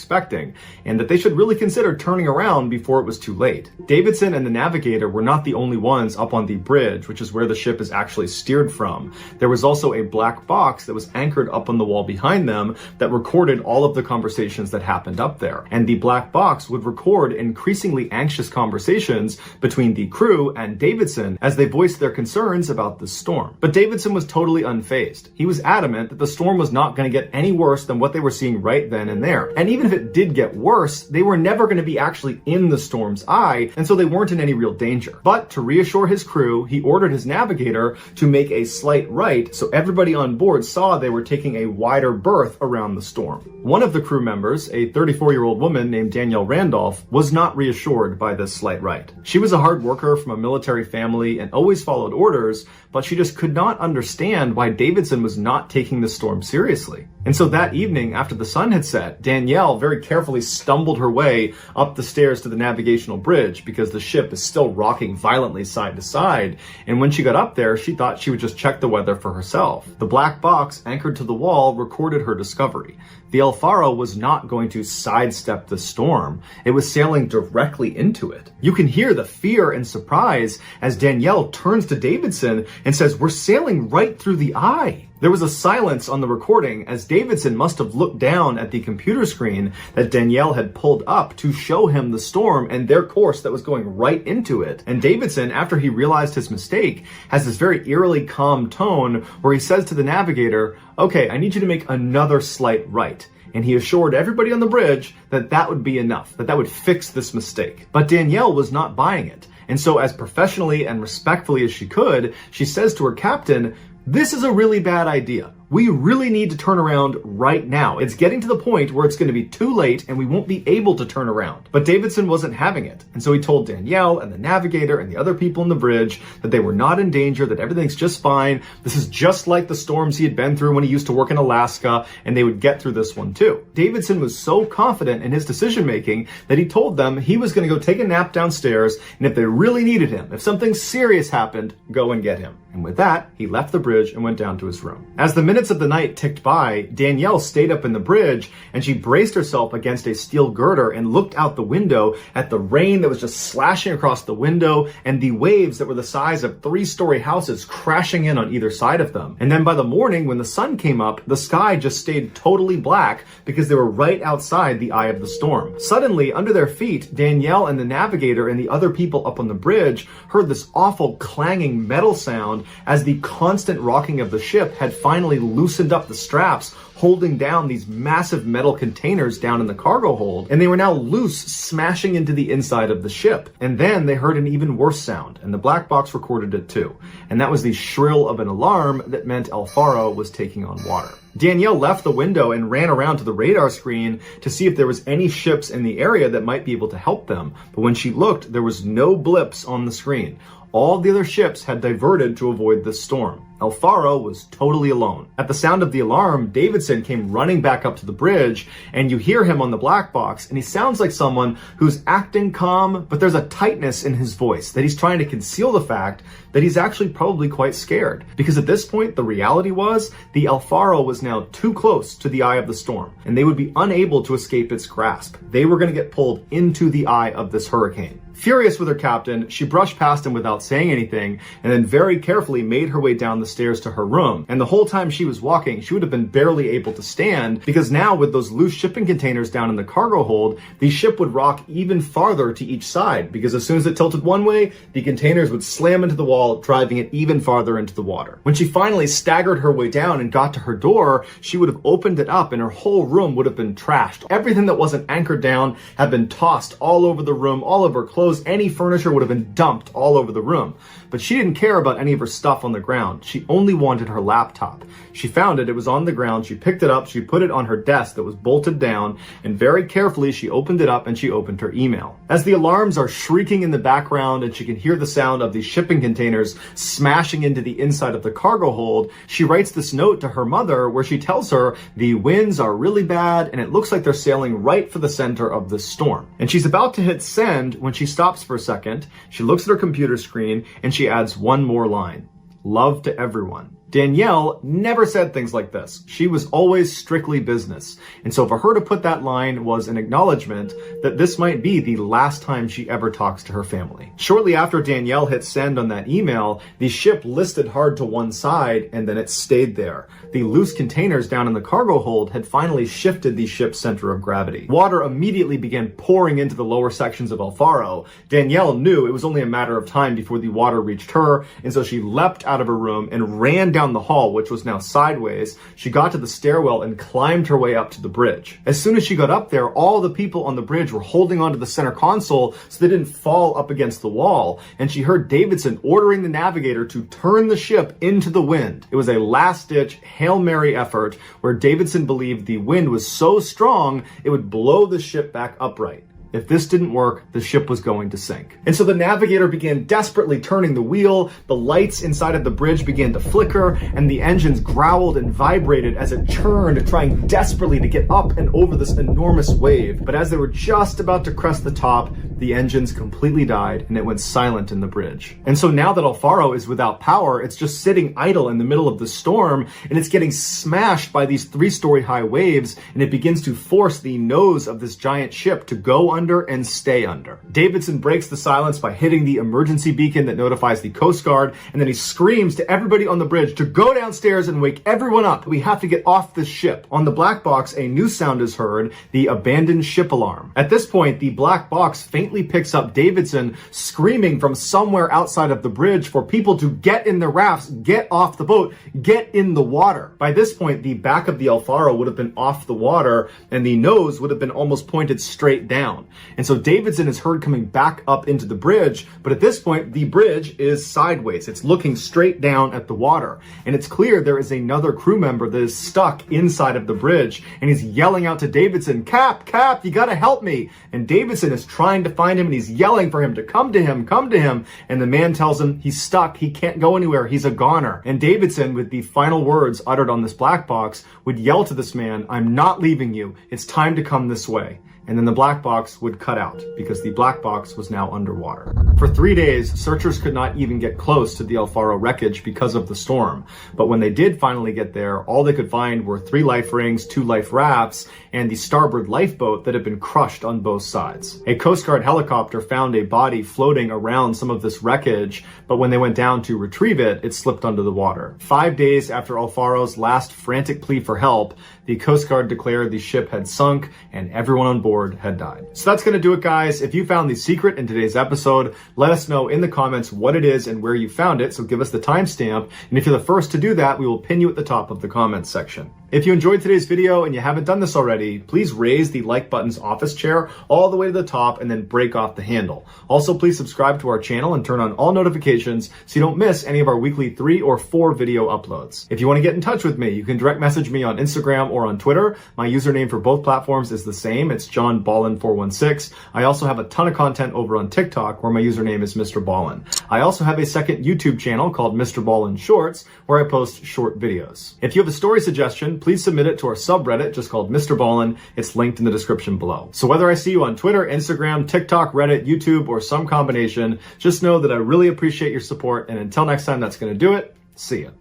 expecting, and that they should really consider turning around before it was too late. Davidson and the navigator were not the only ones up on the bridge, which is where the ship is actually steered from. There was also a black box that was anchored up on the wall behind them that recorded all of the conversations that happened up there. And the black box would record increasingly anxious conversations between the crew and Davidson as they voiced their concerns about the storm. But Davidson was totally unfazed. He was adamant that the storm was not going to get any worse than what they were seeing right then and there. And even if it did get worse, they were never going to be actually in the storm's eye, and so they weren't in any real danger. But to reassure his crew, he ordered his navigator to make a slight right so everybody on board saw they were taking a wider berth around the storm. One of the crew members, a 34-year-old woman named Danielle Randolph, was not reassured by this slight right. She was a hard worker from a military family and always followed orders, but she just could not understand why Davidson was not taking the storm seriously. And so that evening, after the sun had set, Danielle very carefully stumbled her way up the stairs to the navigational bridge because the ship is still rocking violently side to side. And when she got up there, she thought she would just check the weather for herself. The black box anchored to the wall recorded her discovery. The El Faro was not going to sidestep the storm. It was sailing directly into it. You can hear the fear and surprise as Danielle turns to Davidson and says, "We're sailing right through the eye." There was a silence on the recording as Davidson must have looked down at the computer screen that Danielle had pulled up to show him the storm and their course that was going right into it. And Davidson, after he realized his mistake, has this very eerily calm tone where he says to the navigator, "Okay, I need you to make another slight right." And he assured everybody on the bridge that that would be enough, that would fix this mistake. But Danielle was not buying it. And so as professionally and respectfully as she could, she says to her captain, "This is a really bad idea. We really need to turn around right now. It's getting to the point where it's going to be too late and we won't be able to turn around." But Davidson wasn't having it. And so he told Danielle and the navigator and the other people on the bridge that they were not in danger, that everything's just fine. This is just like the storms he had been through when he used to work in Alaska, and they would get through this one too. Davidson was so confident in his decision making that he told them he was going to go take a nap downstairs, and if they really needed him, if something serious happened, go and get him. And with that, he left the bridge and went down to his room. As the minutes of the night ticked by, Danielle stayed up in the bridge and she braced herself against a steel girder and looked out the window at the rain that was just slashing across the window and the waves that were the size of 3-story houses crashing in on either side of them. And then by the morning, when the sun came up, the sky just stayed totally black because they were right outside the eye of the storm. Suddenly, under their feet, Danielle and the navigator and the other people up on the bridge heard this awful clanging metal sound as the constant rocking of the ship had finally loosened up the straps holding down these massive metal containers down in the cargo hold, and they were now loose, smashing into the inside of the ship. And then they heard an even worse sound, and the black box recorded it too. And that was the shrill of an alarm that meant El Faro was taking on water. Danielle left the window and ran around to the radar screen to see if there was any ships in the area that might be able to help them. But when she looked, there was no blips on the screen. All the other ships had diverted to avoid this storm. El Faro was totally alone. At the sound of the alarm, Davidson came running back up to the bridge, and you hear him on the black box, and he sounds like someone who's acting calm, but there's a tightness in his voice that he's trying to conceal the fact that he's actually probably quite scared. Because at this point, the reality was the El Faro was now too close to the eye of the storm, and they would be unable to escape its grasp. They were going to get pulled into the eye of this hurricane. Furious with her captain, she brushed past him without saying anything, and then very carefully made her way down the stairs to her room. And the whole time she was walking, she would have been barely able to stand, because now with those loose shipping containers down in the cargo hold, the ship would rock even farther to each side, because as soon as it tilted one way, the containers would slam into the wall, driving it even farther into the water. When she finally staggered her way down and got to her door, she would have opened it up and her whole room would have been trashed. Everything that wasn't anchored down had been tossed all over the room, all of her clothes, any furniture would have been dumped all over the room. But she didn't care about any of her stuff on the ground. She only wanted her laptop. She found it. It was on the ground. She picked it up. She put it on her desk that was bolted down, and very carefully she opened it up and she opened her email. As the alarms are shrieking in the background and she can hear the sound of the shipping containers smashing into the inside of the cargo hold, she writes this note to her mother where she tells her the winds are really bad and it looks like they're sailing right for the center of the storm. And she's about to hit send when she stops for a second. She looks at her computer screen and she adds one more line. Love to everyone. Danielle never said things like this. She was always strictly business. And so for her to put that line was an acknowledgement that this might be the last time she ever talks to her family. Shortly after Danielle hit send on that email, the ship listed hard to one side and then it stayed there. The loose containers down in the cargo hold had finally shifted the ship's center of gravity. Water immediately began pouring into the lower sections of El Faro. Danielle knew it was only a matter of time before the water reached her, and so she leapt out of her room and ran down the hall, which was now sideways. She got to the stairwell and climbed her way up to the bridge. As soon as she got up there, all the people on the bridge were holding onto the center console so they didn't fall up against the wall, and she heard Davidson ordering the navigator to turn the ship into the wind. It was a last-ditch Hail Mary effort where Davidson believed the wind was so strong it would blow the ship back upright. If this didn't work, the ship was going to sink. And so the navigator began desperately turning the wheel, the lights inside of the bridge began to flicker, and the engines growled and vibrated as it churned, trying desperately to get up and over this enormous wave. But as they were just about to crest the top, the engines completely died and it went silent in the bridge. And so now that El Faro is without power, it's just sitting idle in the middle of the storm, and it's getting smashed by these 3-story high waves, and it begins to force the nose of this giant ship to go under and stay under. Davidson breaks the silence by hitting the emergency beacon that notifies the Coast Guard, and then he screams to everybody on the bridge to go downstairs and wake everyone up. We have to get off this ship. On the black box, a new sound is heard, the abandoned ship alarm. At this point, the black box faintly picks up Davidson screaming from somewhere outside of the bridge for people to get in the rafts, get off the boat, get in the water. By this point, the back of the El Faro would have been off the water, and the nose would have been almost pointed straight down. And so Davidson is heard coming back up into the bridge, but at this point, the bridge is sideways. It's looking straight down at the water. And it's clear there is another crew member that is stuck inside of the bridge, and he's yelling out to Davidson, Cap, you gotta help me. And Davidson is trying to find him, and he's yelling for him to come to him. And the man tells him he's stuck, he can't go anywhere, he's a goner. And Davidson, with the final words uttered on this black box, would yell to this man, I'm not leaving you, it's time to come this way. And then the black box would cut out because the black box was now underwater. For 3 days, searchers could not even get close to the El Faro wreckage because of the storm. But when they did finally get there, all they could find were 3 life rings, 2 life rafts, and the starboard lifeboat that had been crushed on both sides. A Coast Guard helicopter found a body floating around some of this wreckage, but when they went down to retrieve it, it slipped under the water. 5 days after El Faro's last frantic plea for help, the Coast Guard declared the ship had sunk and everyone on board had died. So that's going to do it, guys. If you found the secret in today's episode, let us know in the comments what it is and where you found it, so give us the timestamp. And if you're the first to do that, we will pin you at the top of the comments section. If you enjoyed today's video and you haven't done this already, please raise the like button's office chair all the way to the top and then break off the handle. Also, please subscribe to our channel and turn on all notifications so you don't miss any of our weekly 3 or 4 video uploads. If you want to get in touch with me, you can direct message me on Instagram or on Twitter. My username for both platforms is the same. It's JohnBallen416. I also have a ton of content over on TikTok where my username is MrBallen. I also have a second YouTube channel called MrBallen Shorts where I post short videos. If you have a story suggestion, please submit it to our subreddit just called MrBallen. It's linked in the description below. So whether I see you on Twitter, Instagram, TikTok, Reddit, YouTube, or some combination, just know that I really appreciate your support. And until next time, that's going to do it. See ya.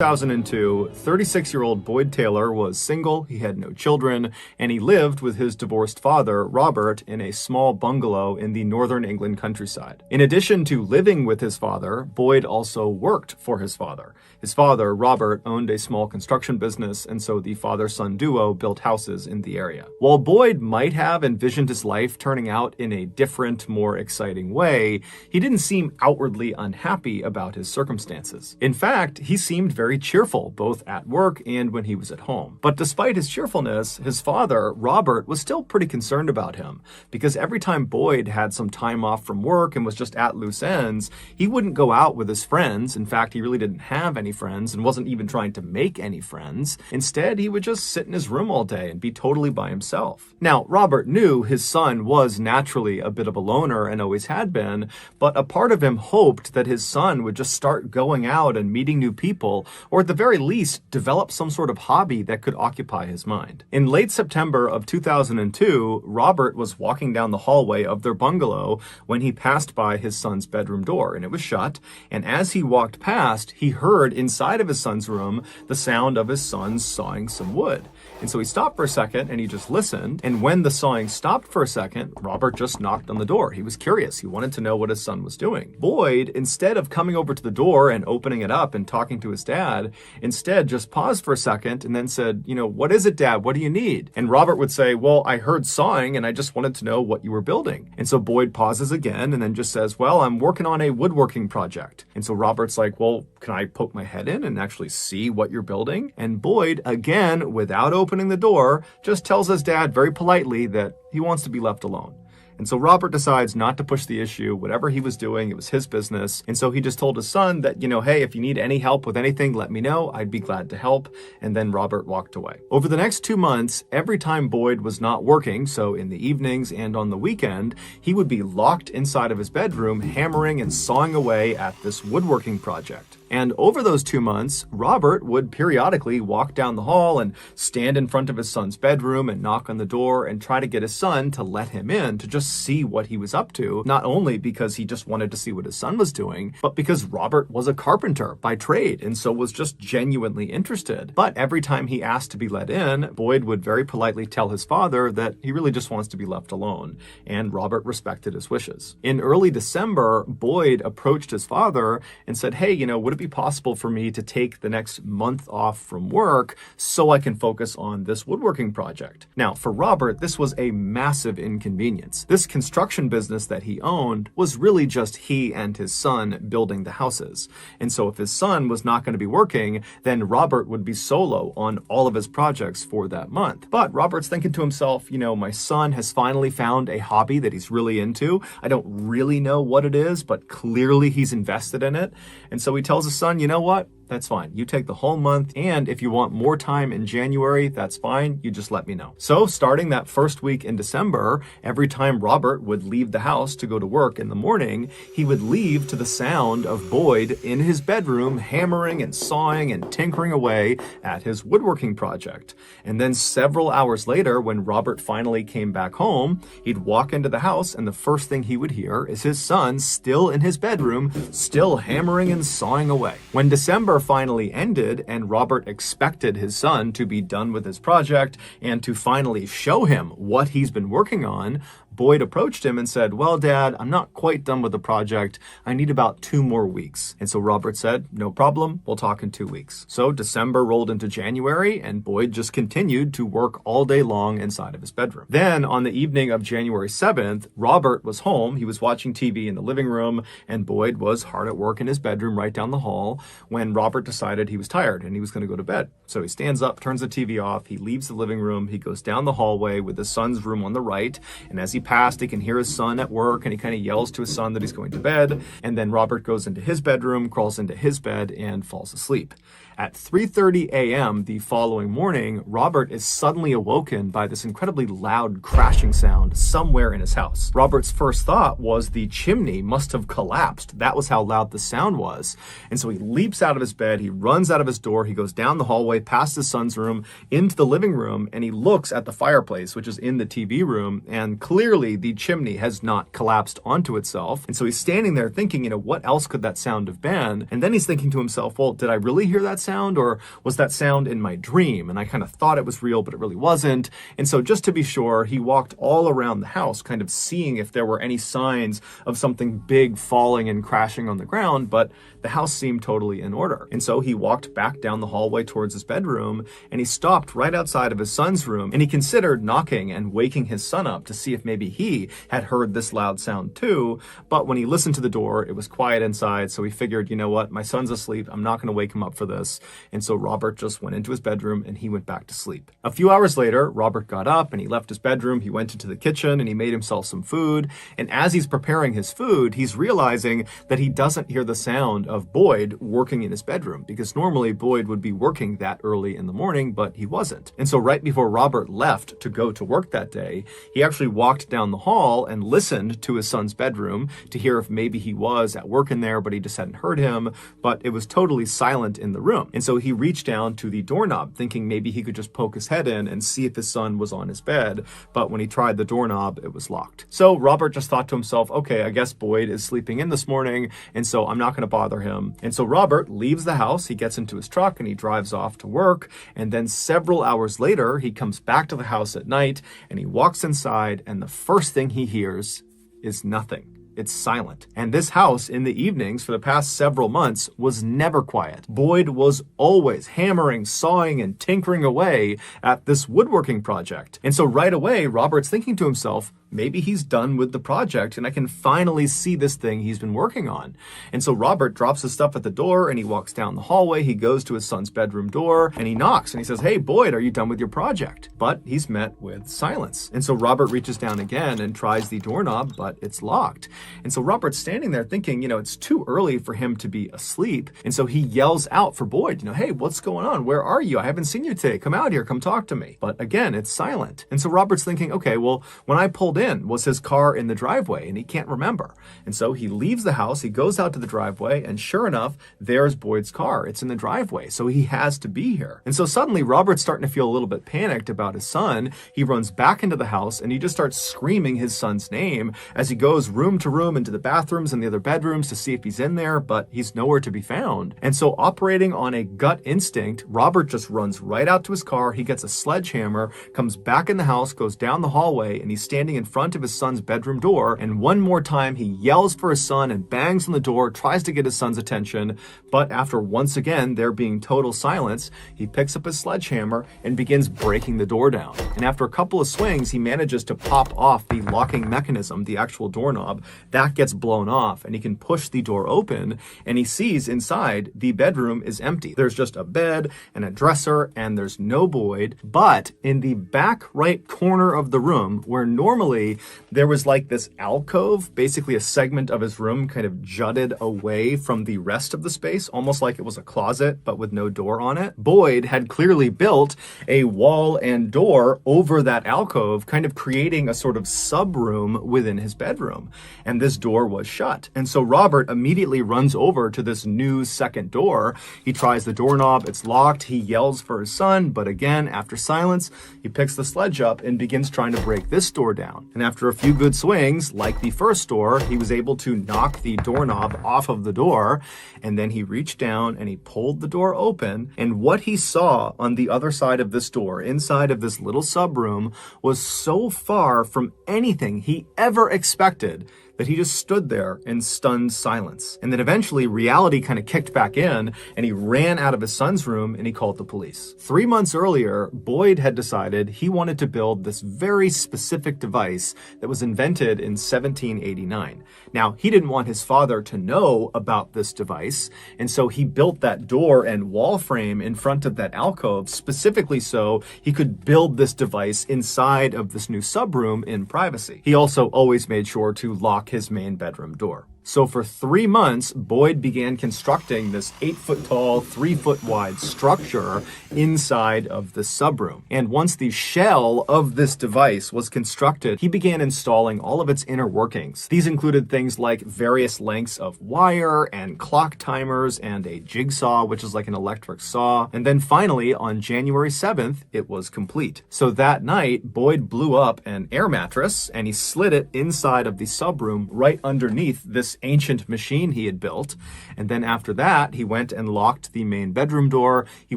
2002, 36-year-old Boyd Taylor was single, he had no children, and he lived with his divorced father, Robert, in a small bungalow in the northern England countryside. In addition to living with his father, Boyd also worked for his father. His father, Robert, owned a small construction business, and so the father-son duo built houses in the area. While Boyd might have envisioned his life turning out in a different, more exciting way, he didn't seem outwardly unhappy about his circumstances. In fact, he seemed very cheerful, both at work and when he was at home. But despite his cheerfulness, his father, Robert, was still pretty concerned about him, because every time Boyd had some time off from work and was just at loose ends, he wouldn't go out with his friends. In fact, he really didn't have any friends and wasn't even trying to make any friends. Instead, he would just sit in his room all day and be totally by himself. Now, Robert knew his son was naturally a bit of a loner and always had been, but a part of him hoped that his son would just start going out and meeting new people or at the very least, develop some sort of hobby that could occupy his mind. In late September of 2002, Robert was walking down the hallway of their bungalow when he passed by his son's bedroom door, and it was shut, and as he walked past, he heard inside of his son's room the sound of his son sawing some wood. And so he stopped for a second and he just listened, and when the sawing stopped for a second, Robert just knocked on the door. He was curious. He wanted to know what his son was doing. Boyd, instead of coming over to the door and opening it up and talking to his dad, instead just paused for a second and then said, "What is it, Dad? What do you need?" And Robert would say, "Well, I heard sawing and I just wanted to know what you were building." And so Boyd pauses again and then just says, "Well, I'm working on a woodworking project." And so Robert's like, "Well, can I poke my head in and actually see what you're building?" And Boyd, again, without opening the door, just tells his dad very politely that he wants to be left alone. And so Robert decides not to push the issue. Whatever he was doing, it was his business. And so he just told his son that, hey, if you need any help with anything, let me know. I'd be glad to help. And then Robert walked away. Over the next 2 months, every time Boyd was not working, so in the evenings and on the weekend, he would be locked inside of his bedroom, hammering and sawing away at this woodworking project. And over those 2 months, Robert would periodically walk down the hall and stand in front of his son's bedroom and knock on the door and try to get his son to let him in to just see what he was up to, not only because he just wanted to see what his son was doing, but because Robert was a carpenter by trade and so was just genuinely interested. But every time he asked to be let in, Boyd would very politely tell his father that he really just wants to be left alone, and Robert respected his wishes. In early December, Boyd approached his father and said, "Hey, would it be possible for me to take the next month off from work so I can focus on this woodworking project?" Now, for Robert, this was a massive inconvenience. This construction business that he owned was really just he and his son building the houses. And so if his son was not going to be working, then Robert would be solo on all of his projects for that month. But Robert's thinking to himself, my son has finally found a hobby that he's really into. I don't really know what it is, but clearly he's invested in it. And so he tells his son, "You know what? That's fine. You take the whole month, and if you want more time in January, that's fine. You just let me know." So starting that first week in December, every time Robert would leave the house to go to work in the morning, he would leave to the sound of Boyd in his bedroom hammering and sawing and tinkering away at his woodworking project. And then several hours later, when Robert finally came back home, he'd walk into the house and the first thing he would hear is his son still in his bedroom, still hammering and sawing away. When December finally ended and Robert expected his son to be done with his project and to finally show him what he's been working on, Boyd approached him and said, "Well, Dad, I'm not quite done with the project. I need about 2 more weeks. And so Robert said, "No problem. We'll talk in 2 weeks." So December rolled into January and Boyd just continued to work all day long inside of his bedroom. Then on the evening of January 7th, Robert was home. He was watching TV in the living room and Boyd was hard at work in his bedroom right down the hall when Robert decided he was tired and he was going to go to bed. So he stands up, turns the TV off, he leaves the living room, he goes down the hallway with his son's room on the right, and as he passed, he can hear his son at work and he kind of yells to his son that he's going to bed. And then Robert goes into his bedroom, crawls into his bed, and falls asleep. At 3:30 a.m. the following morning, Robert is suddenly awoken by this incredibly loud crashing sound somewhere in his house. Robert's first thought was the chimney must have collapsed. That was how loud the sound was. And so he leaps out of his bed, he runs out of his door, he goes down the hallway, past his son's room, into the living room, and he looks at the fireplace, which is in the TV room, and clearly the chimney has not collapsed onto itself. And so he's standing there thinking, what else could that sound have been? And then he's thinking to himself, well, did I really hear that sound, or was that sound in my dream? And I kind of thought it was real, but it really wasn't. And so just to be sure, he walked all around the house, kind of seeing if there were any signs of something big falling and crashing on the ground, but the house seemed totally in order. And so he walked back down the hallway towards his bedroom, and he stopped right outside of his son's room, and he considered knocking and waking his son up to see if maybe he had heard this loud sound too. But when he listened to the door, it was quiet inside, so he figured, what, my son's asleep, I'm not going to wake him up for this. And so Robert just went into his bedroom and he went back to sleep. A few hours later, Robert got up and he left his bedroom, he went into the kitchen and he made himself some food. And as he's preparing his food, he's realizing that he doesn't hear the sound of Boyd working in his bedroom, because normally Boyd would be working that early in the morning, but he wasn't. And so right before Robert left to go to work that day, he actually walked down the hall and listened to his son's bedroom to hear if maybe he was at work in there, but he just hadn't heard him. But it was totally silent in the room. room. And so he reached down to the doorknob, thinking maybe he could just poke his head in and see if his son was on his bed. But when he tried the doorknob, it was locked. So Robert just thought to himself, okay, I guess Boyd is sleeping in this morning, and so I'm not going to bother him. And so Robert leaves the house, he gets into his truck, and he drives off to work. And then several hours later, he comes back to the house at night, and he walks inside, and the first thing he hears is nothing. It's silent. And this house in the evenings for the past several months was never quiet. Boyd was always hammering, sawing, and tinkering away at this woodworking project. And so right away, Robert's thinking to himself, maybe he's done with the project and I can finally see this thing he's been working on. And so Robert drops his stuff at the door and he walks down the hallway. He goes to his son's bedroom door and he knocks and he says, hey, Boyd, are you done with your project? But he's met with silence. And so Robert reaches down again and tries the doorknob, but it's locked. And so Robert's standing there thinking, it's too early for him to be asleep. And so he yells out for Boyd, hey, what's going on? Where are you? I haven't seen you today. Come out here. Come talk to me. But again, it's silent. And so Robert's thinking, okay, well, when I pulled in, was his car in the driveway? And he can't remember. And so he leaves the house, he goes out to the driveway, and sure enough, there's Boyd's car. It's in the driveway. So he has to be here. And so suddenly Robert's starting to feel a little bit panicked about his son. He runs back into the house and he just starts screaming his son's name as he goes room to room into the bathrooms and the other bedrooms to see if he's in there, but he's nowhere to be found. And so operating on a gut instinct, Robert just runs right out to his car. He gets a sledgehammer, comes back in the house, goes down the hallway, and he's standing in front of his son's bedroom door. And one more time, he yells for his son and bangs on the door, tries to get his son's attention. But after once again, there being total silence, he picks up his sledgehammer and begins breaking the door down. And after a couple of swings, he manages to pop off the locking mechanism, the actual doorknob. That gets blown off and he can push the door open and he sees inside the bedroom is empty. There's just a bed and a dresser and there's no Boyd. But in the back right corner of the room, where normally there was like this alcove, basically a segment of his room kind of jutted away from the rest of the space, almost like it was a closet, but with no door on it. Boyd had clearly built a wall and door over that alcove, kind of creating a sort of sub room within his bedroom. And this door was shut. And so Robert immediately runs over to this new second door. He tries the doorknob, it's locked. He yells for his son, but again, after silence, he picks the sledge up and begins trying to break this door down. And after a few good swings, like the first door, he was able to knock the doorknob off of the door. And then he reached down and he pulled the door open. And what he saw on the other side of this door, inside of this little sub room, was so far from anything he ever expected that he just stood there in stunned silence. And then eventually reality kind of kicked back in and he ran out of his son's room and he called the police. 3 months earlier, Boyd had decided he wanted to build this very specific device that was invented in 1789. Now, he didn't want his father to know about this device, and so he built that door and wall frame in front of that alcove specifically so he could build this device inside of this new subroom in privacy. He also always made sure to lock his main bedroom door. So for 3 months, Boyd began constructing this 8-foot tall, 3-foot wide structure inside of the subroom. And once the shell of this device was constructed, he began installing all of its inner workings. These included things like various lengths of wire and clock timers and a jigsaw, which is like an electric saw. And then finally, on January 7th, it was complete. So that night, Boyd blew up an air mattress and he slid it inside of the subroom right underneath this ancient machine he had built. And then after that, he went and locked the main bedroom door. He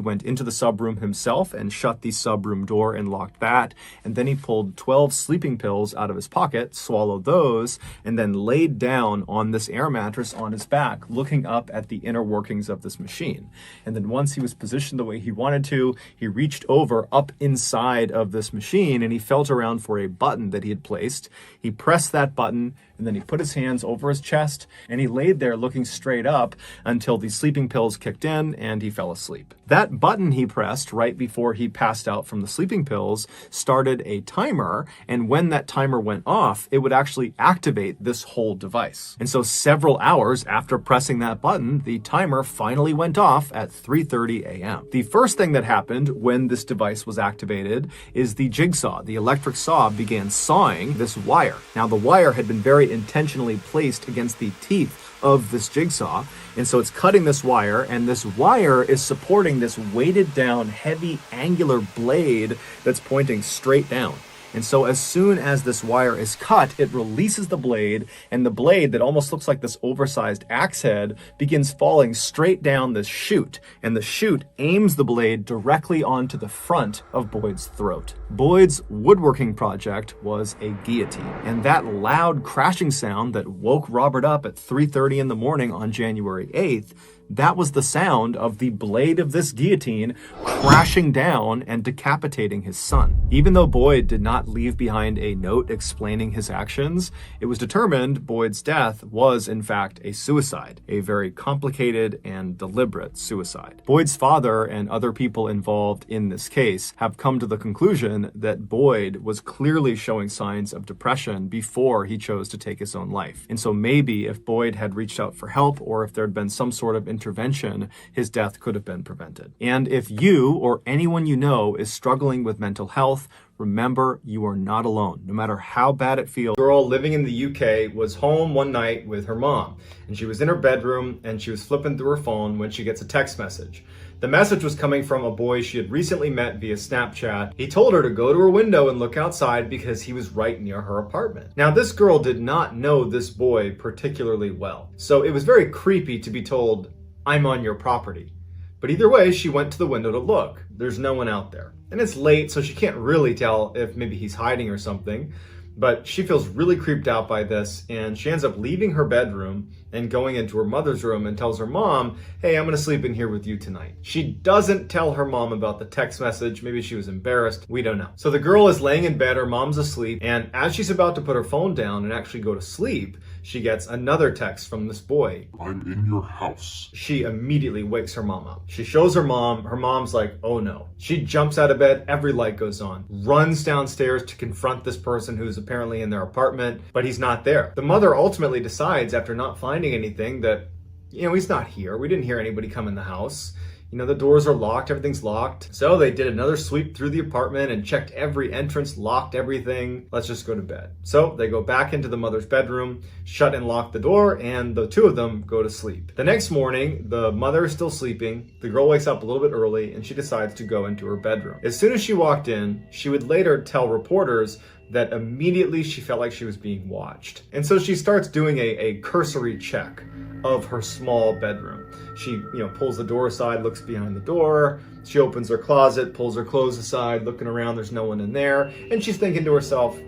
went into the subroom himself and shut the subroom door and locked that. And then he pulled 12 sleeping pills out of his pocket, swallowed those, and then laid down on this air mattress on his back, looking up at the inner workings of this machine. And then once he was positioned the way he wanted to, he reached over up inside of this machine and he felt around for a button that he had placed. He pressed that button and then he put his hands over his chest and he laid there looking straight up until the sleeping pills kicked in and he fell asleep. That button he pressed right before he passed out from the sleeping pills started a timer, and when that timer went off, it would actually activate this whole device. And so several hours after pressing that button, the timer finally went off at 3:30 a.m. The first thing that happened when this device was activated is the jigsaw, the electric saw, began sawing this wire. Now the wire had been very intentionally placed against the teeth of this jigsaw. And so it's cutting this wire, and this wire is supporting this weighted down, heavy, angular blade that's pointing straight down. And so as soon as this wire is cut, it releases the blade, and the blade that almost looks like this oversized axe head begins falling straight down this chute, and the chute aims the blade directly onto the front of Boyd's throat. Boyd's woodworking project was a guillotine, and that loud crashing sound that woke Robert up at 3:30 in the morning on January 8th, that was the sound of the blade of this guillotine crashing down and decapitating his son. Even though Boyd did not leave behind a note explaining his actions, it was determined Boyd's death was in fact a suicide, a very complicated and deliberate suicide. Boyd's father and other people involved in this case have come to the conclusion that Boyd was clearly showing signs of depression before he chose to take his own life. And so maybe if Boyd had reached out for help, or if there had been some sort of intervention, his death could have been prevented. And if you or anyone you know is struggling with mental health, remember, you are not alone, no matter how bad it feels. A girl living in the UK was home one night with her mom, and she was in her bedroom and she was flipping through her phone when she gets a text message. The message was coming from a boy she had recently met via Snapchat. He told her to go to her window and look outside because he was right near her apartment. Now, this girl did not know this boy particularly well, so it was very creepy to be told, "I'm on your property." But either way, she went to the window to look. There's no one out there. And it's late, so she can't really tell if maybe he's hiding or something. But she feels really creeped out by this, and she ends up leaving her bedroom and going into her mother's room and tells her mom, "Hey, I'm gonna sleep in here with you tonight." She doesn't tell her mom about the text message. Maybe she was embarrassed. We don't know. So the girl is laying in bed, her mom's asleep, and as she's about to put her phone down and actually go to sleep, she gets another text from this boy. "I'm in your house." She immediately wakes her mom up. She shows her mom's like, "Oh no." She jumps out of bed, every light goes on, runs downstairs to confront this person who's apparently in their apartment, but he's not there. The mother ultimately decides, after not finding anything, that, he's not here. We didn't hear anybody come in the house. The doors are locked, everything's locked. So they did another sweep through the apartment and checked every entrance, locked everything. Let's just go to bed. So they go back into the mother's bedroom, shut and lock the door, and the two of them go to sleep. The next morning, the mother is still sleeping. The girl wakes up a little bit early and she decides to go into her bedroom. As soon as she walked in, she would later tell reporters that immediately she felt like she was being watched. And so she starts doing a cursory check of her small bedroom. She, pulls the door aside, looks behind the door. She opens her closet, pulls her clothes aside, looking around, there's no one in there. And she's thinking to herself,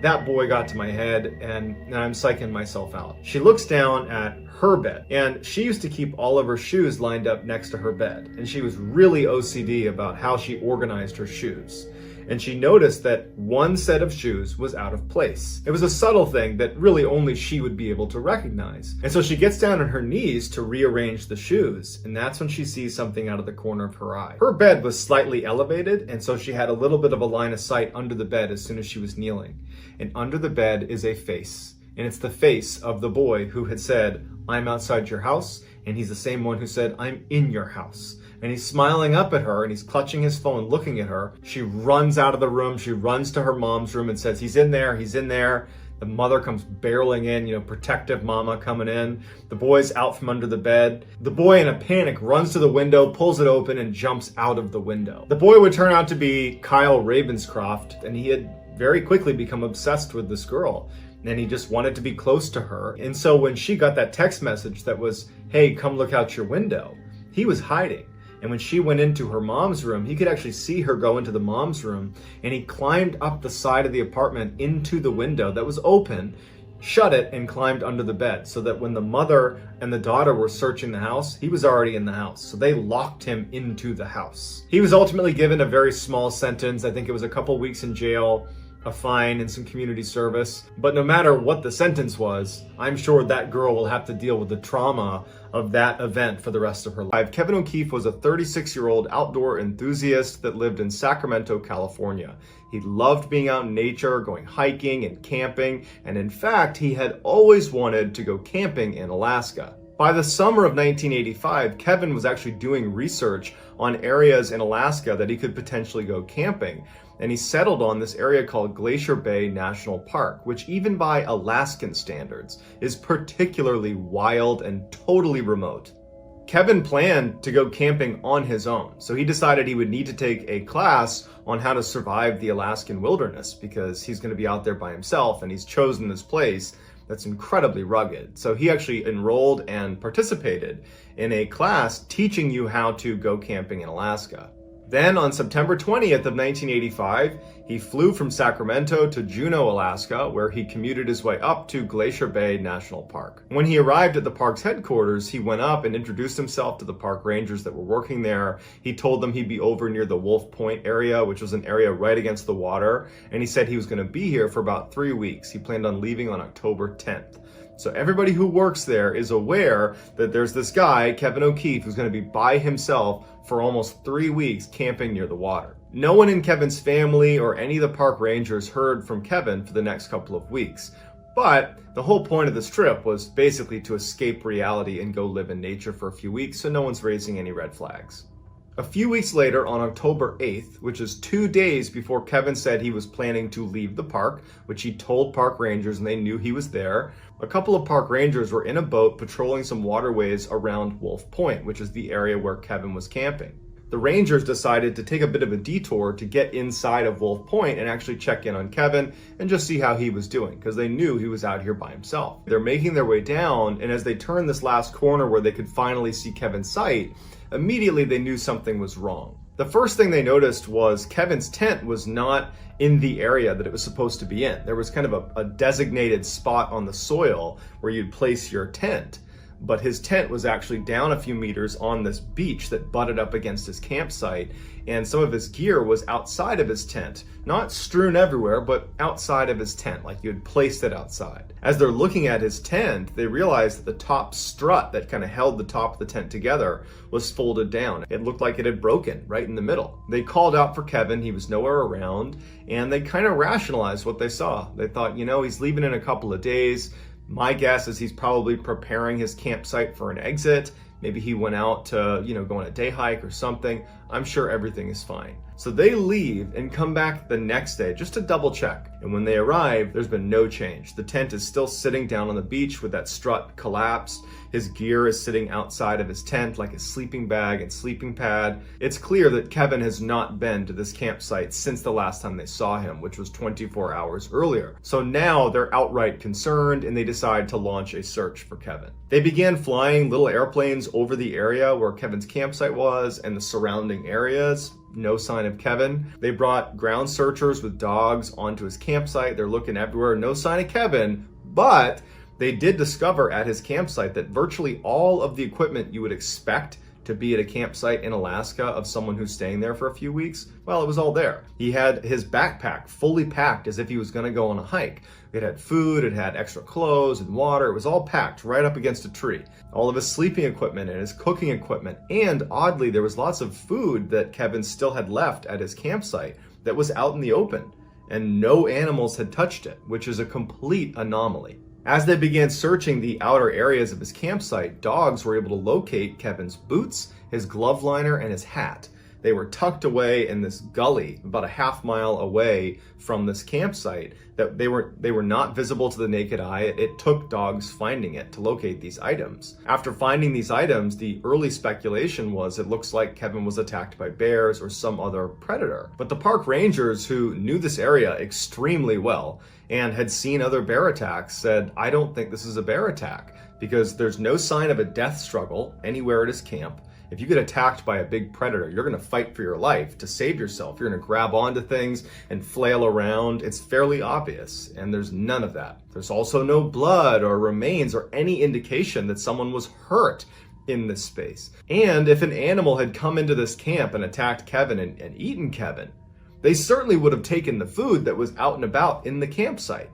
that boy got to my head and I'm psyching myself out. She looks down at her bed, and she used to keep all of her shoes lined up next to her bed. And she was really OCD about how she organized her shoes. And she noticed that one set of shoes was out of place. It was a subtle thing that really only she would be able to recognize. And so she gets down on her knees to rearrange the shoes, and that's when she sees something out of the corner of her eye. Her bed was slightly elevated, and so she had a little bit of a line of sight under the bed as soon as she was kneeling. And under the bed is a face, and it's the face of the boy who had said, "I'm outside your house," and he's the same one who said, "I'm in your house." And he's smiling up at her and he's clutching his phone, looking at her. She runs out of the room. She runs to her mom's room and says, "He's in there, he's in there." The mother comes barreling in, protective mama coming in. The boy's out from under the bed. The boy, in a panic, runs to the window, pulls it open, and jumps out of the window. The boy would turn out to be Kyle Ravenscroft, and he had very quickly become obsessed with this girl. And he just wanted to be close to her. And so when she got that text message that was, "Hey, come look out your window," he was hiding. And when she went into her mom's room, he could actually see her go into the mom's room, and he climbed up the side of the apartment into the window that was open, shut it, and climbed under the bed, so that when the mother and the daughter were searching the house, he was already in the house. So they locked him into the house. He was ultimately given a very small sentence. I think it was a couple weeks in jail, a fine, and some community service. But no matter what the sentence was, I'm sure that girl will have to deal with the trauma of that event for the rest of her life. Kevin O'Keefe was a 36-year-old outdoor enthusiast that lived in Sacramento, California. He loved being out in nature, going hiking and camping, and in fact, he had always wanted to go camping in Alaska. By the summer of 1985, Kevin was actually doing research on areas in Alaska that he could potentially go camping. and he settled on this area called Glacier Bay National Park, which even by Alaskan standards is particularly wild and totally remote. Kevin planned to go camping on his own, so he decided he would need to take a class on how to survive the Alaskan wilderness because he's going to be out there by himself and he's chosen this place that's incredibly rugged. So he actually enrolled and participated in a class teaching you how to go camping in Alaska. Then on September 20th of 1985, he flew from Sacramento to Juneau, Alaska, where he commuted his way up to Glacier Bay National Park. When he arrived at the park's headquarters, he went up and introduced himself to the park rangers that were working there. He told them he'd be over near the Wolf Point area, which was an area right against the water, and he said he was going to be here for about 3 weeks. He planned on leaving on October 10th. So everybody who works there is aware that there's this guy, Kevin O'Keefe, who's going to be by himself for almost 3 weeks camping near the water. No one in Kevin's family or any of the park rangers heard from Kevin for the next couple of weeks. But the whole point of this trip was basically to escape reality and go live in nature for a few weeks, so no one's raising any red flags. A few weeks later, on October 8th, which is 2 days before Kevin said he was planning to leave the park, which he told park rangers and they knew he was there, a couple of park rangers were in a boat patrolling some waterways around Wolf Point, which is the area where Kevin was camping. The rangers decided to take a bit of a detour to get inside of Wolf Point and actually check in on Kevin and just see how he was doing, because they knew he was out here by himself. They're making their way down, and as they turned this last corner where they could finally see Kevin's sight, immediately they knew something was wrong. The first thing they noticed was Kevin's tent was not in the area that it was supposed to be in. There was kind of a designated spot on the soil where you'd place your tent, but his tent was actually down a few meters on this beach that butted up against his campsite, and some of his gear was outside of his tent. Not strewn everywhere, but outside of his tent, like you had placed it outside. As they're looking at his tent, they realized that the top strut that kind of held the top of the tent together was folded down. It looked like it had broken right in the middle. They called out for Kevin, he was nowhere around, and they kind of rationalized what they saw. They thought, he's leaving in a couple of days. My guess is he's probably preparing his campsite for an exit. Maybe he went out to, go on a day hike or something. I'm sure everything is fine. So they leave and come back the next day just to double check. And when they arrive, there's been no change. The tent is still sitting down on the beach with that strut collapsed. His gear is sitting outside of his tent like a sleeping bag and sleeping pad. It's clear that Kevin has not been to this campsite since the last time they saw him, which was 24 hours earlier. So now they're outright concerned and they decide to launch a search for Kevin. They began flying little airplanes over the area where Kevin's campsite was and the surrounding areas. No sign of Kevin. They brought ground searchers with dogs onto his campsite. They're looking everywhere. No sign of Kevin, but they did discover at his campsite that virtually all of the equipment you would expect to be at a campsite in Alaska of someone who's staying there for a few weeks, well, it was all there. He had his backpack fully packed as if he was going to go on a hike. It had food, it had extra clothes and water. It was all packed right up against a tree. All of his sleeping equipment and his cooking equipment. And oddly, there was lots of food that Kevin still had left at his campsite that was out in the open. And no animals had touched it, which is a complete anomaly. As they began searching the outer areas of his campsite, dogs were able to locate Kevin's boots, his glove liner, and his hat. They were tucked away in this gully about a half-mile away from this campsite. That they were not visible to the naked eye. It took dogs finding it to locate these items. After finding these items, the early speculation was it looks like Kevin was attacked by bears or some other predator. But the park rangers, who knew this area extremely well and had seen other bear attacks, said, I don't think this is a bear attack because there's no sign of a death struggle anywhere at his camp. If you get attacked by a big predator, you're going to fight for your life to save yourself. You're going to grab onto things and flail around. It's fairly obvious, and there's none of that. There's also no blood or remains or any indication that someone was hurt in this space. And if an animal had come into this camp and attacked Kevin and eaten Kevin, they certainly would have taken the food that was out and about in the campsite.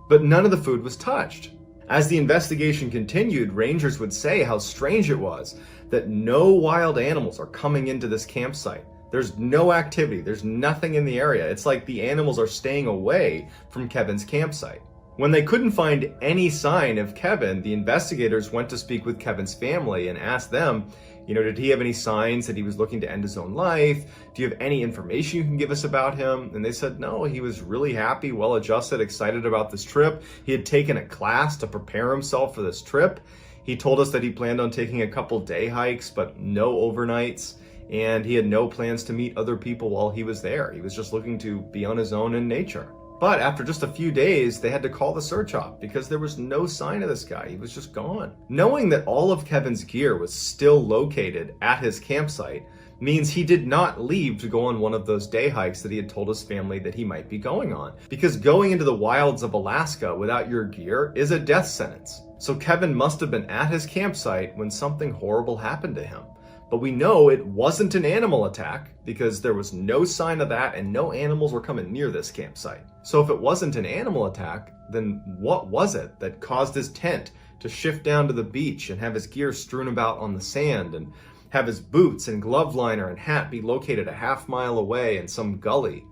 But none of the food was touched. As the investigation continued, rangers would say how strange it was that no wild animals are coming into this campsite. There's no activity. There's nothing in the area. It's like the animals are staying away from Kevin's campsite. When they couldn't find any sign of Kevin, the investigators went to speak with Kevin's family and asked them, did he have any signs that he was looking to end his own life? Do you have any information you can give us about him? And they said, no, he was really happy, well-adjusted, excited about this trip. He had taken a class to prepare himself for this trip. He told us that he planned on taking a couple day hikes, but no overnights. And he had no plans to meet other people while he was there. He was just looking to be on his own in nature. But after just a few days, they had to call the search off because there was no sign of this guy. He was just gone. Knowing that all of Kevin's gear was still located at his campsite means he did not leave to go on one of those day hikes that he had told his family that he might be going on. Because going into the wilds of Alaska without your gear is a death sentence. So Kevin must have been at his campsite when something horrible happened to him. But we know it wasn't an animal attack because there was no sign of that and no animals were coming near this campsite. So if it wasn't an animal attack, then what was it that caused his tent to shift down to the beach and have his gear strewn about on the sand and have his boots and glove liner and hat be located a half-mile away in some gully?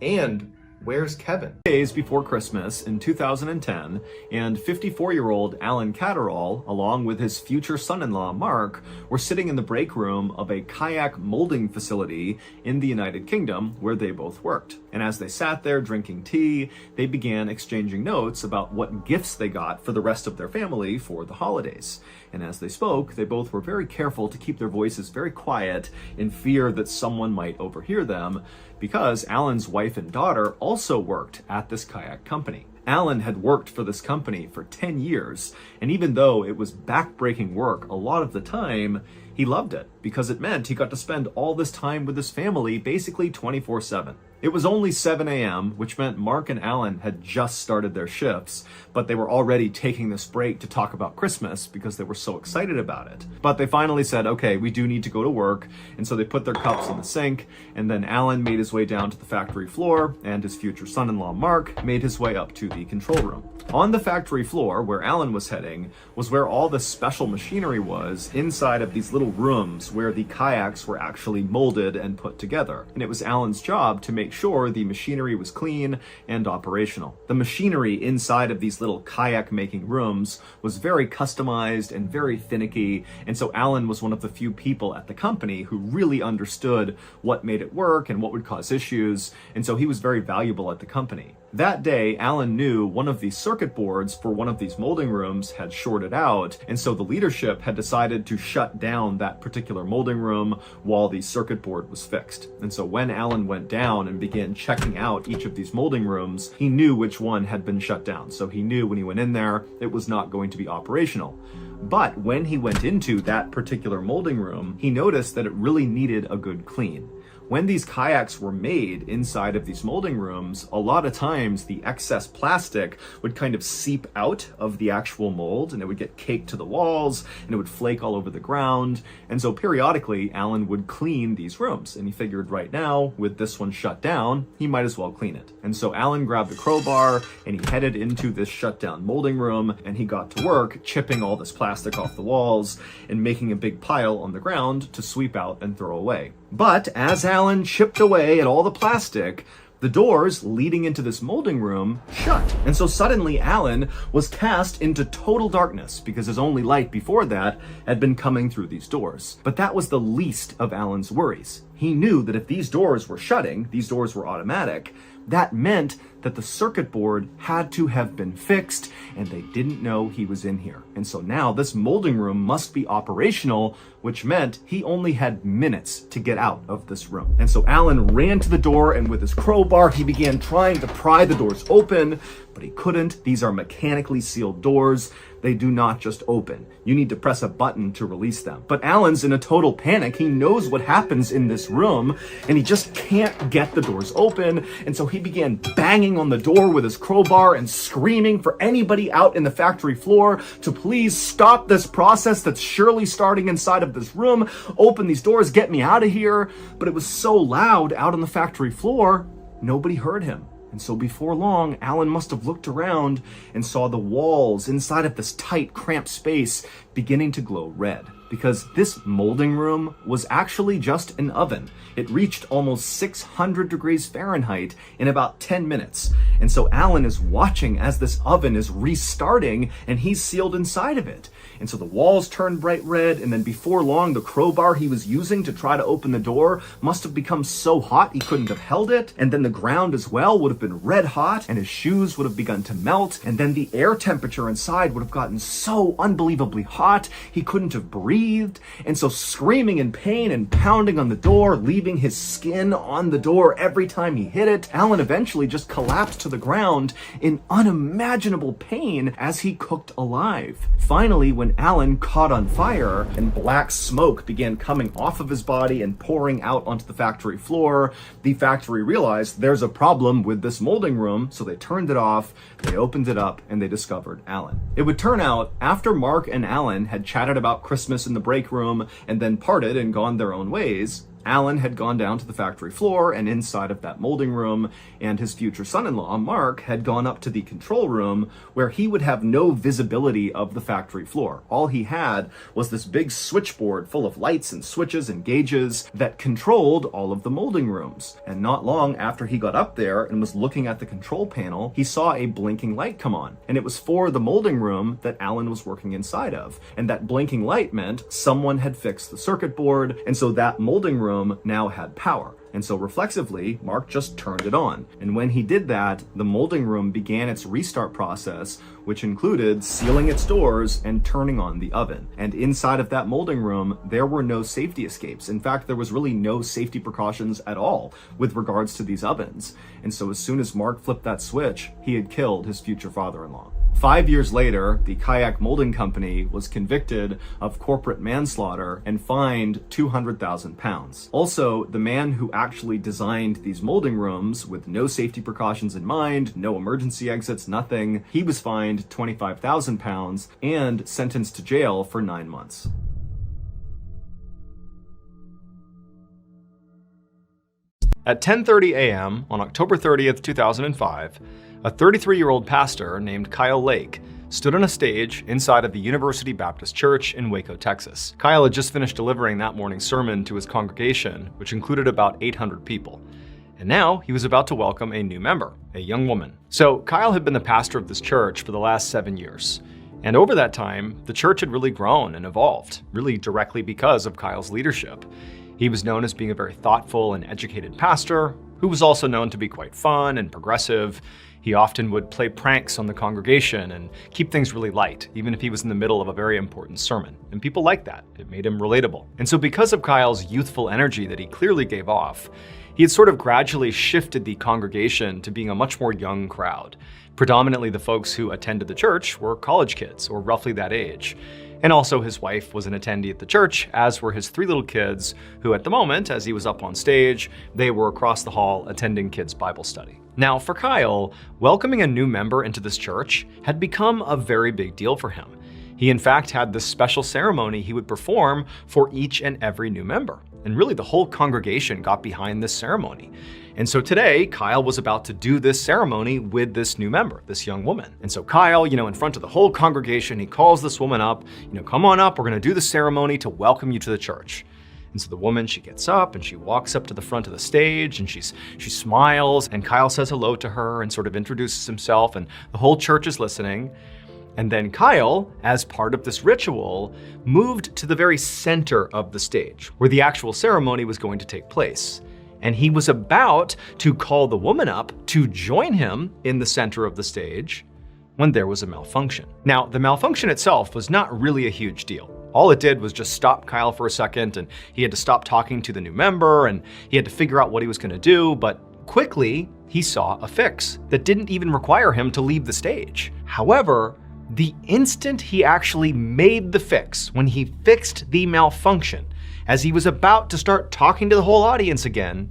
And where's Kevin? Days before Christmas in 2010, and 54-year-old Alan Catterall, along with his future son-in-law Mark, were sitting in the break room of a kayak molding facility in the United Kingdom where they both worked. And as they sat there drinking tea, they began exchanging notes about what gifts they got for the rest of their family for the holidays. And as they spoke, they both were very careful to keep their voices very quiet in fear that someone might overhear them, because Alan's wife and daughter also worked at this kayak company. Alan had worked for this company for 10 years, and even though it was back-breaking work a lot of the time, he loved it because it meant he got to spend all this time with his family basically 24/7. It was only 7 a.m., which meant Mark and Alan had just started their shifts, but they were already taking this break to talk about Christmas because they were so excited about it. But they finally said, okay, we do need to go to work, and so they put their cups in the sink, and then Alan made his way down to the factory floor, and his future son-in-law Mark made his way up to the control room. On the factory floor, where Alan was heading, was where all the special machinery was inside of these little rooms where the kayaks were actually molded and put together. And it was Alan's job to make sure the machinery was clean and operational. The machinery inside of these little kayak making rooms was very customized and very finicky, and so Alan was one of the few people at the company who really understood what made it work and what would cause issues, and so he was very valuable at the company. That day, Alan knew one of the circuit boards for one of these molding rooms had shorted out, and so the leadership had decided to shut down that particular molding room while the circuit board was fixed. And so when Alan went down and began checking out each of these molding rooms, he knew which one had been shut down. So he knew when he went in there, it was not going to be operational. But when he went into that particular molding room, he noticed that it really needed a good clean. When these kayaks were made inside of these molding rooms, a lot of times the excess plastic would kind of seep out of the actual mold, and it would get caked to the walls, and it would flake all over the ground. And so periodically, Alan would clean these rooms, and he figured right now, with this one shut down, he might as well clean it. And so Alan grabbed a crowbar, and he headed into this shut down molding room, and he got to work chipping all this plastic off the walls and making a big pile on the ground to sweep out and throw away. But as Alan chipped away at all the plastic, the doors leading into this molding room shut. And so suddenly Alan was cast into total darkness because his only light before that had been coming through these doors. But that was the least of Alan's worries. He knew that if these doors were shutting, these doors were automatic, that meant that the circuit board had to have been fixed, and they didn't know he was in here. And so now this molding room must be operational, which meant he only had minutes to get out of this room. And so Alan ran to the door, and with his crowbar, he began trying to pry the doors open, but he couldn't. These are mechanically sealed doors. They do not just open. You need to press a button to release them. But Alan's in a total panic. He knows what happens in this room, and he just can't get the doors open. And so he began banging on the door with his crowbar and screaming for anybody out in the factory floor to please stop this process that's surely starting inside of this room. Open these doors, get me out of here. But it was so loud out on the factory floor, nobody heard him. And so before long, Alan must have looked around and saw the walls inside of this tight, cramped space beginning to glow red, because this molding room was actually just an oven. It reached almost 600 degrees Fahrenheit in about 10 minutes. And so Alan is watching as this oven is restarting and he's sealed inside of it. And so the walls turned bright red, and then before long, the crowbar he was using to try to open the door must have become so hot he couldn't have held it. And then the ground as well would have been red hot, and his shoes would have begun to melt. And then the air temperature inside would have gotten so unbelievably hot, he couldn't have breathed. And so screaming in pain and pounding on the door, leaving his skin on the door every time he hit it, Alan eventually just collapsed to the ground in unimaginable pain as he cooked alive. Finally, when Alan caught on fire and black smoke began coming off of his body and pouring out onto the factory floor, the factory realized there's a problem with this molding room, so they turned it off, they opened it up, and they discovered Alan. It would turn out, after Mark and Alan had chatted about Christmas in the break room and then parted and gone their own ways, Alan had gone down to the factory floor and inside of that molding room, and his future son-in-law, Mark, had gone up to the control room where he would have no visibility of the factory floor. All he had was this big switchboard full of lights and switches and gauges that controlled all of the molding rooms. And not long after he got up there and was looking at the control panel, he saw a blinking light come on. And it was for the molding room that Alan was working inside of. And that blinking light meant someone had fixed the circuit board, and so that molding room now had power. And so reflexively, Mark just turned it on. And when he did that, the molding room began its restart process, which included sealing its doors and turning on the oven. And inside of that molding room, there were no safety escapes. In fact, there was really no safety precautions at all with regards to these ovens. And so as soon as Mark flipped that switch, he had killed his future father-in-law. 5 years later, the kayak molding company was convicted of corporate manslaughter and fined 200,000 pounds. Also, the man who actually designed these molding rooms with no safety precautions in mind, no emergency exits, nothing, he was fined 25,000 pounds and sentenced to jail for 9 months. At 10:30 a.m. on October 30th, 2005, a 33-year-old pastor named Kyle Lake stood on a stage inside of the University Baptist Church in Waco, Texas. Kyle had just finished delivering that morning's sermon to his congregation, which included about 800 people. And now he was about to welcome a new member, a young woman. So Kyle had been the pastor of this church for the last 7 years. And over that time, the church had really grown and evolved, really directly because of Kyle's leadership. He was known as being a very thoughtful and educated pastor, who was also known to be quite fun and progressive. He often would play pranks on the congregation and keep things really light, even if he was in the middle of a very important sermon. And people liked that. It made him relatable. And so because of Kyle's youthful energy that he clearly gave off, he had sort of gradually shifted the congregation to being a much more young crowd. Predominantly the folks who attended the church were college kids, or roughly that age. And also his wife was an attendee at the church, as were his 3 little kids, who at the moment, as he was up on stage, they were across the hall attending kids' Bible study. Now for Kyle, welcoming a new member into this church had become a very big deal for him. He in fact had this special ceremony he would perform for each and every new member. And really the whole congregation got behind this ceremony. And so today, Kyle was about to do this ceremony with this new member, this young woman. And so Kyle, in front of the whole congregation, he calls this woman up, come on up, we're gonna do the ceremony to welcome you to the church. And so the woman, she gets up and she walks up to the front of the stage and she smiles, and Kyle says hello to her and sort of introduces himself, and the whole church is listening. And then Kyle, as part of this ritual, moved to the very center of the stage, where the actual ceremony was going to take place. And he was about to call the woman up to join him in the center of the stage when there was a malfunction. Now, the malfunction itself was not really a huge deal. All it did was just stop Kyle for a second, and he had to stop talking to the new member, and he had to figure out what he was gonna do, but quickly, he saw a fix that didn't even require him to leave the stage. However, the instant he actually made the fix, when he fixed the malfunction, as he was about to start talking to the whole audience again,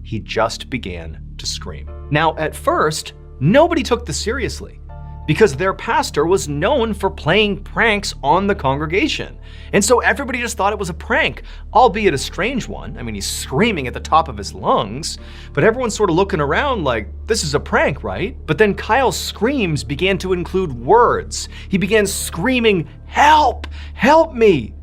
he just began to scream. Now, at first, nobody took this seriously, because their pastor was known for playing pranks on the congregation. And so everybody just thought it was a prank, albeit a strange one. I mean, he's screaming at the top of his lungs, but everyone's sort of looking around like, this is a prank, right? But then Kyle's screams began to include words. He began screaming, "Help! Help me!"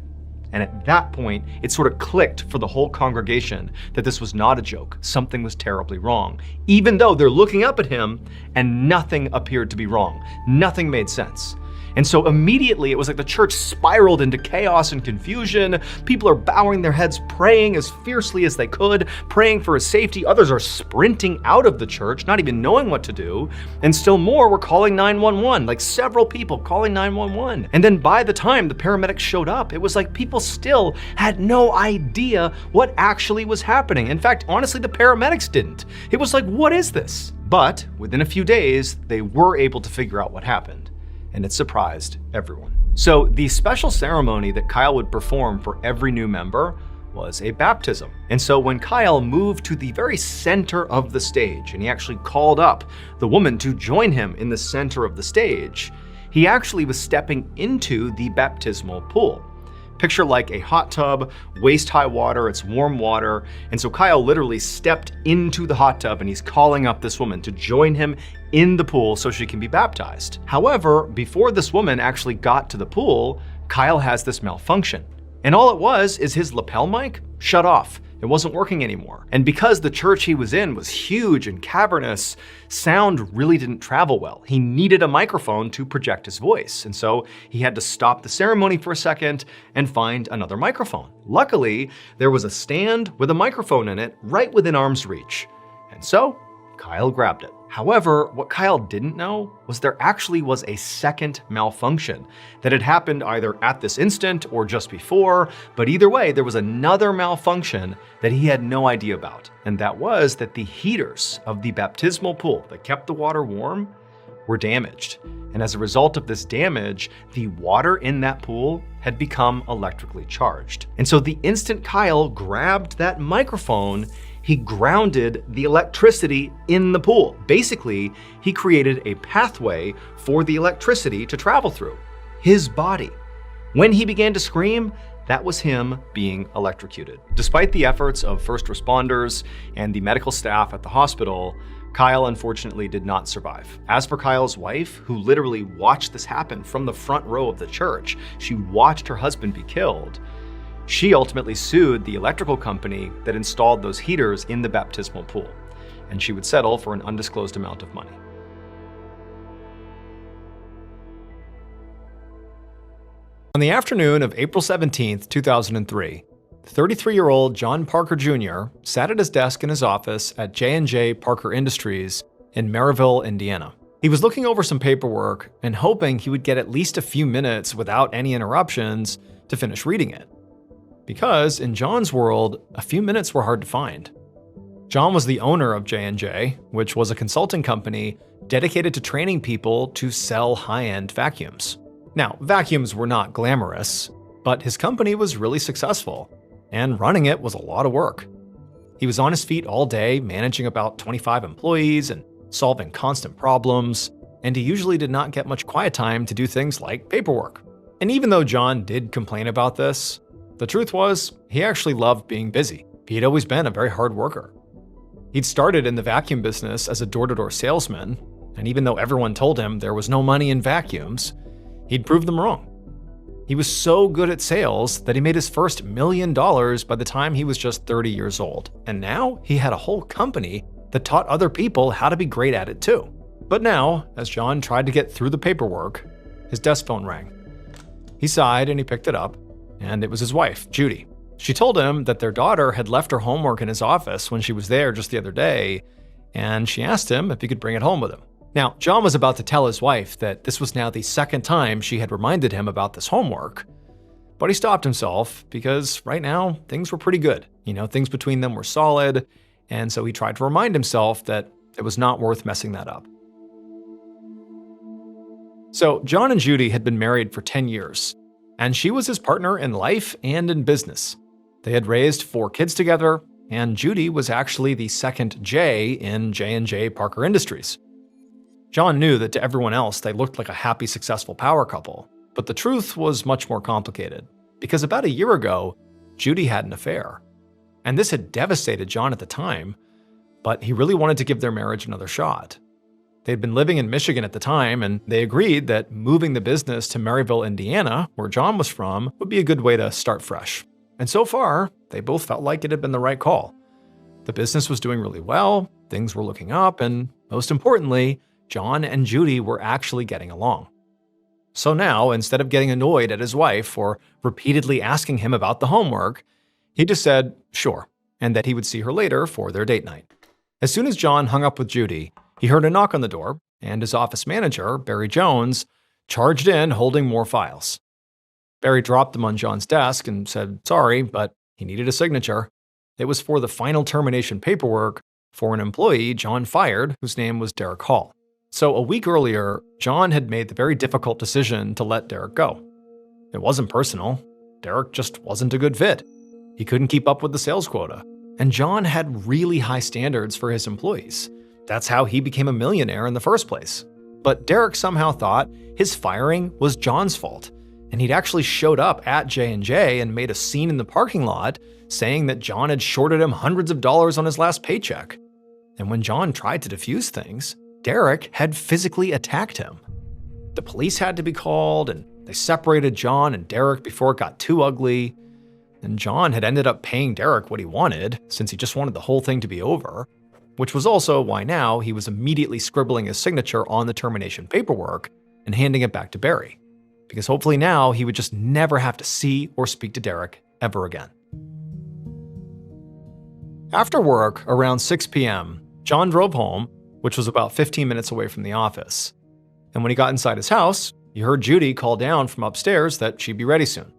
And at that point, it sort of clicked for the whole congregation that this was not a joke. Something was terribly wrong. Even though they're looking up at him and nothing appeared to be wrong. Nothing made sense. And so immediately it was like the church spiraled into chaos and confusion. People are bowing their heads, praying as fiercely as they could, praying for his safety. Others are sprinting out of the church, not even knowing what to do. And still more were calling 911, like several people calling 911. And then by the time the paramedics showed up, it was like people still had no idea what actually was happening. In fact, honestly, the paramedics didn't. It was like, what is this? But within a few days, they were able to figure out what happened. And it surprised everyone. So the special ceremony that Kyle would perform for every new member was a baptism. And so when Kyle moved to the very center of the stage, and he actually called up the woman to join him in the center of the stage, he actually was stepping into the baptismal pool. Picture like a hot tub, waist-high water, it's warm water. And so Kyle literally stepped into the hot tub and he's calling up this woman to join him in the pool so she can be baptized. However, before this woman actually got to the pool, Kyle has this malfunction. And all it was is his lapel mic shut off. It wasn't working anymore. And because the church he was in was huge and cavernous, sound really didn't travel well. He needed a microphone to project his voice. And so he had to stop the ceremony for a second and find another microphone. Luckily, there was a stand with a microphone in it right within arm's reach. And so Kyle grabbed it. However, what Kyle didn't know was there actually was a second malfunction that had happened either at this instant or just before, but either way, there was another malfunction that he had no idea about. And that was that the heaters of the baptismal pool that kept the water warm were damaged. And as a result of this damage, the water in that pool had become electrically charged. And so the instant Kyle grabbed that microphone, he grounded the electricity in the pool. Basically, he created a pathway for the electricity to travel through his body. When he began to scream, that was him being electrocuted. Despite the efforts of first responders and the medical staff at the hospital, Kyle unfortunately did not survive. As for Kyle's wife, who literally watched this happen from the front row of the church, she watched her husband be killed. She ultimately sued the electrical company that installed those heaters in the baptismal pool, and she would settle for an undisclosed amount of money. On the afternoon of April 17th, 2003, 33-year-old John Parker Jr. sat at his desk in his office at J&J Parker Industries in Maryville, Indiana. He was looking over some paperwork and hoping he would get at least a few minutes without any interruptions to finish reading it. Because in John's world, a few minutes were hard to find. John was the owner of J&J, which was a consulting company dedicated to training people to sell high-end vacuums. Now, vacuums were not glamorous, but his company was really successful, and running it was a lot of work. He was on his feet all day, managing about 25 employees and solving constant problems, and he usually did not get much quiet time to do things like paperwork. And even though John did complain about this, the truth was, he actually loved being busy. He had always been a very hard worker. He'd started in the vacuum business as a door-to-door salesman, and even though everyone told him there was no money in vacuums, he'd proved them wrong. He was so good at sales that he made his first $1 million by the time he was just 30 years old. And now he had a whole company that taught other people how to be great at it too. But now, as John tried to get through the paperwork, his desk phone rang. He sighed and he picked it up. And it was his wife, Judy. She told him that their daughter had left her homework in his office when she was there just the other day, and she asked him if he could bring it home with him. Now, John was about to tell his wife that this was now the second time she had reminded him about this homework, but he stopped himself because right now, things were pretty good. Things between them were solid, and so he tried to remind himself that it was not worth messing that up. So, John and Judy had been married for 10 years. And she was his partner in life and in business. They had raised 4 kids together, and Judy was actually the second J in J&J Parker Industries. John knew that to everyone else they looked like a happy, successful power couple, but the truth was much more complicated, because about a year ago, Judy had an affair. And this had devastated John at the time, but he really wanted to give their marriage another shot. They'd been living in Michigan at the time, and they agreed that moving the business to Maryville, Indiana, where John was from, would be a good way to start fresh. And so far, they both felt like it had been the right call. The business was doing really well, things were looking up, and most importantly, John and Judy were actually getting along. So now, instead of getting annoyed at his wife for repeatedly asking him about the homework, he just said, sure, and that he would see her later for their date night. As soon as John hung up with Judy, he heard a knock on the door, and his office manager, Barry Jones, charged in holding more files. Barry dropped them on John's desk and said sorry, but he needed a signature. It was for the final termination paperwork for an employee John fired, whose name was Derek Hall. So a week earlier, John had made the very difficult decision to let Derek go. It wasn't personal. Derek just wasn't a good fit. He couldn't keep up with the sales quota. And John had really high standards for his employees. That's how he became a millionaire in the first place. But Derek somehow thought his firing was John's fault, and he'd actually showed up at J&J and made a scene in the parking lot saying that John had shorted him hundreds of dollars on his last paycheck. And when John tried to defuse things, Derek had physically attacked him. The police had to be called, and they separated John and Derek before it got too ugly. And John had ended up paying Derek what he wanted, since he just wanted the whole thing to be over. Which was also why now he was immediately scribbling his signature on the termination paperwork and handing it back to Barry. Because hopefully now he would just never have to see or speak to Derek ever again. After work, around 6 p.m., John drove home, which was about 15 minutes away from the office. And when he got inside his house, he heard Judy call down from upstairs that she'd be ready soon.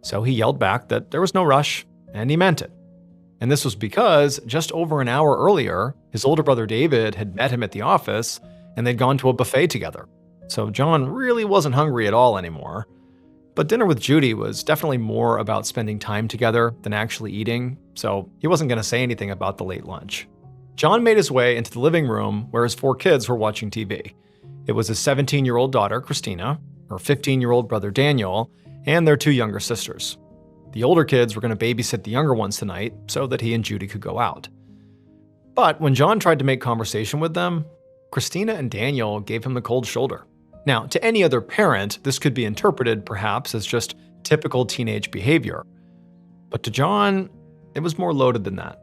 So he yelled back that there was no rush, and he meant it. And this was because just over an hour earlier, his older brother David had met him at the office, and they'd gone to a buffet together. So John really wasn't hungry at all anymore. But dinner with Judy was definitely more about spending time together than actually eating, so he wasn't going to say anything about the late lunch. John made his way into the living room where his 4 kids were watching TV. It was his 17-year-old daughter, Christina, her 15-year-old brother Daniel, and their 2 younger sisters. The older kids were going to babysit the younger ones tonight so that he and Judy could go out. But when John tried to make conversation with them, Christina and Daniel gave him the cold shoulder. Now, to any other parent, this could be interpreted perhaps as just typical teenage behavior. But to John, it was more loaded than that.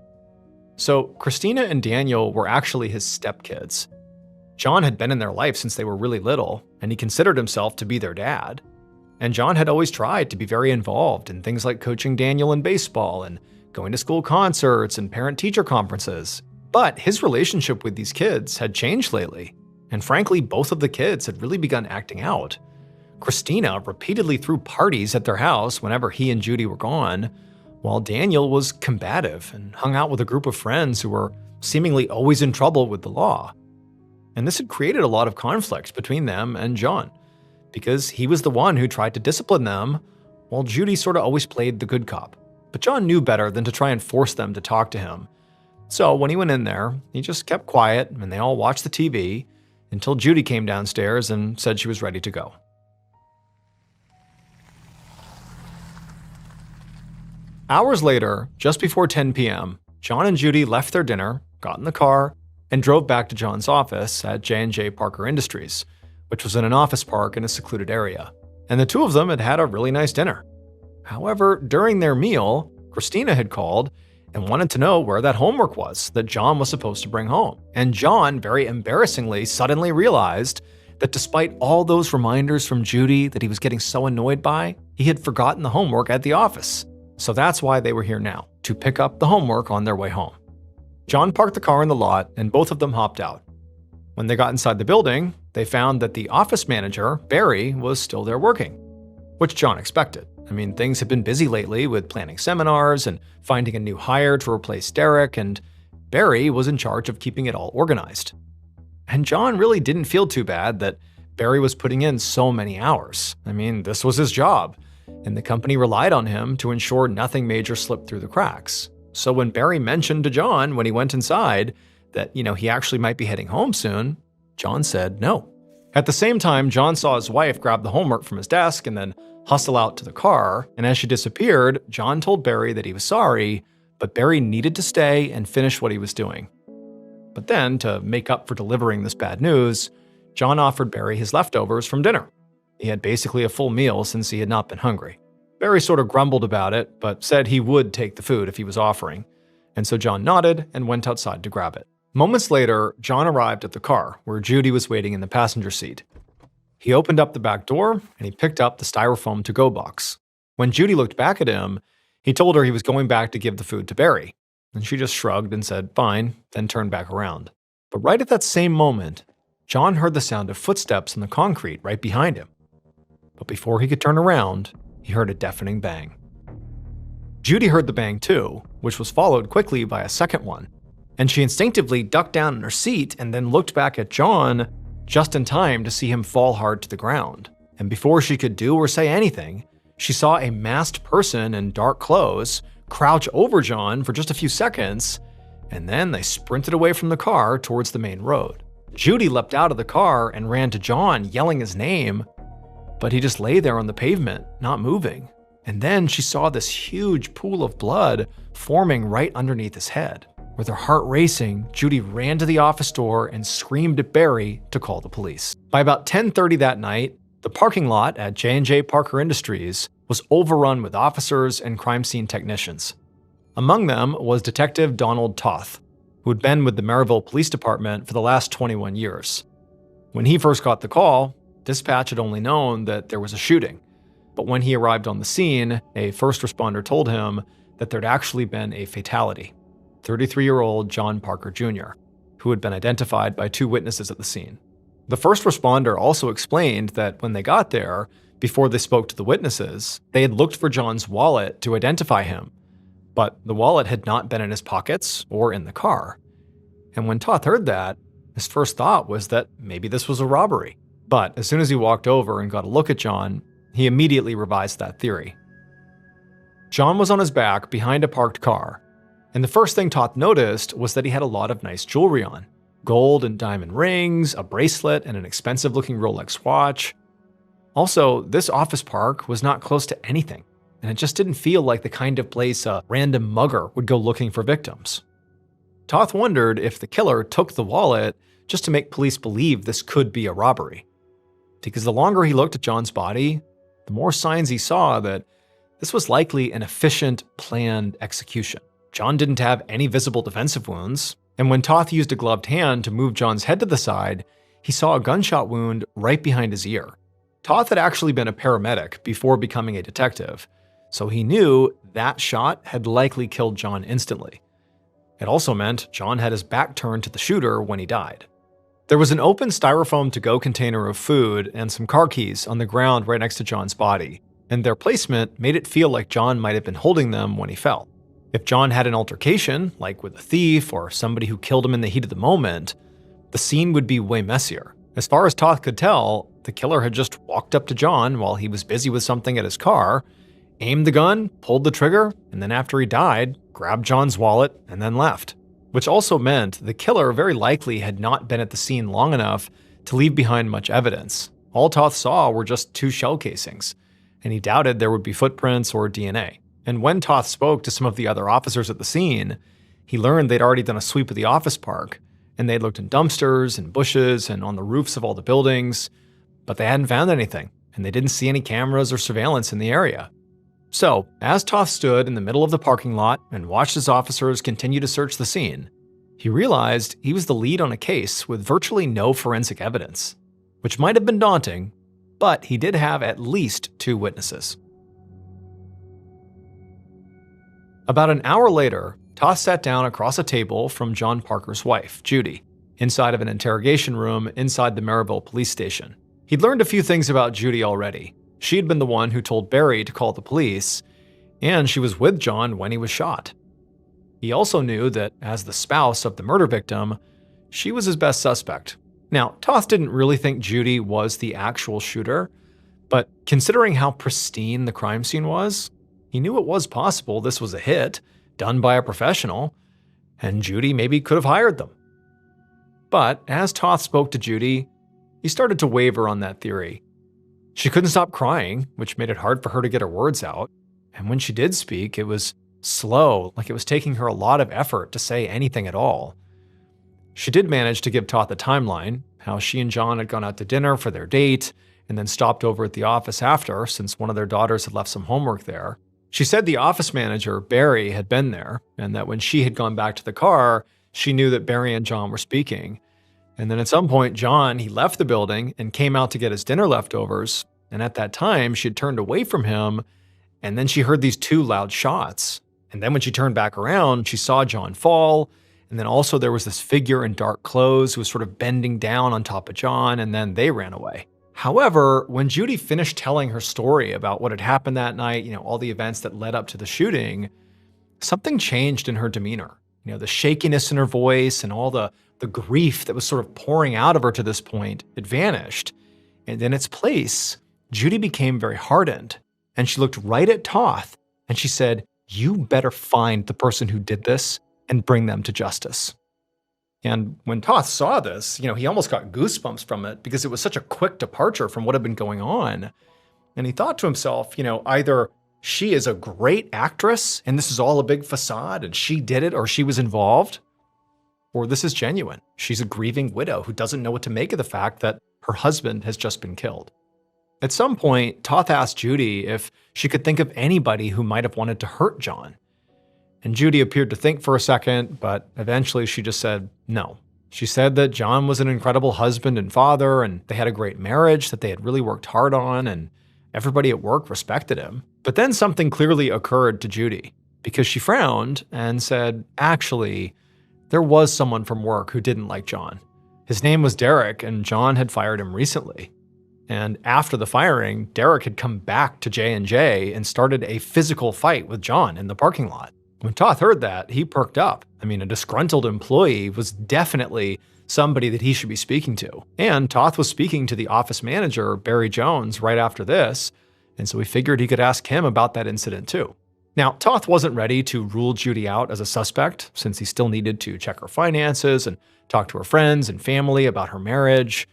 So Christina and Daniel were actually his stepkids. John had been in their life since they were really little, and he considered himself to be their dad. And John had always tried to be very involved in things like coaching Daniel in baseball and going to school concerts and parent-teacher conferences. But his relationship with these kids had changed lately. And frankly, both of the kids had really begun acting out. Christina repeatedly threw parties at their house whenever he and Judy were gone, while Daniel was combative and hung out with a group of friends who were seemingly always in trouble with the law. And this had created a lot of conflict between them and John, because he was the one who tried to discipline them, while Judy sort of always played the good cop. But John knew better than to try and force them to talk to him. So when he went in there, he just kept quiet and they all watched the TV until Judy came downstairs and said she was ready to go. Hours later, just before 10 p.m., John and Judy left their dinner, got in the car, and drove back to John's office at J&J Parker Industries, which was in an office park in a secluded area. And the 2 of them had had a really nice dinner. However, during their meal, Christina had called and wanted to know where that homework was that John was supposed to bring home. And John, very embarrassingly, suddenly realized that despite all those reminders from Judy that he was getting so annoyed by, he had forgotten the homework at the office. So that's why they were here now, to pick up the homework on their way home. John parked the car in the lot, and both of them hopped out. When they got inside the building, they found that the office manager, Barry, was still there working, which John expected. I mean, things had been busy lately with planning seminars and finding a new hire to replace Derek, and Barry was in charge of keeping it all organized. And John really didn't feel too bad that Barry was putting in so many hours. I mean, this was his job, and the company relied on him to ensure nothing major slipped through the cracks. So when Barry mentioned to John when he went inside that, he actually might be heading home soon, John said no. At the same time, John saw his wife grab the homework from his desk and then hustle out to the car, and as she disappeared, John told Barry that he was sorry, but Barry needed to stay and finish what he was doing. But then, to make up for delivering this bad news, John offered Barry his leftovers from dinner. He had basically a full meal since he had not been hungry. Barry sort of grumbled about it, but said he would take the food if he was offering. And so John nodded and went outside to grab it. Moments later, John arrived at the car, where Judy was waiting in the passenger seat. He opened up the back door, and he picked up the styrofoam to-go box. When Judy looked back at him, he told her he was going back to give the food to Barry. And she just shrugged and said, fine, then turned back around. But right at that same moment, John heard the sound of footsteps in the concrete right behind him. But before he could turn around, he heard a deafening bang. Judy heard the bang too, which was followed quickly by a second one. And she instinctively ducked down in her seat and then looked back at John just in time to see him fall hard to the ground. And before she could do or say anything, she saw a masked person in dark clothes crouch over John for just a few seconds, and then they sprinted away from the car towards the main road. Judy leapt out of the car and ran to John, yelling his name, but he just lay there on the pavement, not moving. And then she saw this huge pool of blood forming right underneath his head. With her heart racing, Judy ran to the office door and screamed at Barry to call the police. By about 10:30 that night, the parking lot at J&J Parker Industries was overrun with officers and crime scene technicians. Among them was Detective Donald Toth, who had been with the Maryville Police Department for the last 21 years. When he first got the call, dispatch had only known that there was a shooting. But when he arrived on the scene, a first responder told him that there'd actually been a fatality. 33-year-old John Parker Jr., who had been identified by two witnesses at the scene. The first responder also explained that when they got there, before they spoke to the witnesses, they had looked for John's wallet to identify him, but the wallet had not been in his pockets or in the car. And when Toth heard that, his first thought was that maybe this was a robbery. But as soon as he walked over and got a look at John, he immediately revised that theory. John was on his back behind a parked car, and the first thing Toth noticed was that he had a lot of nice jewelry on. Gold and diamond rings, a bracelet, and an expensive-looking Rolex watch. Also, this office park was not close to anything, and it just didn't feel like the kind of place a random mugger would go looking for victims. Toth wondered if the killer took the wallet just to make police believe this could be a robbery. Because the longer he looked at John's body, the more signs he saw that this was likely an efficient, planned execution. John didn't have any visible defensive wounds, and when Toth used a gloved hand to move John's head to the side, he saw a gunshot wound right behind his ear. Toth had actually been a paramedic before becoming a detective, so he knew that shot had likely killed John instantly. It also meant John had his back turned to the shooter when he died. There was an open styrofoam to-go container of food and some car keys on the ground right next to John's body, and their placement made it feel like John might have been holding them when he fell. If John had an altercation, like with a thief or somebody who killed him in the heat of the moment, the scene would be way messier. As far as Toth could tell, the killer had just walked up to John while he was busy with something at his car, aimed the gun, pulled the trigger, and then after he died, grabbed John's wallet and then left. Which also meant the killer very likely had not been at the scene long enough to leave behind much evidence. All Toth saw were just two shell casings, and he doubted there would be footprints or DNA. And when Toth spoke to some of the other officers at the scene, he learned they'd already done a sweep of the office park, and they'd looked in dumpsters and bushes and on the roofs of all the buildings, but they hadn't found anything, and they didn't see any cameras or surveillance in the area. So, as Toth stood in the middle of the parking lot and watched his officers continue to search the scene, he realized he was the lead on a case with virtually no forensic evidence, which might have been daunting, but he did have at least two witnesses. About an hour later, Toth sat down across a table from John Parker's wife, Judy, inside of an interrogation room inside the Maryville police station. He'd learned a few things about Judy already. She'd been the one who told Barry to call the police, and she was with John when he was shot. He also knew that, as the spouse of the murder victim, she was his best suspect. Now, Toth didn't really think Judy was the actual shooter, but considering how pristine the crime scene was, he knew it was possible this was a hit, done by a professional, and Judy maybe could have hired them. But as Toth spoke to Judy, he started to waver on that theory. She couldn't stop crying, which made it hard for her to get her words out, and when she did speak, it was slow, like it was taking her a lot of effort to say anything at all. She did manage to give Toth a timeline, how she and John had gone out to dinner for their date and then stopped over at the office after since one of their daughters had left some homework there. She said the office manager, Barry, had been there and that when she had gone back to the car, she knew that Barry and John were speaking. And then at some point, John, he left the building and came out to get his dinner leftovers. And at that time, she had turned away from him and then she heard these two loud shots. And then when she turned back around, she saw John fall. And then also there was this figure in dark clothes who was sort of bending down on top of John, and then they ran away. However, when Judy finished telling her story about what had happened that night, all the events that led up to the shooting, something changed in her demeanor. The shakiness in her voice and all the grief that was sort of pouring out of her to this point, it vanished. And in its place, Judy became very hardened. And she looked right at Toth and she said, "You better find the person who did this and bring them to justice." And when Toth saw this, he almost got goosebumps from it because it was such a quick departure from what had been going on. And he thought to himself, either she is a great actress and this is all a big facade and she did it or she was involved, or this is genuine. She's a grieving widow who doesn't know what to make of the fact that her husband has just been killed. At some point, Toth asked Judy if she could think of anybody who might have wanted to hurt John. And Judy appeared to think for a second, but eventually she just said no. She said that John was an incredible husband and father, and they had a great marriage that they had really worked hard on, and everybody at work respected him. But then something clearly occurred to Judy, because she frowned and said, actually, there was someone from work who didn't like John. His name was Derek, and John had fired him recently. And after the firing, Derek had come back to J&J and started a physical fight with John in the parking lot. When Toth heard that, he perked up. A disgruntled employee was definitely somebody that he should be speaking to. And Toth was speaking to the office manager, Barry Jones, right after this, and so he figured he could ask him about that incident too. Now, Toth wasn't ready to rule Judy out as a suspect, since he still needed to check her finances and talk to her friends and family about her marriage.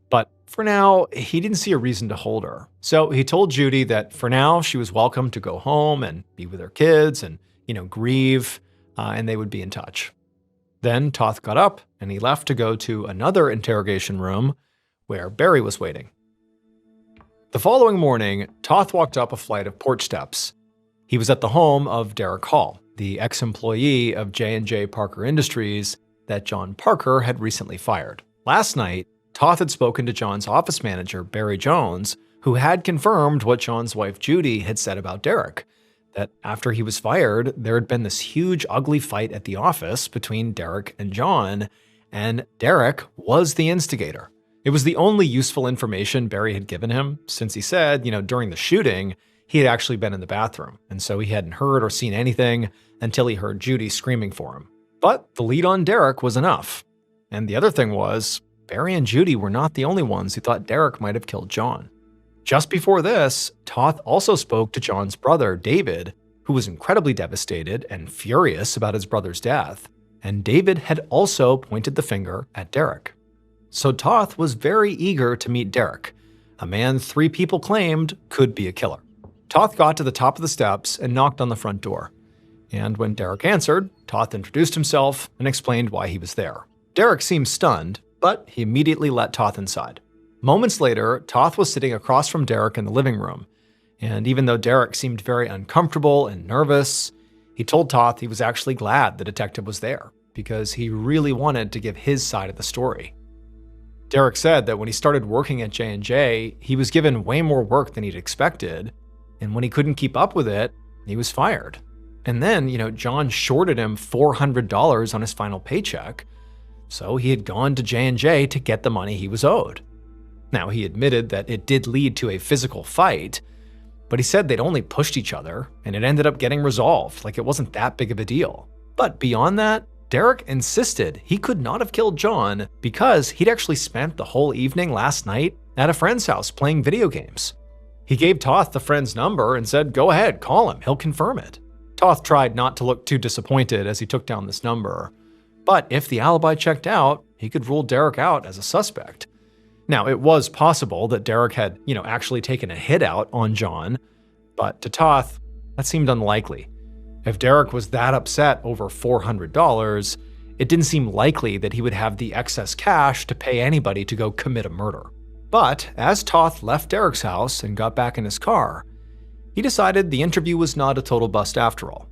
But for now, he didn't see a reason to hold her. So he told Judy that for now, she was welcome to go home and be with her kids and, grieve, and they would be in touch. Then Toth got up and he left to go to another interrogation room where Barry was waiting. The following morning, Toth walked up a flight of porch steps. He was at the home of Derek Hall, the ex-employee of J&J Parker Industries that John Parker had recently fired. Last night, Toth had spoken to John's office manager, Barry Jones, who had confirmed what John's wife Judy had said about Derek, that after he was fired, there had been this huge, ugly fight at the office between Derek and John, and Derek was the instigator. It was the only useful information Barry had given him, since he said, during the shooting, he had actually been in the bathroom, and so he hadn't heard or seen anything until he heard Judy screaming for him. But the lead on Derek was enough. And the other thing was, Barry and Judy were not the only ones who thought Derek might have killed John. Just before this, Toth also spoke to John's brother, David, who was incredibly devastated and furious about his brother's death. And David had also pointed the finger at Derek. So Toth was very eager to meet Derek, a man 3 people claimed could be a killer. Toth got to the top of the steps and knocked on the front door. And when Derek answered, Toth introduced himself and explained why he was there. Derek seemed stunned, but he immediately let Toth inside. Moments later, Toth was sitting across from Derek in the living room, and even though Derek seemed very uncomfortable and nervous, he told Toth he was actually glad the detective was there, because he really wanted to give his side of the story. Derek said that when he started working at J&J, he was given way more work than he'd expected, and when he couldn't keep up with it, he was fired. And then, John shorted him $400 on his final paycheck, so he had gone to J&J to get the money he was owed. Now, he admitted that it did lead to a physical fight, but he said they'd only pushed each other, and it ended up getting resolved, like it wasn't that big of a deal. But beyond that, Derek insisted he could not have killed John because he'd actually spent the whole evening last night at a friend's house playing video games. He gave Toth the friend's number and said, "Go ahead, call him, he'll confirm it." Toth tried not to look too disappointed as he took down this number, but if the alibi checked out, he could rule Derek out as a suspect. Now, it was possible that Derek had, actually taken a hit out on John, but to Toth, that seemed unlikely. If Derek was that upset over $400, it didn't seem likely that he would have the excess cash to pay anybody to go commit a murder. But as Toth left Derek's house and got back in his car, he decided the interview was not a total bust after all.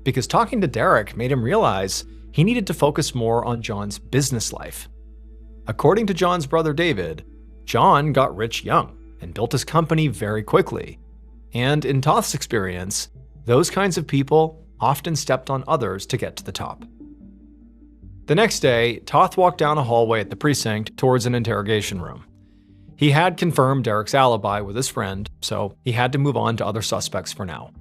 Because talking to Derek made him realize he needed to focus more on John's business life. According to John's brother David, John got rich young and built his company very quickly. And in Toth's experience, those kinds of people often stepped on others to get to the top. The next day, Toth walked down a hallway at the precinct towards an interrogation room. He had confirmed Derek's alibi with his friend, so he had to move on to other suspects for now.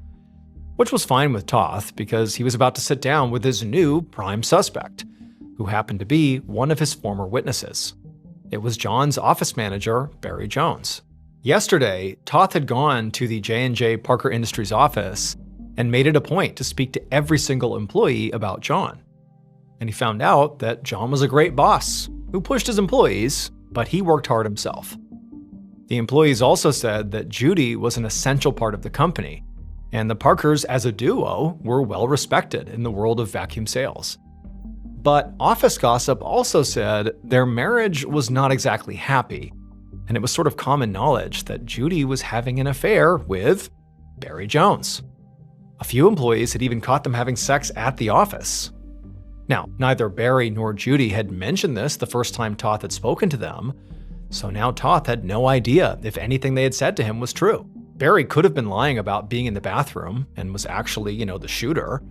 Which was fine with Toth because he was about to sit down with his new prime suspect, who happened to be one of his former witnesses. It was John's office manager, Barry Jones. Yesterday, Toth had gone to the J&J Parker Industries office and made it a point to speak to every single employee about John. And he found out that John was a great boss who pushed his employees, but he worked hard himself. The employees also said that Judy was an essential part of the company, and the Parkers as a duo were well respected in the world of vacuum sales. But office gossip also said their marriage was not exactly happy, and it was sort of common knowledge that Judy was having an affair with Barry Jones. A few employees had even caught them having sex at the office. Now, neither Barry nor Judy had mentioned this the first time Toth had spoken to them, so now Toth had no idea if anything they had said to him was true. Barry could have been lying about being in the bathroom and was actually, the shooter.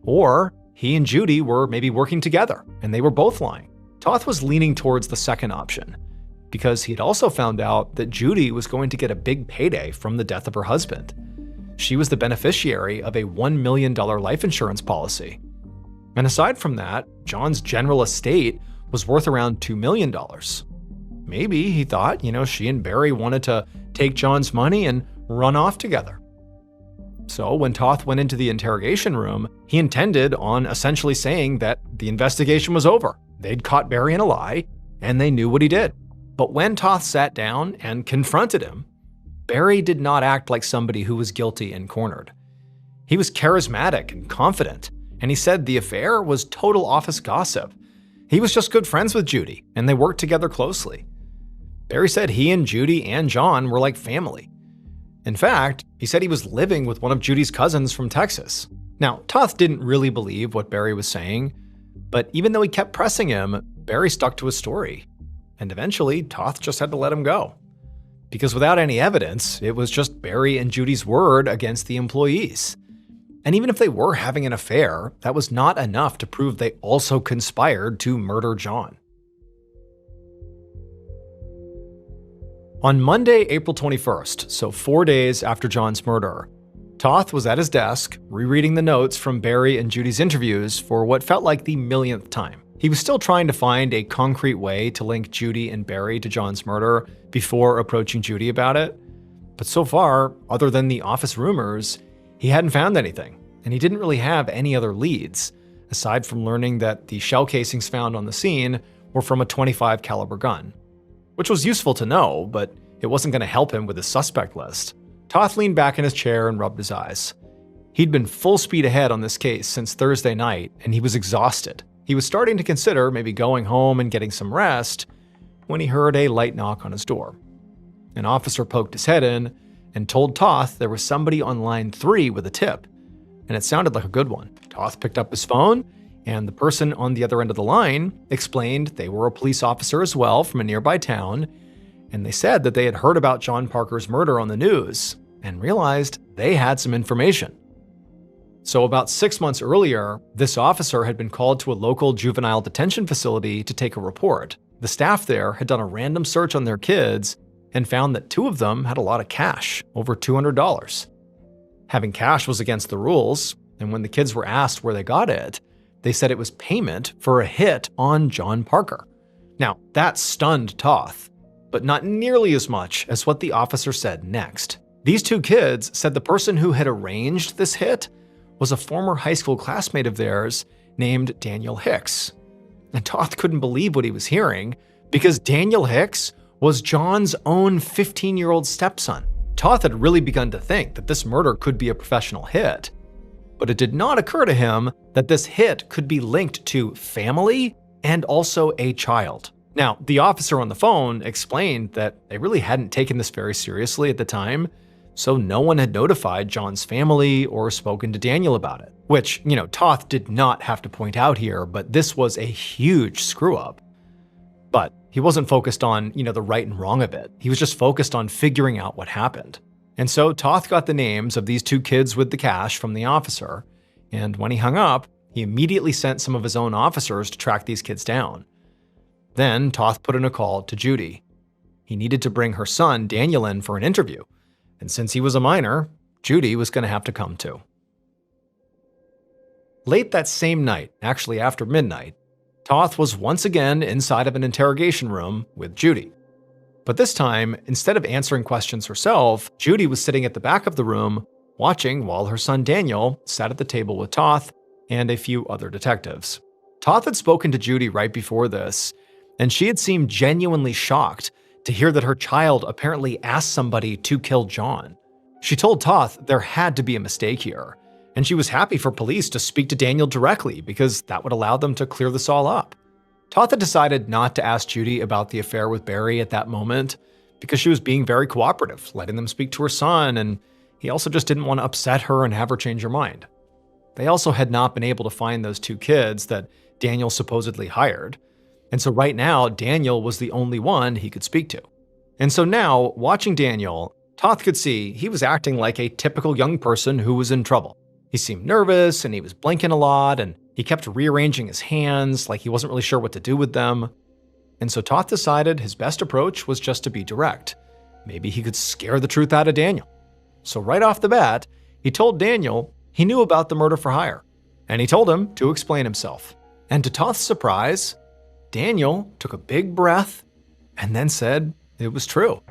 Or he and Judy were maybe working together and they were both lying. Toth was leaning towards the second option because he had also found out that Judy was going to get a big payday from the death of her husband. She was the beneficiary of a $1 million life insurance policy. And aside from that, John's general estate was worth around $2 million. Maybe, he thought, she and Barry wanted to take John's money and run off together. So when Toth went into the interrogation room, he intended on essentially saying that the investigation was over. They'd caught Barry in a lie, and they knew what he did. But when Toth sat down and confronted him, Barry did not act like somebody who was guilty and cornered. He was charismatic and confident, and he said the affair was total office gossip. He was just good friends with Judy, and they worked together closely. Barry said he and Judy and John were like family. In fact, he said he was living with one of Judy's cousins from Texas. Now, Toth didn't really believe what Barry was saying, but even though he kept pressing him, Barry stuck to his story. And eventually, Toth just had to let him go. Because without any evidence, it was just Barry and Judy's word against the employees. And even if they were having an affair, that was not enough to prove they also conspired to murder John. On Monday, April 21st, so 4 days after John's murder, Toth was at his desk, rereading the notes from Barry and Judy's interviews for what felt like the millionth time. He was still trying to find a concrete way to link Judy and Barry to John's murder before approaching Judy about it. But so far, other than the office rumors, he hadn't found anything, and he didn't really have any other leads, aside from learning that the shell casings found on the scene were from a .25 caliber gun. Which was useful to know, but it wasn't going to help him with his suspect list. Toth leaned back in his chair and rubbed his eyes. He'd been full speed ahead on this case since Thursday night, and he was exhausted. He was starting to consider maybe going home and getting some rest when he heard a light knock on his door. An officer poked his head in and told Toth there was somebody on line 3 with a tip, and it sounded like a good one. Toth picked up his phone, and the person on the other end of the line explained they were a police officer as well from a nearby town, and they said that they had heard about John Parker's murder on the news and realized they had some information. So about 6 months earlier, this officer had been called to a local juvenile detention facility to take a report. The staff there had done a random search on their kids and found that 2 of them had a lot of cash, over $200. Having cash was against the rules, and when the kids were asked where they got it, they said it was payment for a hit on John Parker. Now, that stunned Toth, but not nearly as much as what the officer said next. These 2 kids said the person who had arranged this hit was a former high school classmate of theirs named Daniel Hicks. And Toth couldn't believe what he was hearing because Daniel Hicks was John's own 15-year-old stepson. Toth had really begun to think that this murder could be a professional hit. but it did not occur to him that this hit could be linked to family and also a child. Now, the officer on the phone explained that they really hadn't taken this very seriously at the time, so no one had notified John's family or spoken to Daniel about it. Which, Toth did not have to point out here, but this was a huge screw-up. But he wasn't focused on, the right and wrong of it. He was just focused on figuring out what happened. And so Toth got the names of these two kids with the cash from the officer, and when he hung up, he immediately sent some of his own officers to track these kids down. Then Toth put in a call to Judy. He needed to bring her son, Daniel, in for an interview, and since he was a minor, Judy was going to have to come too. Late that same night, actually after midnight, Toth was once again inside of an interrogation room with Judy. But this time, instead of answering questions herself, Judy was sitting at the back of the room, watching while her son Daniel sat at the table with Toth and a few other detectives. Toth had spoken to Judy right before this, and she had seemed genuinely shocked to hear that her child apparently asked somebody to kill John. She told Toth there had to be a mistake here, and she was happy for police to speak to Daniel directly because that would allow them to clear this all up. Toth had decided not to ask Judy about the affair with Barry at that moment because she was being very cooperative, letting them speak to her son, and he also just didn't want to upset her and have her change her mind. They also had not been able to find those two kids that Daniel supposedly hired, and so right now, Daniel was the only one he could speak to. And so now, watching Daniel, Toth could see he was acting like a typical young person who was in trouble. He seemed nervous, and he was blinking a lot, and he kept rearranging his hands like he wasn't really sure what to do with them. And so Toth decided his best approach was just to be direct. Maybe he could scare the truth out of Daniel. So right off the bat, he told Daniel he knew about the murder for hire, and he told him to explain himself. And to Toth's surprise, Daniel took a big breath and then said it was true.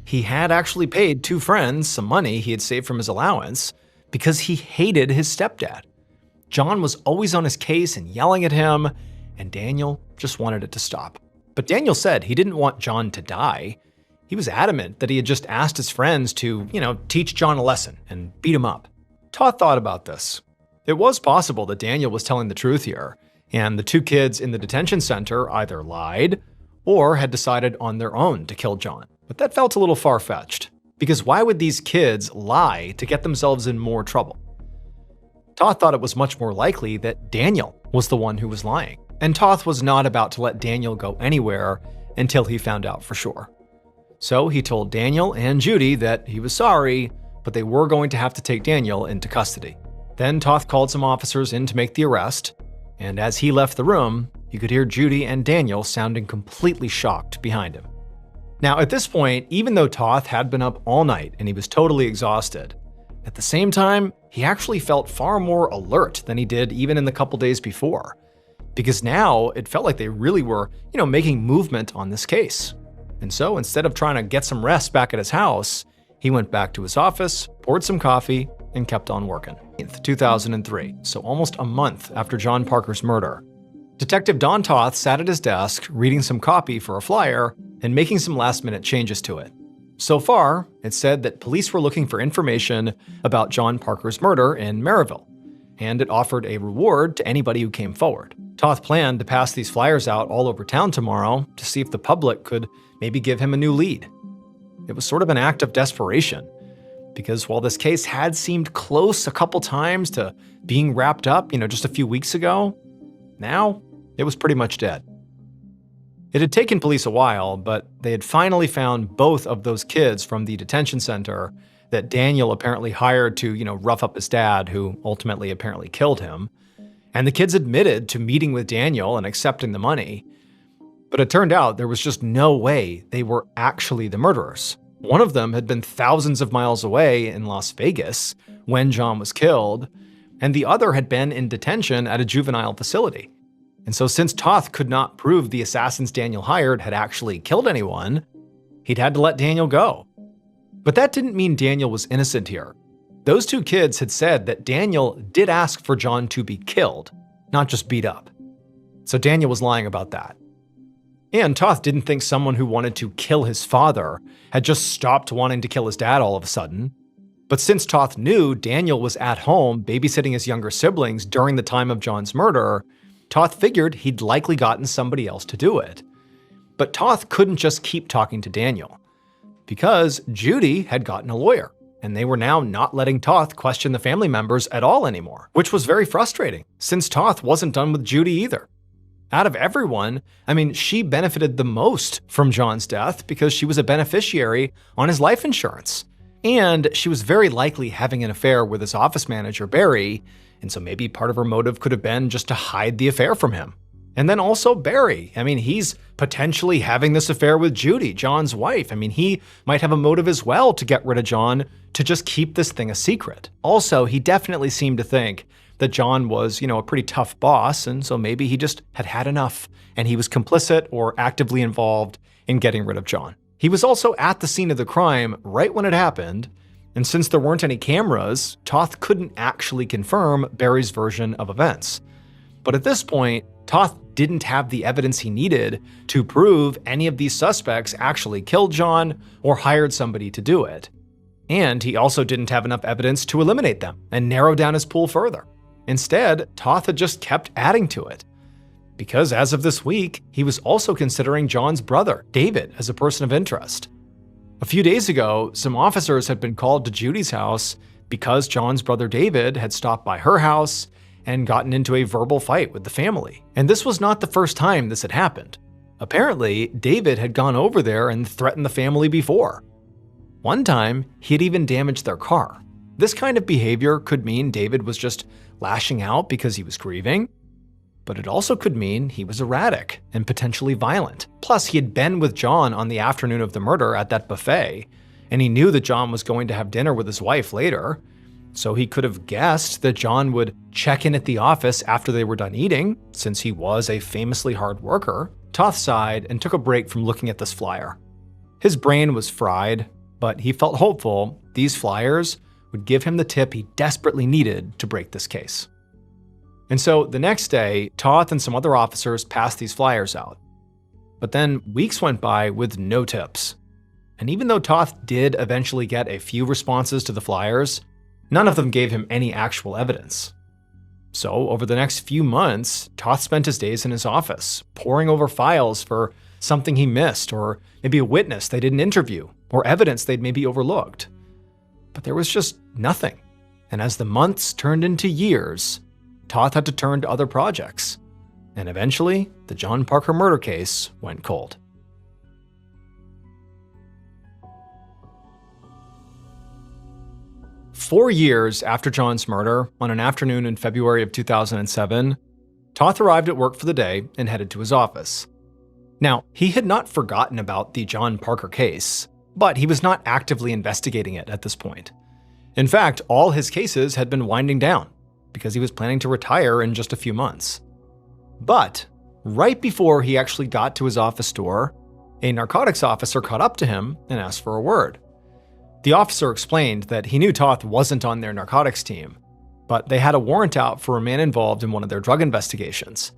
He had actually paid two friends some money he had saved from his allowance because he hated his stepdad. John was always on his case and yelling at him, and Daniel just wanted it to stop. But Daniel said he didn't want John to die. He was adamant that he had just asked his friends to, teach John a lesson and beat him up. Toth thought about this. It was possible that Daniel was telling the truth here, and the two kids in the detention center either lied or had decided on their own to kill John. But that felt a little far-fetched, because why would these kids lie to get themselves in more trouble? Toth thought it was much more likely that Daniel was the one who was lying, and Toth was not about to let Daniel go anywhere until he found out for sure. So he told Daniel and Judy that he was sorry, but they were going to have to take Daniel into custody. Then Toth called some officers in to make the arrest, and as he left the room, you could hear Judy and Daniel sounding completely shocked behind him. Now, at this point, even though Toth had been up all night and he was totally exhausted, at the same time, he actually felt far more alert than he did even in the couple days before, because now it felt like they really were, making movement on this case. And so instead of trying to get some rest back at his house, he went back to his office, poured some coffee, and kept on working. 2003, so almost a month after John Parker's murder. Detective Don Toth sat at his desk, reading some copy for a flyer and making some last-minute changes to it. So far, it said that police were looking for information about John Parker's murder in Maryville, and it offered a reward to anybody who came forward. Toth planned to pass these flyers out all over town tomorrow to see if the public could maybe give him a new lead. It was sort of an act of desperation, because while this case had seemed close a couple times to being wrapped up, just a few weeks ago, now it was pretty much dead. It had taken police a while, but they had finally found both of those kids from the detention center that Daniel apparently hired to, rough up his dad, who ultimately apparently killed him. And the kids admitted to meeting with Daniel and accepting the money. But it turned out there was just no way they were actually the murderers. One of them had been thousands of miles away in Las Vegas when John was killed, and the other had been in detention at a juvenile facility. And so since Toth could not prove the assassins Daniel hired had actually killed anyone, he'd had to let Daniel go. But that didn't mean Daniel was innocent here. Those two kids had said that Daniel did ask for John to be killed, not just beat up. So Daniel was lying about that. And Toth didn't think someone who wanted to kill his father had just stopped wanting to kill his dad all of a sudden. But since Toth knew Daniel was at home babysitting his younger siblings during the time of John's murder, Toth figured he'd likely gotten somebody else to do it. But Toth couldn't just keep talking to Daniel, because Judy had gotten a lawyer, and they were now not letting Toth question the family members at all anymore, which was very frustrating, since Toth wasn't done with Judy either. Out of everyone, she benefited the most from John's death because she was a beneficiary on his life insurance. And she was very likely having an affair with his office manager, Barry, and so maybe part of her motive could have been just to hide the affair from him. And then also Barry. He's potentially having this affair with Judy, John's wife. He might have a motive as well to get rid of John, to just keep this thing a secret. Also, he definitely seemed to think that John was, a pretty tough boss, and so maybe he just had had enough, and he was complicit or actively involved in getting rid of John. He was also at the scene of the crime right when it happened, and since there weren't any cameras, Toth couldn't actually confirm Barry's version of events. But at this point, Toth didn't have the evidence he needed to prove any of these suspects actually killed John or hired somebody to do it. And he also didn't have enough evidence to eliminate them and narrow down his pool further. Instead, Toth had just kept adding to it. Because as of this week, he was also considering John's brother, David, as a person of interest. A few days ago, some officers had been called to Judy's house because John's brother David had stopped by her house and gotten into a verbal fight with the family. And this was not the first time this had happened. Apparently, David had gone over there and threatened the family before. One time, he had even damaged their car. This kind of behavior could mean David was just lashing out because he was grieving, but it also could mean he was erratic and potentially violent. Plus, he had been with John on the afternoon of the murder at that buffet, and he knew that John was going to have dinner with his wife later, so he could have guessed that John would check in at the office after they were done eating, since he was a famously hard worker. Toth sighed and took a break from looking at this flyer. His brain was fried, but he felt hopeful these flyers would give him the tip he desperately needed to break this case. And so the next day, Toth and some other officers passed these flyers out. But then weeks went by with no tips. And even though Toth did eventually get a few responses to the flyers, none of them gave him any actual evidence. So over the next few months, Toth spent his days in his office, poring over files for something he missed, or maybe a witness they didn't interview, or evidence they'd maybe overlooked. But there was just nothing. And as the months turned into years, Toth had to turn to other projects. And eventually, the John Parker murder case went cold. "4 years after John's murder, on an afternoon in February of 2007, Toth arrived at work for the day and headed to his office. Now, he had not forgotten about the John Parker case, but he was not actively investigating it at this point. In fact, all his cases had been winding down because he was planning to retire in just a few months. But right before he actually got to his office door, a narcotics officer caught up to him and asked for a word. The officer explained that he knew Toth wasn't on their narcotics team, but they had a warrant out for a man involved in one of their drug investigations,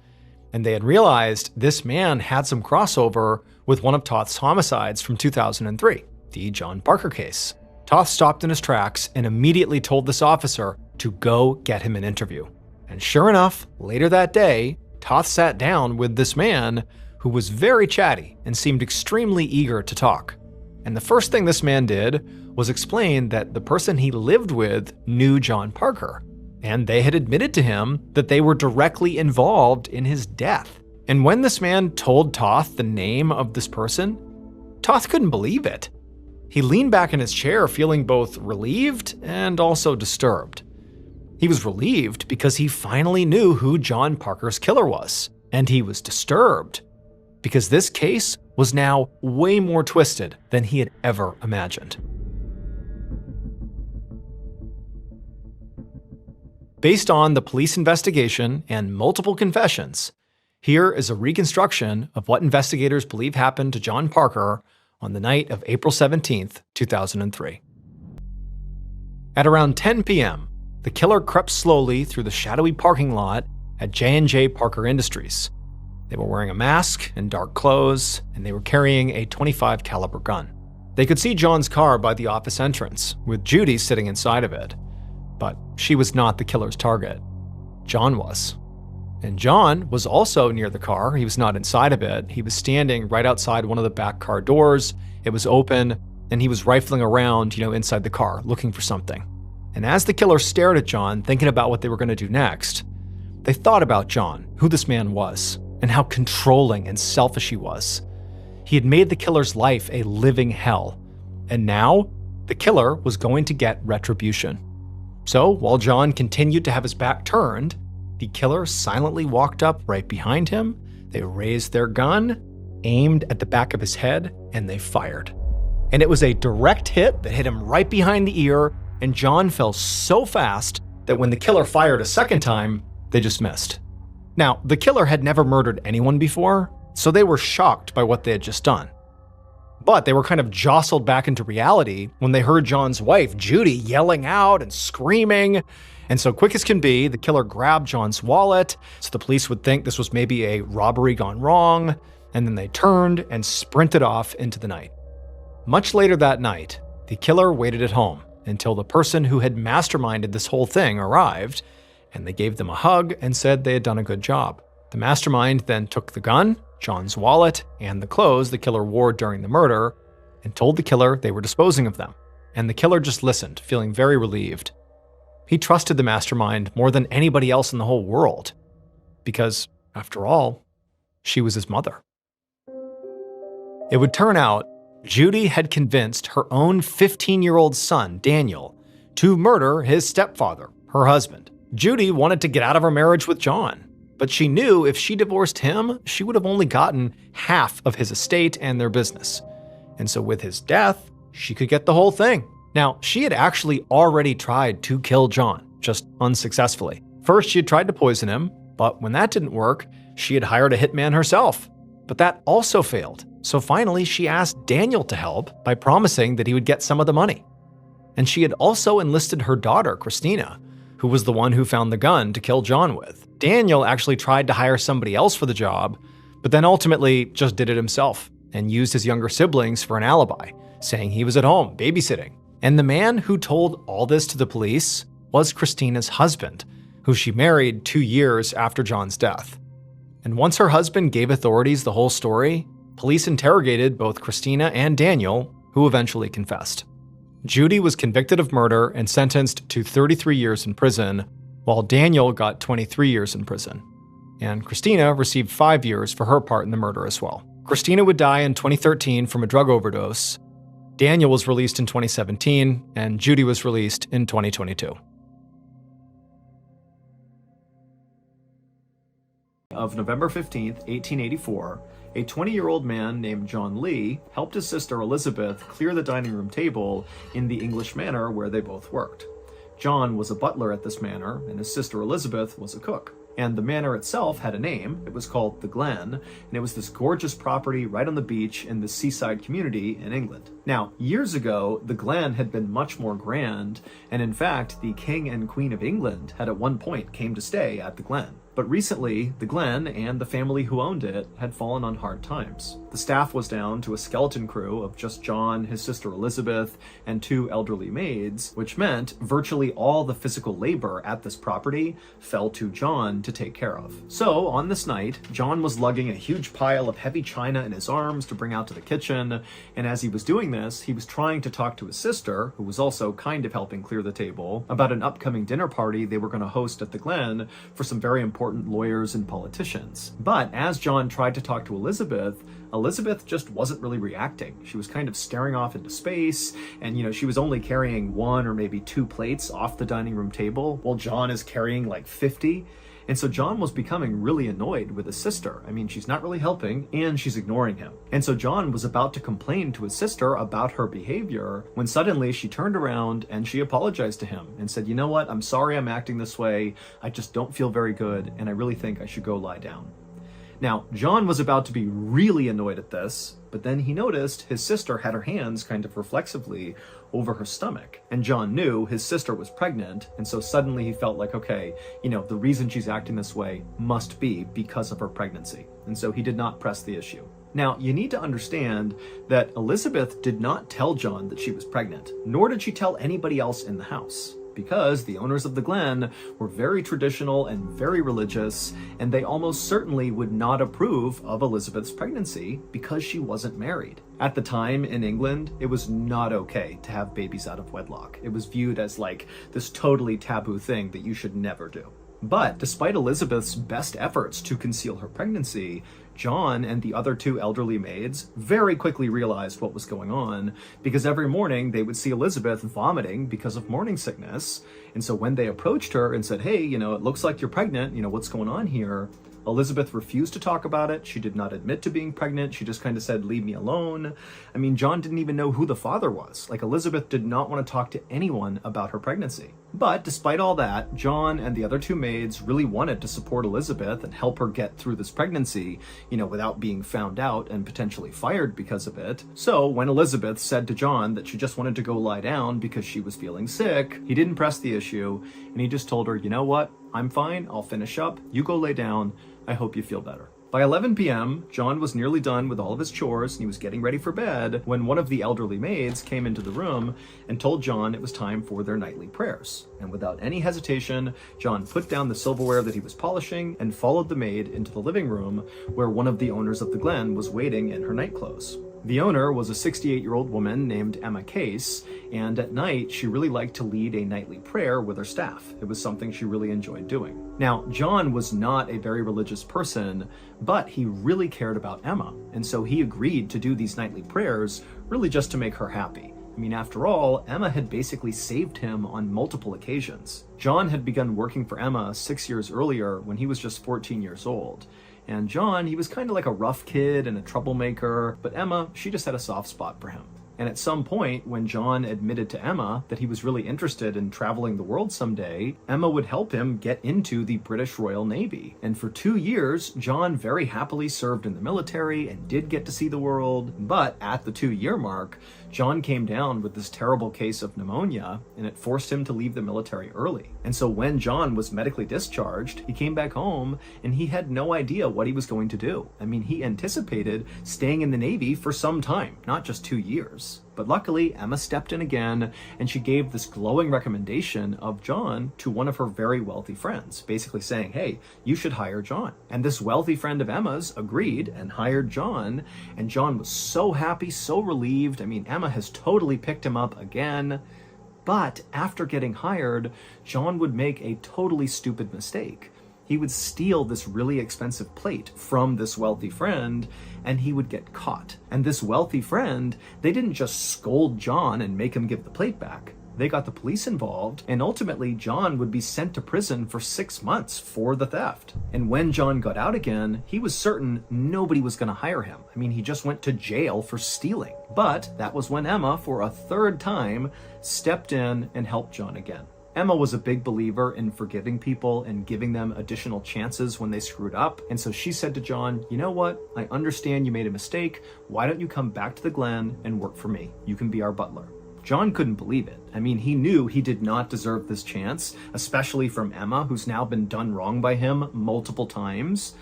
and they had realized this man had some crossover with one of Toth's homicides from 2003, the John Parker case. Toth stopped in his tracks and immediately told this officer to go get him an interview. And sure enough, later that day, Toth sat down with this man who was very chatty and seemed extremely eager to talk. And the first thing this man did was explain that the person he lived with knew John Parker, and they had admitted to him that they were directly involved in his death. And when this man told Toth the name of this person, Toth couldn't believe it. He leaned back in his chair feeling both relieved and also disturbed. He was relieved because he finally knew who John Parker's killer was, and he was disturbed because this case was now way more twisted than he had ever imagined. Based on the police investigation and multiple confessions, here is a reconstruction of what investigators believe happened to John Parker on the night of April 17th, 2003. At around 10 p.m., the killer crept slowly through the shadowy parking lot at J&J Parker Industries. They were wearing a mask and dark clothes, and they were carrying a .25 caliber gun. They could see John's car by the office entrance, with Judy sitting inside of it. But she was not the killer's target. John was. And John was also near the car. He was not inside of it. He was standing right outside one of the back car doors. It was open, and he was rifling around, inside the car, looking for something. And as the killer stared at John, thinking about what they were going to do next, they thought about John, who this man was, and how controlling and selfish he was. He had made the killer's life a living hell. And now, the killer was going to get retribution. So, while John continued to have his back turned, the killer silently walked up right behind him. They raised their gun, aimed at the back of his head, and they fired. And it was a direct hit that hit him right behind the ear, and John fell so fast that when the killer fired a second time, they just missed. Now, the killer had never murdered anyone before, so they were shocked by what they had just done. But they were kind of jostled back into reality when they heard John's wife, Judy, yelling out and screaming. And so quick as can be, the killer grabbed John's wallet, so the police would think this was maybe a robbery gone wrong, and then they turned and sprinted off into the night. Much later that night, the killer waited at home until the person who had masterminded this whole thing arrived, and they gave them a hug and said they had done a good job. The mastermind then took the gun, John's wallet, and the clothes the killer wore during the murder, and told the killer they were disposing of them. And the killer just listened, feeling very relieved. He trusted the mastermind more than anybody else in the whole world, because, after all, she was his mother. It would turn out Judy had convinced her own 15-year-old son, Daniel, to murder his stepfather, her husband. Judy wanted to get out of her marriage with John, but she knew if she divorced him, she would have only gotten half of his estate and their business. And so with his death, she could get the whole thing. Now, she had actually already tried to kill John, just unsuccessfully. First, she had tried to poison him, but when that didn't work, she had hired a hitman herself. But that also failed. So finally, she asked Daniel to help by promising that he would get some of the money. And she had also enlisted her daughter, Christina, who was the one who found the gun to kill John with. Daniel actually tried to hire somebody else for the job, but then ultimately just did it himself and used his younger siblings for an alibi, saying he was at home babysitting. And the man who told all this to the police was Christina's husband, who she married 2 years after John's death. And once her husband gave authorities the whole story, police interrogated both Christina and Daniel, who eventually confessed. Judy was convicted of murder and sentenced to 33 years in prison, while Daniel got 23 years in prison. And Christina received 5 years for her part in the murder as well. Christina would die in 2013 from a drug overdose. Daniel was released in 2017, and Judy was released in 2022. Of November 15th, 1884, a 20-year-old man named John Lee helped his sister Elizabeth clear the dining room table in the English manor where they both worked. John was a butler at this manor, and his sister Elizabeth was a cook. And the manor itself had a name. It was called the Glen, and it was this gorgeous property right on the beach in the seaside community in England. Now, years ago, the Glen had been much more grand, and in fact, the King and Queen of England had at one point came to stay at the Glen. But recently, the Glen and the family who owned it had fallen on hard times. The staff was down to a skeleton crew of just John, his sister Elizabeth, and 2 elderly maids, which meant virtually all the physical labor at this property fell to John to take care of. So, on this night, John was lugging a huge pile of heavy china in his arms to bring out to the kitchen, and as he was doing this, he was trying to talk to his sister, who was also kind of helping clear the table, about an upcoming dinner party they were going to host at the Glen for some very important lawyers and politicians. But as John tried to talk to Elizabeth, Elizabeth just wasn't really reacting. She was kind of staring off into space, and she was only carrying 1 or maybe 2 plates off the dining room table, while John is carrying like 50. And so John was becoming really annoyed with his sister. I mean, she's not really helping, and she's ignoring him. And so John was about to complain to his sister about her behavior when suddenly she turned around and she apologized to him and said, "You know what? I'm sorry I'm acting this way. I just don't feel very good, and I really think I should go lie down." Now, John was about to be really annoyed at this, but then he noticed his sister had her hands kind of reflexively over her stomach. And John knew his sister was pregnant, and so suddenly he felt like, okay, the reason she's acting this way must be because of her pregnancy. And so he did not press the issue. Now, you need to understand that Elizabeth did not tell John that she was pregnant, nor did she tell anybody else in the house, because the owners of the Glen were very traditional and very religious, and they almost certainly would not approve of Elizabeth's pregnancy because she wasn't married. At the time in England, it was not okay to have babies out of wedlock. It was viewed as like this totally taboo thing that you should never do. But despite Elizabeth's best efforts to conceal her pregnancy, John and the other two elderly maids very quickly realized what was going on, because every morning they would see Elizabeth vomiting because of morning sickness. And so when they approached her and said, hey, it looks like you're pregnant, what's going on here? Elizabeth refused to talk about it. She did not admit to being pregnant. She just kind of said, leave me alone. I mean, John didn't even know who the father was. Like, Elizabeth did not want to talk to anyone about her pregnancy. But despite all that, John and the other two maids really wanted to support Elizabeth and help her get through this pregnancy, without being found out and potentially fired because of it. So when Elizabeth said to John that she just wanted to go lie down because she was feeling sick, he didn't press the issue, and he just told her, you know what? I'm fine. I'll finish up. You go lay down. I hope you feel better. By 11 p.m., John was nearly done with all of his chores and he was getting ready for bed when one of the elderly maids came into the room and told John it was time for their nightly prayers. And without any hesitation, John put down the silverware that he was polishing and followed the maid into the living room where one of the owners of the Glen was waiting in her nightclothes. The owner was a 68-year-old woman named Emma Case, and at night she really liked to lead a nightly prayer with her staff. It was something she really enjoyed doing. Now, John was not a very religious person, but he really cared about Emma, and so he agreed to do these nightly prayers really just to make her happy. I mean, after all, Emma had basically saved him on multiple occasions. John had begun working for Emma 6 years earlier when he was just 14 years old. And John, he was kind of like a rough kid and a troublemaker, but Emma, she just had a soft spot for him. And at some point, when John admitted to Emma that he was really interested in traveling the world someday, Emma would help him get into the British Royal Navy. And for 2 years, John very happily served in the military and did get to see the world. But at the 2-year mark, John came down with this terrible case of pneumonia, and it forced him to leave the military early. And so when John was medically discharged, he came back home and he had no idea what he was going to do. I mean, he anticipated staying in the Navy for some time, not just 2 years. But luckily, Emma stepped in again, and she gave this glowing recommendation of John to one of her very wealthy friends, basically saying, hey, you should hire John. And this wealthy friend of Emma's agreed and hired John, and John was so happy, so relieved. I mean, Emma has totally picked him up again. But after getting hired, John would make a totally stupid mistake. He would steal this really expensive plate from this wealthy friend, and he would get caught. And this wealthy friend, they didn't just scold John and make him give the plate back. They got the police involved, and ultimately John would be sent to prison for 6 months for the theft. And when John got out again, he was certain nobody was going to hire him. I mean, he just went to jail for stealing. But that was when Emma, for a third time, stepped in and helped John again. Emma was a big believer in forgiving people and giving them additional chances when they screwed up. And so she said to John, you know what? I understand you made a mistake. Why don't you come back to the Glen and work for me? You can be our butler. John couldn't believe it. I mean, he knew he did not deserve this chance, especially from Emma, who's now been done wrong by him multiple times.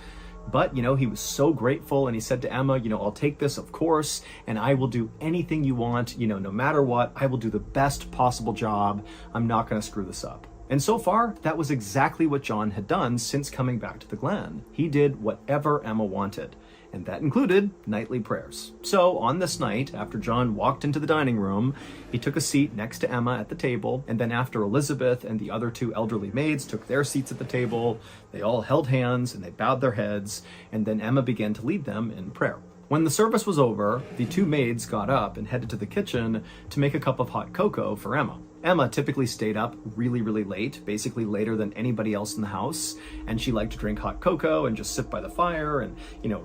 But, he was so grateful, and he said to Emma, I'll take this, of course, and I will do anything you want, no matter what. I will do the best possible job. I'm not going to screw this up. And so far, that was exactly what John had done since coming back to the Glen. He did whatever Emma wanted, and that included nightly prayers. So on this night, after John walked into the dining room, he took a seat next to Emma at the table, and then after Elizabeth and the other two elderly maids took their seats at the table, they all held hands and they bowed their heads, and then Emma began to lead them in prayer. When the service was over, the two maids got up and headed to the kitchen to make a cup of hot cocoa for Emma. Emma typically stayed up really, really late, basically later than anybody else in the house, and she liked to drink hot cocoa and just sit by the fire and,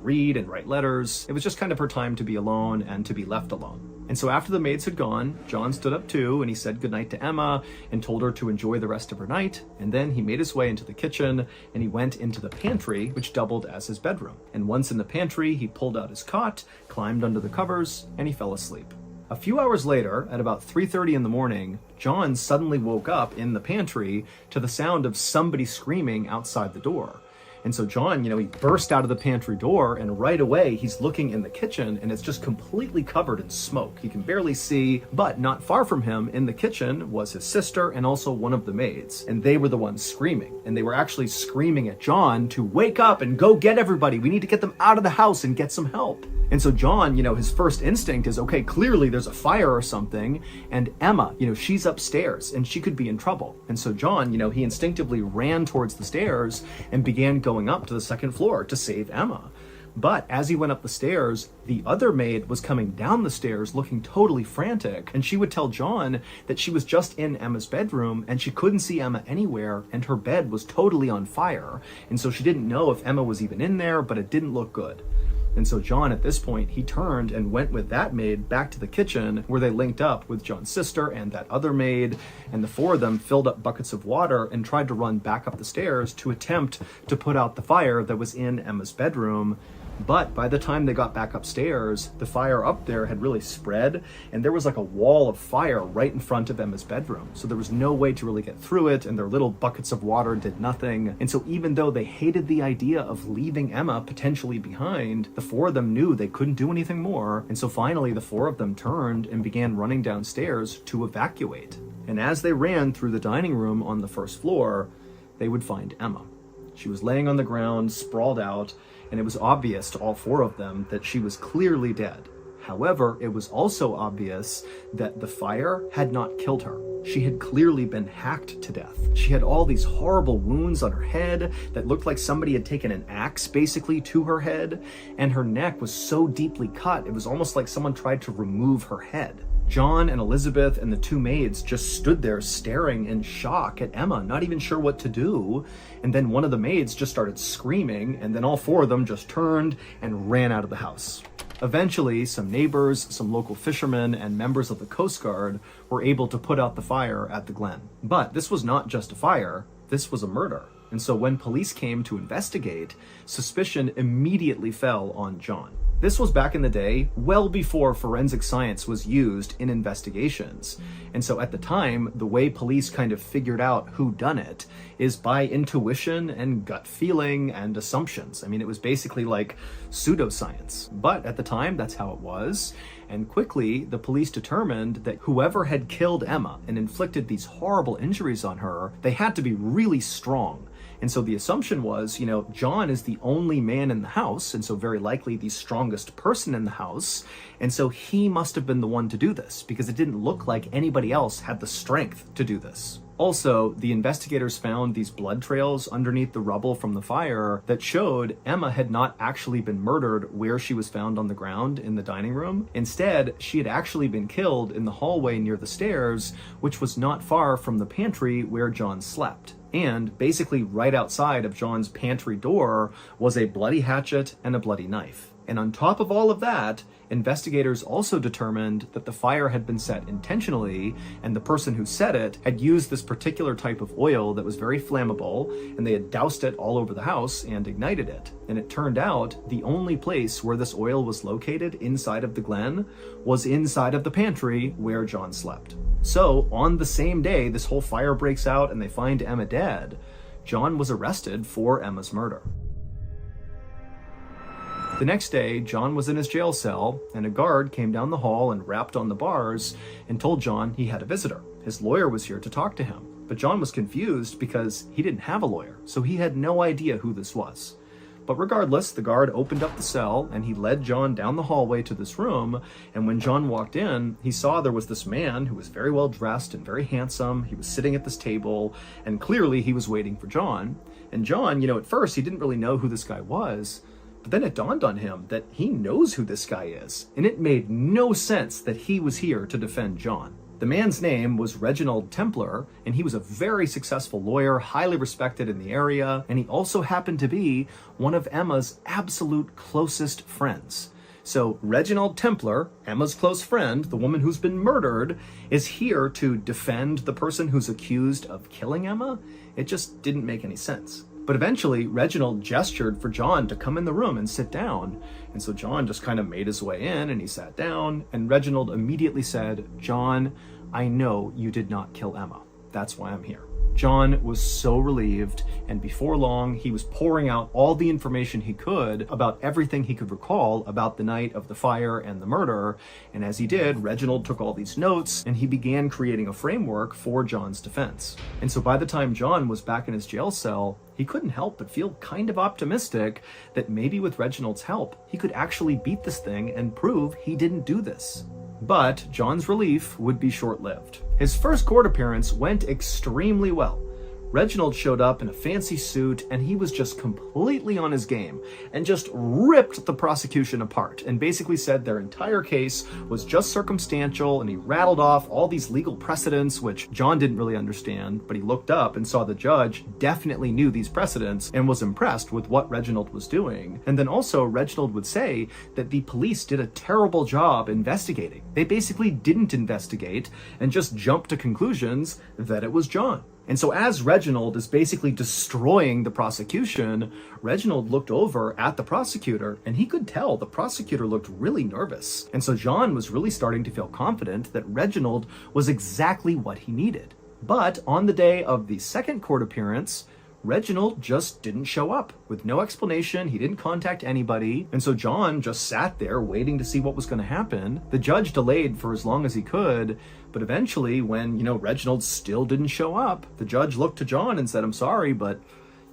read and write letters. It was just kind of her time to be alone and to be left alone. And so after the maids had gone, John stood up too, and he said goodnight to Emma and told her to enjoy the rest of her night, and then he made his way into the kitchen and he went into the pantry, which doubled as his bedroom. And once in the pantry, he pulled out his cot, climbed under the covers, and he fell asleep. A few hours later, at about 3:30 in the morning, John suddenly woke up in the pantry to the sound of somebody screaming outside the door. And so John, he burst out of the pantry door, and right away he's looking in the kitchen, and it's just completely covered in smoke. He can barely see, but not far from him in the kitchen was his sister and also one of the maids. And they were the ones screaming. And they were actually screaming at John to wake up and go get everybody. We need to get them out of the house and get some help. And so John, his first instinct is, okay, clearly there's a fire or something. And Emma, she's upstairs and she could be in trouble. And so John, he instinctively ran towards the stairs and began going up to the second floor to save Emma. But as he went up the stairs, the other maid was coming down the stairs looking totally frantic. And she would tell John that she was just in Emma's bedroom and she couldn't see Emma anywhere and her bed was totally on fire. And so she didn't know if Emma was even in there, but it didn't look good. And so John, at this point, he turned and went with that maid back to the kitchen where they linked up with John's sister and that other maid. And the four of them filled up buckets of water and tried to run back up the stairs to attempt to put out the fire that was in Emma's bedroom. But by the time they got back upstairs, the fire up there had really spread and there was like a wall of fire right in front of Emma's bedroom. So there was no way to really get through it and their little buckets of water did nothing. And so even though they hated the idea of leaving Emma potentially behind, the four of them knew they couldn't do anything more. And so finally the four of them turned and began running downstairs to evacuate. And as they ran through the dining room on the first floor, they would find Emma. She was laying on the ground, sprawled out, and it was obvious to all four of them that she was clearly dead. However, it was also obvious that the fire had not killed her. She had clearly been hacked to death. She had all these horrible wounds on her head that looked like somebody had taken an axe basically to her head, and her neck was so deeply cut, it was almost like someone tried to remove her head. John and Elizabeth and the two maids just stood there staring in shock at Emma, not even sure what to do. And then one of the maids just started screaming, and then all four of them just turned and ran out of the house. Eventually, some neighbors, some local fishermen, and members of the Coast Guard were able to put out the fire at the Glen. But this was not just a fire, this was a murder. And so when police came to investigate, suspicion immediately fell on John. This was back in the day, well before forensic science was used in investigations. And so at the time, the way police kind of figured out who done it is by intuition and gut feeling and assumptions. I mean, it was basically like pseudoscience. But at the time, that's how it was. And quickly, the police determined that whoever had killed Emma and inflicted these horrible injuries on her, they had to be really strong. And so the assumption was, John is the only man in the house, and so very likely the strongest person in the house. And so he must have been the one to do this because it didn't look like anybody else had the strength to do this. Also, the investigators found these blood trails underneath the rubble from the fire that showed Emma had not actually been murdered where she was found on the ground in the dining room. Instead, she had actually been killed in the hallway near the stairs, which was not far from the pantry where John slept. And basically right outside of John's pantry door was a bloody hatchet and a bloody knife. And on top of all of that, investigators also determined that the fire had been set intentionally, and the person who set it had used this particular type of oil that was very flammable, and they had doused it all over the house and ignited it. And it turned out the only place where this oil was located inside of the Glen was inside of the pantry where John slept. So on the same day this whole fire breaks out and they find Emma dead, John was arrested for Emma's murder. The next day, John was in his jail cell, and a guard came down the hall and rapped on the bars and told John he had a visitor. His lawyer was here to talk to him, but John was confused because he didn't have a lawyer, so he had no idea who this was. But regardless, the guard opened up the cell and he led John down the hallway to this room, and when John walked in, he saw there was this man who was very well dressed and very handsome. He was sitting at this table, and clearly he was waiting for John. And John, at first he didn't really know who this guy was, but then it dawned on him that he knows who this guy is, and it made no sense that he was here to defend John. The man's name was Reginald Templar, and he was a very successful lawyer, highly respected in the area, and he also happened to be one of Emma's absolute closest friends. So Reginald Templar, Emma's close friend, the woman who's been murdered, is here to defend the person who's accused of killing Emma? It just didn't make any sense. But eventually, Reginald gestured for John to come in the room and sit down. And so John just kind of made his way in and he sat down, and Reginald immediately said, "John, I know you did not kill Emma. That's why I'm here." John was so relieved, and before long, he was pouring out all the information he could about everything he could recall about the night of the fire and the murder. And as he did, Reginald took all these notes, and he began creating a framework for John's defense. And so by the time John was back in his jail cell, he couldn't help but feel kind of optimistic that maybe with Reginald's help, he could actually beat this thing and prove he didn't do this. But John's relief would be short-lived. His first court appearance went extremely well. Reginald showed up in a fancy suit, and he was just completely on his game and just ripped the prosecution apart and basically said their entire case was just circumstantial, and he rattled off all these legal precedents, which John didn't really understand, but he looked up and saw the judge definitely knew these precedents and was impressed with what Reginald was doing. And then also Reginald would say that the police did a terrible job investigating. They basically didn't investigate and just jumped to conclusions that it was John. And so as Reginald is basically destroying the prosecution, Reginald looked over at the prosecutor, and he could tell the prosecutor looked really nervous. And so John was really starting to feel confident that Reginald was exactly what he needed. But on the day of the second court appearance, Reginald just didn't show up. With no explanation, he didn't contact anybody, and so John just sat there waiting to see what was going to happen. The judge delayed for as long as he could, but eventually when, Reginald still didn't show up, the judge looked to John and said, "I'm sorry, but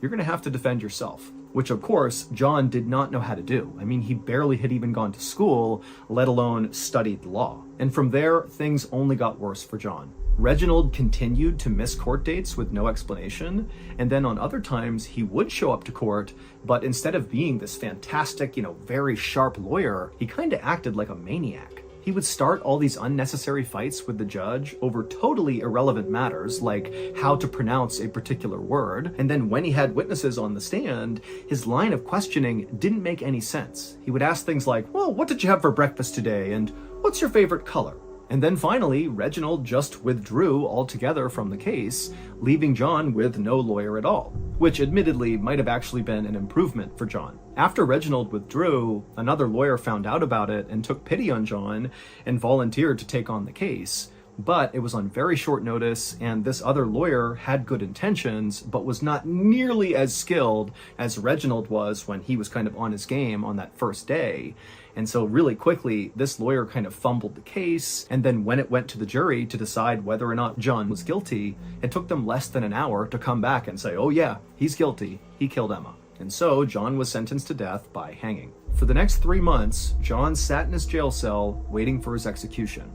you're going to have to defend yourself." Which, of course, John did not know how to do. I mean, he barely had even gone to school, let alone studied law. And from there, things only got worse for John. Reginald continued to miss court dates with no explanation, and then on other times he would show up to court, but instead of being this fantastic, very sharp lawyer, he kind of acted like a maniac. He would start all these unnecessary fights with the judge over totally irrelevant matters, like how to pronounce a particular word, and then when he had witnesses on the stand, his line of questioning didn't make any sense. He would ask things like, "Well, what did you have for breakfast today?" and "What's your favorite color?" And then finally, Reginald just withdrew altogether from the case, leaving John with no lawyer at all, which admittedly might have actually been an improvement for John. After Reginald withdrew, another lawyer found out about it and took pity on John and volunteered to take on the case. But it was on very short notice, and this other lawyer had good intentions, but was not nearly as skilled as Reginald was when he was kind of on his game on that first day. And so really quickly, this lawyer kind of fumbled the case, and then when it went to the jury to decide whether or not John was guilty, it took them less than an hour to come back and say, "Oh yeah, he's guilty, he killed Emma." And so John was sentenced to death by hanging. For the next 3 months, John sat in his jail cell waiting for his execution.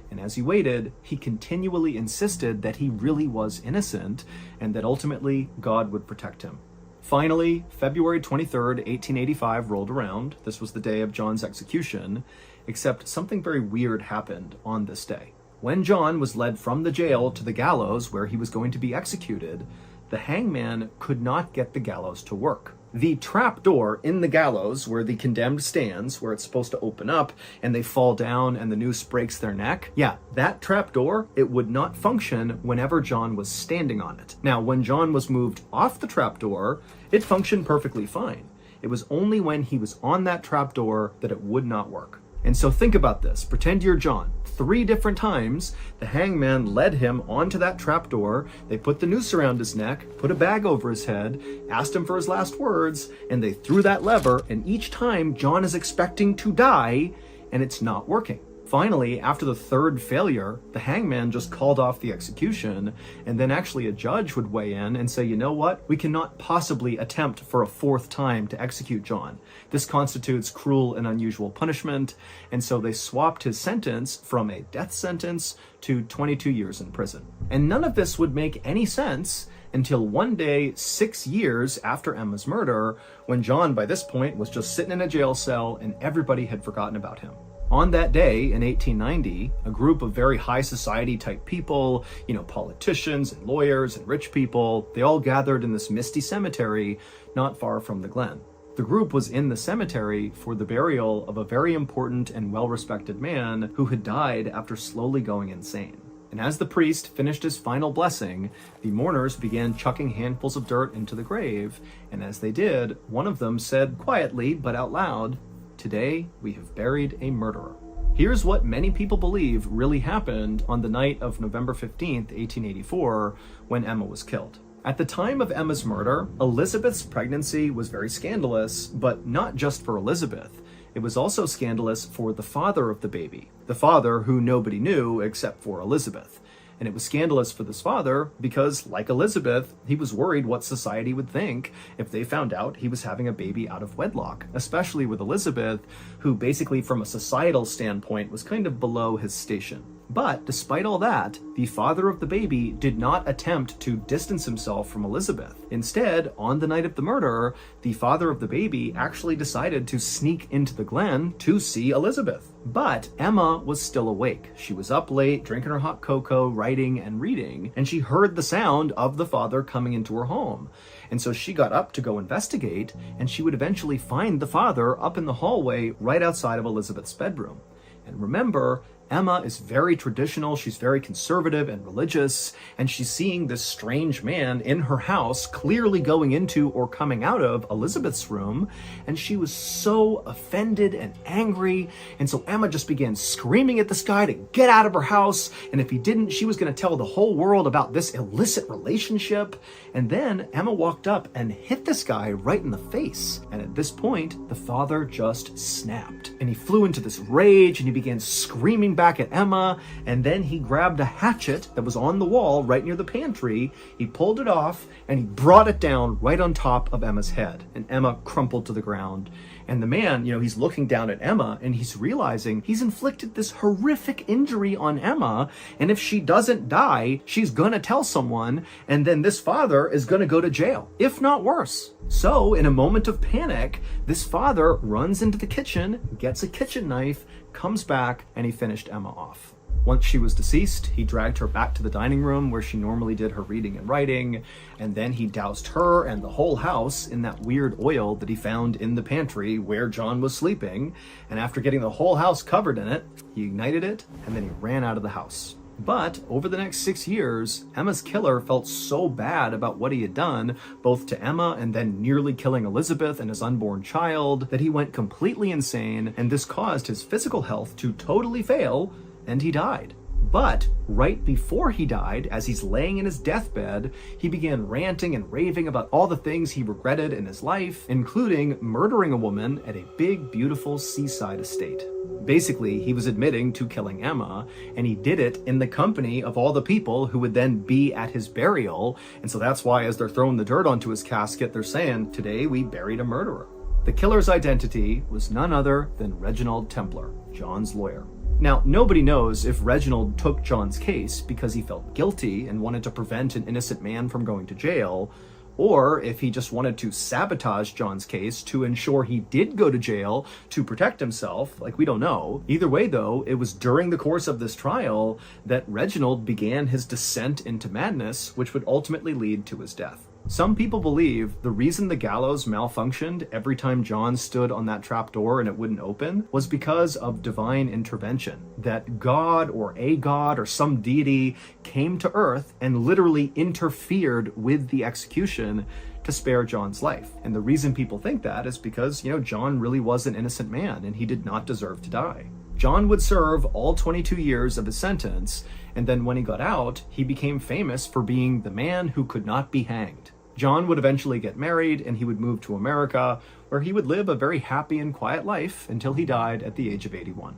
And as he waited, he continually insisted that he really was innocent and that ultimately God would protect him. Finally, February 23rd, 1885 rolled around. This was the day of John's execution, except something very weird happened on this day. When John was led from the jail to the gallows where he was going to be executed, the hangman could not get the gallows to work. The trap door in the gallows where the condemned stands, where it's supposed to open up and they fall down and the noose breaks their neck, that trap door, it would not function whenever John was standing on it. Now, when John was moved off the trap door, it functioned perfectly fine. It was only when he was on that trap door that it would not work. And so think about this. Pretend you're John. 3 different times, the hangman led him onto that trapdoor. They put the noose around his neck, put a bag over his head, asked him for his last words, and they threw that lever, and each time John is expecting to die, and it's not working. Finally, after the 3rd failure, the hangman just called off the execution, and then actually a judge would weigh in and say, "You know what? We cannot possibly attempt for a 4th time to execute John. This constitutes cruel and unusual punishment," and so they swapped his sentence from a death sentence to 22 years in prison. And none of this would make any sense until one day, 6 years after Emma's murder, when John, by this point, was just sitting in a jail cell and everybody had forgotten about him. On that day in 1890, a group of very high society type people, politicians and lawyers and rich people, they all gathered in this misty cemetery not far from the Glen. The group was in the cemetery for the burial of a very important and well-respected man who had died after slowly going insane. And as the priest finished his final blessing, the mourners began chucking handfuls of dirt into the grave, and as they did, one of them said quietly but out loud, "Today we have buried a murderer." Here's what many people believe really happened on the night of November 15th, 1884, when Emma was killed. At the time of Emma's murder, Elizabeth's pregnancy was very scandalous, but not just for Elizabeth. It was also scandalous for the father of the baby, the father who nobody knew except for Elizabeth. And it was scandalous for this father because, like Elizabeth, he was worried what society would think if they found out he was having a baby out of wedlock, especially with Elizabeth, who basically from a societal standpoint was kind of below his station. But despite all that, the father of the baby did not attempt to distance himself from Elizabeth. Instead, on the night of the murder, the father of the baby actually decided to sneak into the glen to see Elizabeth. But Emma was still awake. She was up late, drinking her hot cocoa, writing and reading, and she heard the sound of the father coming into her home. And so she got up to go investigate, and she would eventually find the father up in the hallway right outside of Elizabeth's bedroom. And remember, Emma is very traditional, she's very conservative and religious, and she's seeing this strange man in her house clearly going into or coming out of Elizabeth's room, and she was so offended and angry, and so Emma just began screaming at this guy to get out of her house, and if he didn't, she was going to tell the whole world about this illicit relationship. And then Emma walked up and hit this guy right in the face, and at this point, the father just snapped, and he flew into this rage, and he began screaming back at Emma, and then he grabbed a hatchet that was on the wall right near the pantry, he pulled it off, and he brought it down right on top of Emma's head, and Emma crumpled to the ground. And the man, he's looking down at Emma, and he's realizing he's inflicted this horrific injury on Emma, and if she doesn't die, she's gonna tell someone, and then this father is gonna go to jail, if not worse. So, in a moment of panic, this father runs into the kitchen, gets a kitchen knife, comes back, and he finished Emma off. Once she was deceased, he dragged her back to the dining room where she normally did her reading and writing, and then he doused her and the whole house in that weird oil that he found in the pantry where John was sleeping, and after getting the whole house covered in it, he ignited it, and then he ran out of the house. But over the next 6 years, Emma's killer felt so bad about what he had done, both to Emma and then nearly killing Elizabeth and his unborn child, that he went completely insane, and this caused his physical health to totally fail, and he died. But right before he died, as he's laying in his deathbed, he began ranting and raving about all the things he regretted in his life, including murdering a woman at a big, beautiful seaside estate. Basically, he was admitting to killing Emma, and he did it in the company of all the people who would then be at his burial, and so that's why as they're throwing the dirt onto his casket, they're saying, "Today we buried a murderer." The killer's identity was none other than Reginald Templar, John's lawyer. Now, nobody knows if Reginald took John's case because he felt guilty and wanted to prevent an innocent man from going to jail, or if he just wanted to sabotage John's case to ensure he did go to jail to protect himself. We don't know. Either way, though, it was during the course of this trial that Reginald began his descent into madness, which would ultimately lead to his death. Some people believe the reason the gallows malfunctioned every time John stood on that trapdoor and it wouldn't open was because of divine intervention. That God or a god or some deity came to earth and literally interfered with the execution to spare John's life. And the reason people think that is because, John really was an innocent man and he did not deserve to die. John would serve all 22 years of his sentence, and then when he got out, he became famous for being the man who could not be hanged. John would eventually get married and he would move to America, where he would live a very happy and quiet life until he died at the age of 81.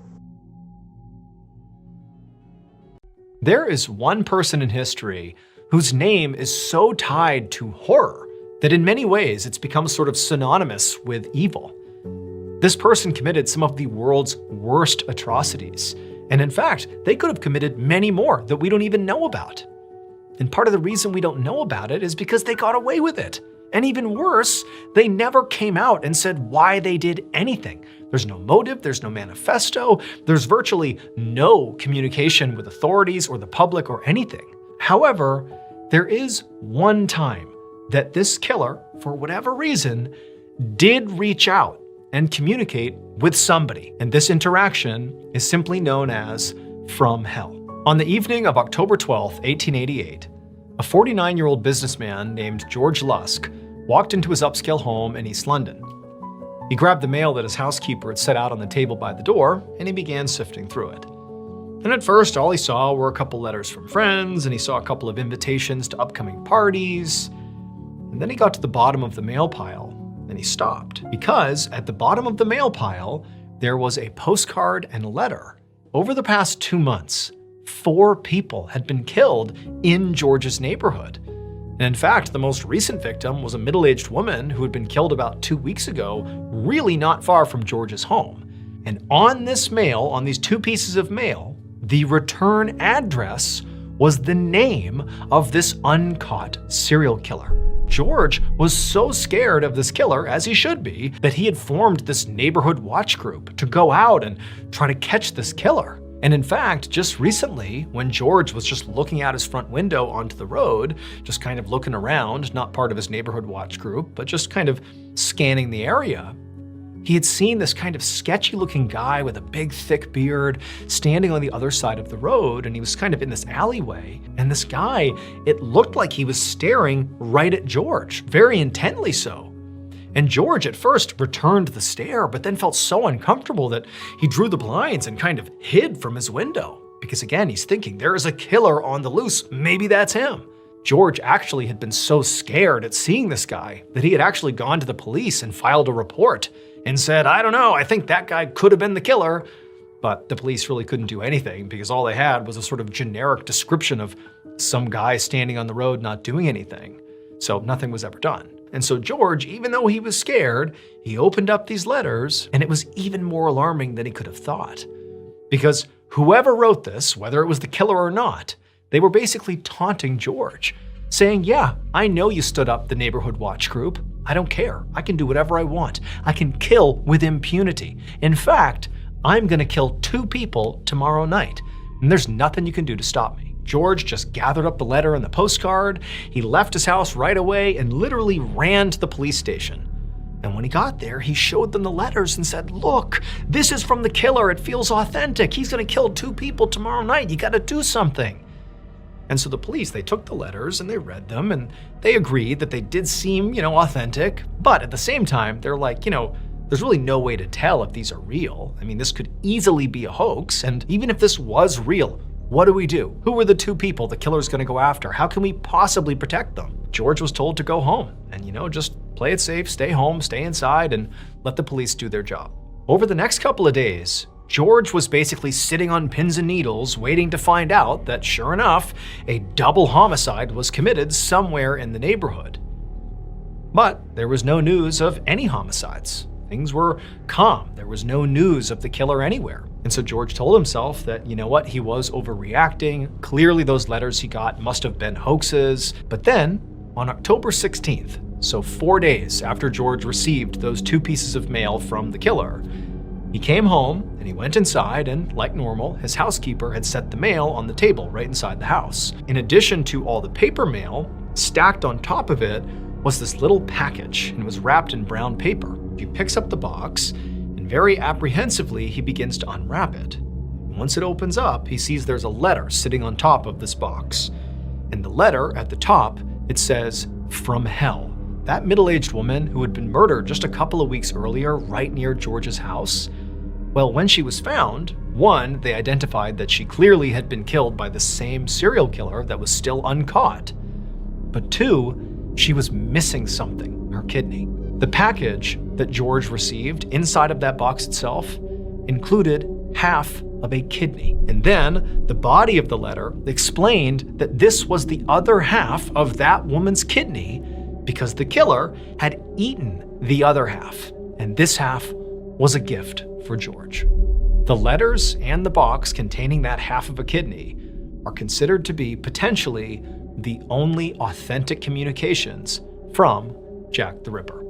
There is one person in history whose name is so tied to horror that in many ways it's become sort of synonymous with evil. This person committed some of the world's worst atrocities, and in fact, they could have committed many more that we don't even know about. And part of the reason we don't know about it is because they got away with it. And even worse, they never came out and said why they did anything. There's no motive, there's no manifesto, there's virtually no communication with authorities or the public or anything. However, there is one time that this killer, for whatever reason, did reach out and communicate with somebody. And this interaction is simply known as From Hell. On the evening of October 12, 1888, a 49-year-old businessman named George Lusk walked into his upscale home in East London. He grabbed the mail that his housekeeper had set out on the table by the door, and he began sifting through it. And at first, all he saw were a couple letters from friends, and he saw a couple of invitations to upcoming parties. And then he got to the bottom of the mail pile, and he stopped. Because at the bottom of the mail pile, there was a postcard and a letter. Over the past 2 months, 4 people had been killed in George's neighborhood. And in fact, the most recent victim was a middle-aged woman who had been killed about 2 weeks ago, really not far from George's home. And on this mail, on these 2 pieces of mail, the return address was the name of this uncaught serial killer. George was so scared of this killer, as he should be, that he had formed this neighborhood watch group to go out and try to catch this killer. And in fact, just recently, when George was just looking out his front window onto the road, just kind of looking around, not part of his neighborhood watch group, but just kind of scanning the area, he had seen this kind of sketchy-looking guy with a big, thick beard standing on the other side of the road, and he was kind of in this alleyway. And this guy, it looked like he was staring right at George, very intently so. And George at first returned the stare, but then felt so uncomfortable that he drew the blinds and kind of hid from his window. Because again, he's thinking, there is a killer on the loose, maybe that's him. George actually had been so scared at seeing this guy that he had actually gone to the police and filed a report and said, I don't know, I think that guy could have been the killer. But the police really couldn't do anything because all they had was a sort of generic description of some guy standing on the road not doing anything. So nothing was ever done. And so George, even though he was scared, he opened up these letters, and it was even more alarming than he could have thought. Because whoever wrote this, whether it was the killer or not, they were basically taunting George, saying, yeah, I know you stood up the neighborhood watch group. I don't care. I can do whatever I want. I can kill with impunity. In fact, I'm gonna kill 2 people tomorrow night, and there's nothing you can do to stop me. George just gathered up the letter and the postcard. He left his house right away and literally ran to the police station. And when he got there, he showed them the letters and said, look, this is from the killer. It feels authentic. He's gonna kill 2 people tomorrow night. You gotta do something. And so the police, they took the letters and they read them and they agreed that they did seem, authentic. But at the same time, they're like, there's really no way to tell if these are real. I mean, this could easily be a hoax. And even if this was real, what do we do? Who are the 2 people the killer's gonna go after? How can we possibly protect them? George was told to go home and, just play it safe, stay home, stay inside, and let the police do their job. Over the next couple of days, George was basically sitting on pins and needles waiting to find out that, sure enough, a double homicide was committed somewhere in the neighborhood. But there was no news of any homicides. Things were calm. There was no news of the killer anywhere. And so George told himself that, he was overreacting. Clearly those letters he got must have been hoaxes. But then, on October 16th, so 4 days after George received those 2 pieces of mail from the killer, he came home and he went inside and, like normal, his housekeeper had set the mail on the table right inside the house. In addition to all the paper mail, stacked on top of it was this little package and it was wrapped in brown paper. He picks up the box and very apprehensively he begins to unwrap it. Once it opens up, he sees there's a letter sitting on top of this box. And the letter at the top, it says, "From hell." That middle-aged woman who had been murdered just a couple of weeks earlier right near George's house, well, when she was found, 1, they identified that she clearly had been killed by the same serial killer that was still uncaught. But 2, she was missing something, her kidney. The package that George received inside of that box itself included half of a kidney. And then the body of the letter explained that this was the other half of that woman's kidney because the killer had eaten the other half. And this half was a gift for George. The letters and the box containing that half of a kidney are considered to be potentially the only authentic communications from Jack the Ripper.